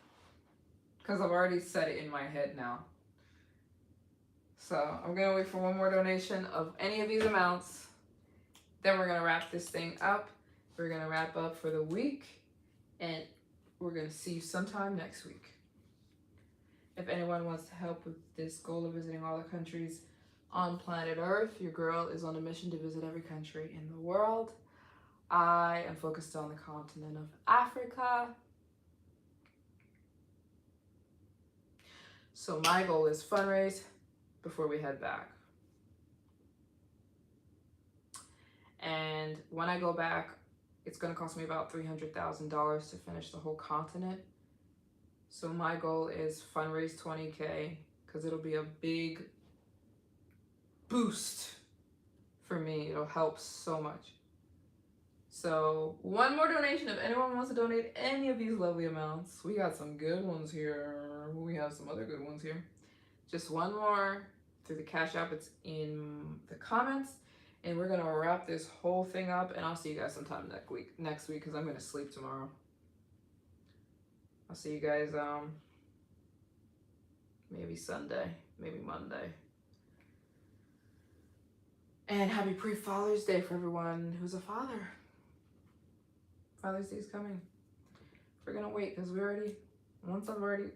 Because I've already set it in my head now. So I'm gonna wait for one more donation of any of these amounts. Then we're gonna wrap this thing up. We're gonna wrap up for the week, and we're gonna see you sometime next week. If anyone wants to help with this goal of visiting all the countries on planet Earth, your girl is on a mission to visit every country in the world. I am focused on the continent of Africa. So my goal is fundraise before we head back. And when I go back, it's going to cost me about $300,000 to finish the whole continent. So my goal is fundraise 20K because it'll be a big boost for me. It'll help so much. So one more donation if anyone wants to donate any of these lovely amounts. We got some good ones here. We have some other good ones here. Just one more through the Cash App. It's in the comments. And we're going to wrap this whole thing up. And I'll see you guys sometime next week because I'm going to sleep tomorrow. I'll see you guys maybe Sunday, maybe Monday. And happy pre-Father's Day for everyone who's a father. Father's Day is coming. We're going to wait because once I've already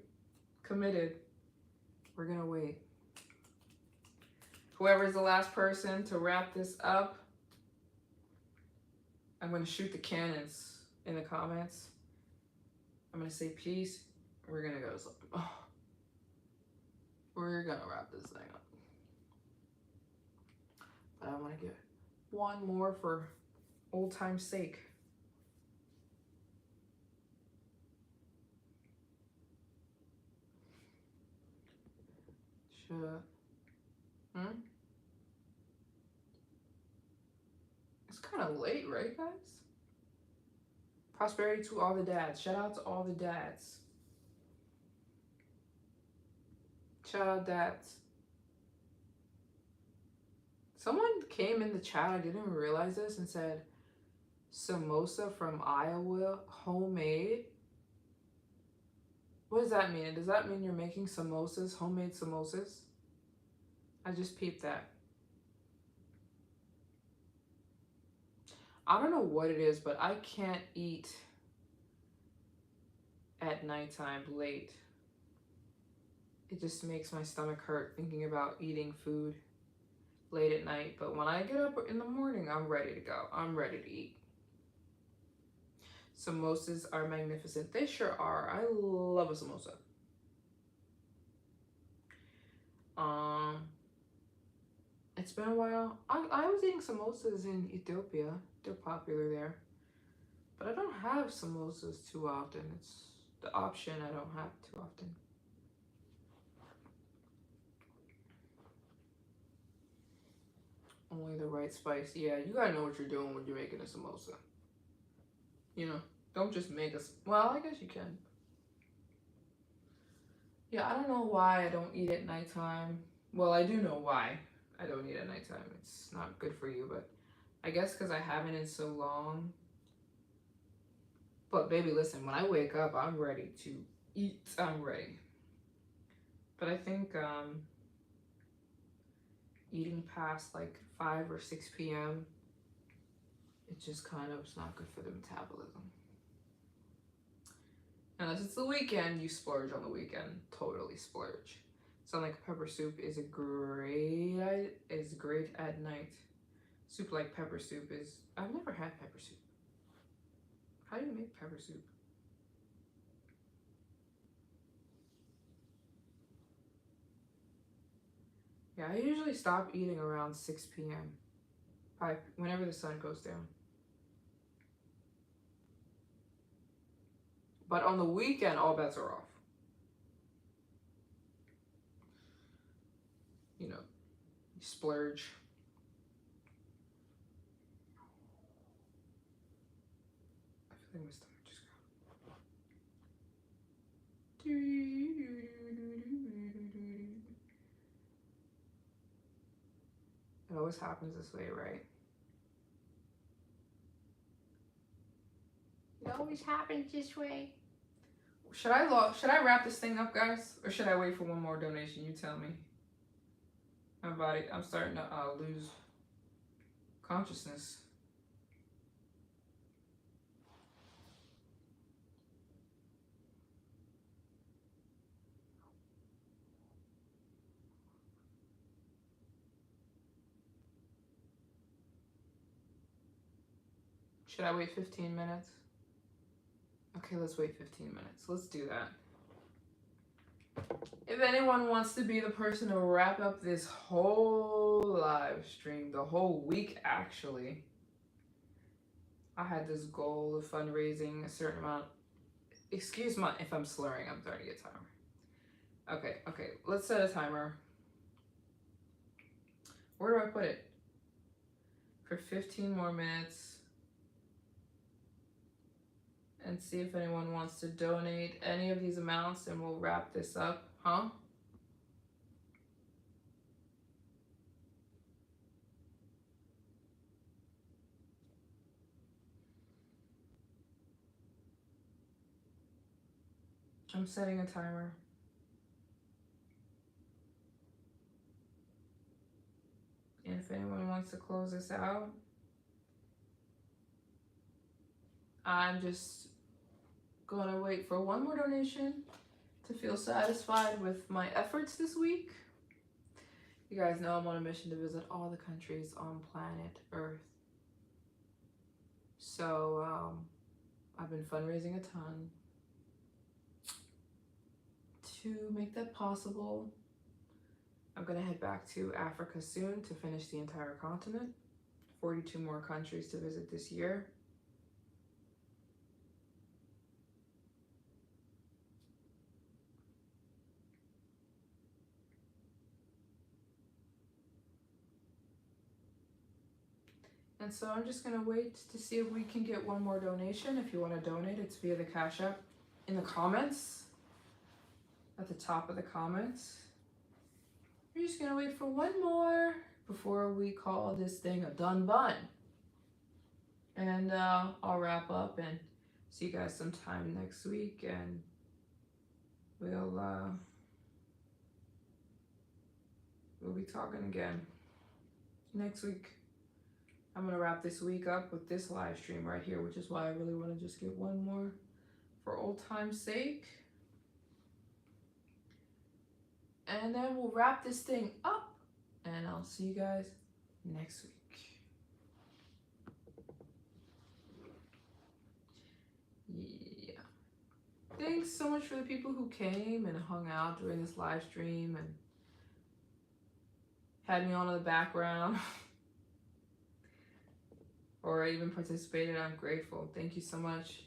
committed, we're going to wait. Whoever's the last person to wrap this up, I'm going to shoot the cannons in the comments. I'm going to say peace. We're going to go to sleep. Oh. We're going to wrap this thing up. But I want to get one more for old time's sake. It's kind of of late, right, guys? Prosperity to all the dads. Shout out to all the dads. Shout out dads. Someone came in the chat, I didn't even realize this, and said, samosa from Iowa, homemade. What does that mean? Does that mean you're making samosas, homemade samosas? I just peeped that. I don't know what it is, but I can't eat at nighttime late. It just makes my stomach hurt thinking about eating food late at night. But when I get up in the morning, I'm ready to go. I'm ready to eat. Samosas are magnificent. They sure are. I love a samosa. It's been a while. I was eating samosas in Ethiopia. They're popular there. But I don't have samosas too often. It's the option I don't have too often. Only the right spice. Yeah, you gotta know what you're doing when you're making a samosa. You know, don't just make a... Well, I guess you can. Yeah, I don't know why I don't eat at nighttime. Well, I do know why I don't eat at nighttime. It's not good for you, but I guess because I haven't in so long. But baby, listen, when I wake up, I'm ready to eat. I'm ready. But I think eating past like 5 or 6 p.m., it just kind of is not good for the metabolism. Unless it's the weekend, you splurge on the weekend. Totally splurge. Something like pepper soup is great at night. Soup like pepper soup is... I've never had pepper soup. How do you make pepper soup? Yeah, I usually stop eating around 6 p.m. Whenever the sun goes down. But on the weekend, all bets are off. You know, you splurge. I feel like my stomach just got... It always happens this way, right? It always happens this way. Should I wrap this thing up, guys? Or should I wait for one more donation? You tell me. My body, I'm starting to lose consciousness. Should I wait 15 minutes? Okay, let's wait 15 minutes. Let's do that. If anyone wants to be the person to wrap up this whole live stream, the whole week actually, I had this goal of fundraising a certain amount. Excuse me if I'm slurring, I'm starting to get tired. Okay, let's set a timer. Where do I put it? For 15 more minutes. And see if anyone wants to donate any of these amounts and we'll wrap this up, huh? I'm setting a timer. And if anyone wants to close this out, I'm just gonna wait for one more donation to feel satisfied with my efforts this week. You guys know I'm on a mission to visit all the countries on planet Earth. So I've been fundraising a ton to make that possible. I'm gonna head back to Africa soon to finish the entire continent. 42 more countries to visit this year. And so I'm just gonna wait to see if we can get one more donation. If you want to donate, it's via the Cash App in the comments, at the top of the comments. We're just gonna wait for one more before we call this thing a done bun. And I'll wrap up and see you guys sometime next week, and we'll be talking again next week. I'm gonna wrap this week up with this live stream right here, which is why I really want to just get one more for old time's sake. And then we'll wrap this thing up, and I'll see you guys next week. Yeah. Thanks so much for the people who came and hung out during this live stream and had me on in the background or even participated. I'm grateful. Thank you so much.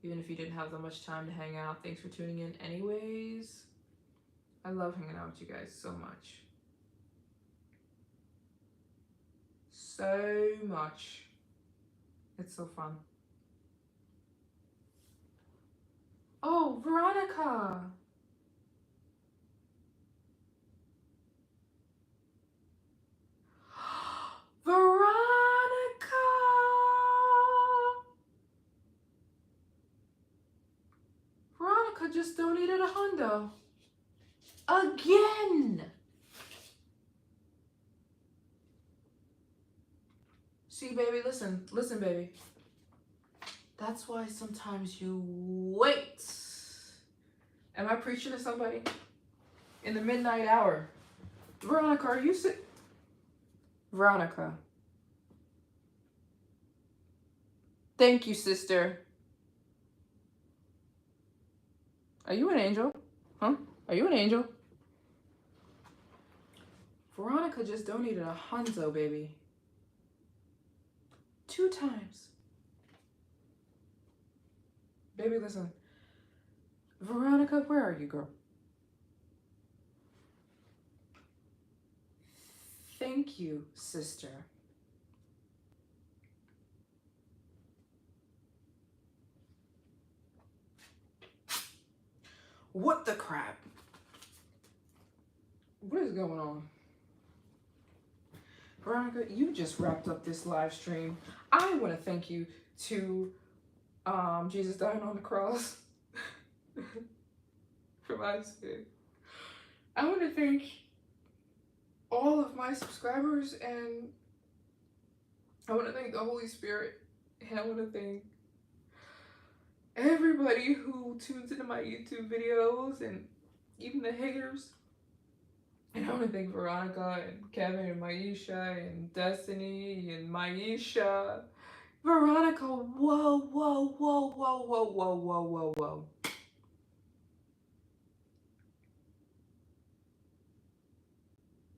Even if you didn't have that much time to hang out, thanks for tuning in anyways. I love hanging out with you guys so much. So much. It's so fun. Oh, Veronica! Veronica! Veronica just donated $100. Again! See, baby, listen, baby. That's why sometimes you wait. Am I preaching to somebody? In the midnight hour. Veronica, are you sick? Veronica. Thank you, sister. Are you an angel? Huh? Are you an angel? Veronica just donated $100, baby. 2 times. Baby, listen. Veronica, where are you, girl? Thank you, sister. What the crap? What is going on? Veronica, you just wrapped up this live stream. I want to thank you to Jesus dying on the cross for my sin. I want to thank all of my subscribers, and I want to thank the Holy Spirit, and I want to thank everybody who tunes into my YouTube videos, and even the haters. And I want to thank Veronica and Kevin and Maisha and Destiny and Maisha. Veronica, whoa, whoa, whoa, whoa, whoa, whoa, whoa, whoa, whoa.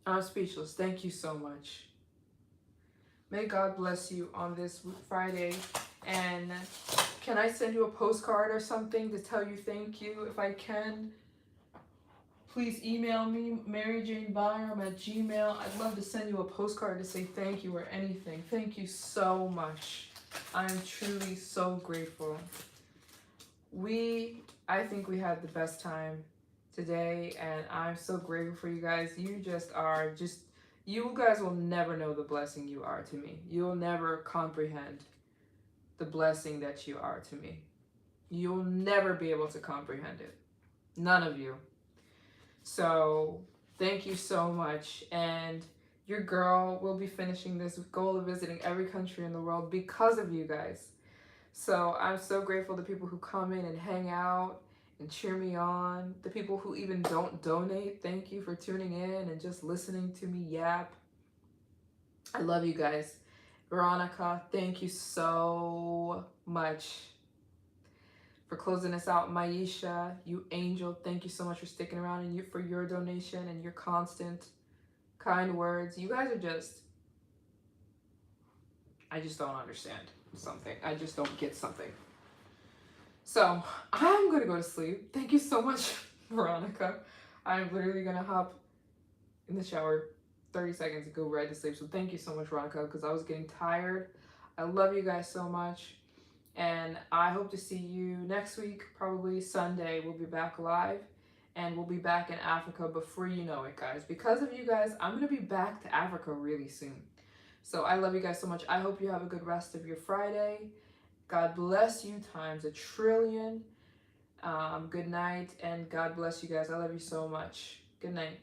I'm speechless. Thank you so much. May God bless you on this Friday. And can I send you a postcard or something to tell you thank you? If I can, please email me, maryjanebyram@gmail. I'd love to send you a postcard to say thank you or anything. Thank you so much. I'm truly so grateful. I think we had the best time today, and I'm so grateful for you guys. You guys will never know the blessing you are to me. You'll never comprehend the blessing that you are to me. You'll never be able to comprehend it. None of you. So thank you so much. And your girl will be finishing this goal of visiting every country in the world because of you guys. So I'm so grateful to people who come in and hang out and cheer me on. The people who even don't donate, thank you for tuning in and just listening to me yap. I love you guys. Veronica, thank you so much for closing us out. Maisha, you angel, thank you so much for sticking around and for your donation and your constant kind words. You guys are I just don't understand something. I just don't get something. So I'm gonna go to sleep. Thank you so much, Veronica. I'm literally gonna hop in the shower 30 seconds to go right to sleep. So thank you so much, Veronica, because I was getting tired. I love you guys so much. And I hope to see you next week, probably Sunday. We'll be back live and we'll be back in Africa before you know it, guys. Because of you guys, I'm going to be back to Africa really soon. So I love you guys so much. I hope you have a good rest of your Friday. God bless you times a trillion. Good night and God bless you guys. I love you so much. Good night.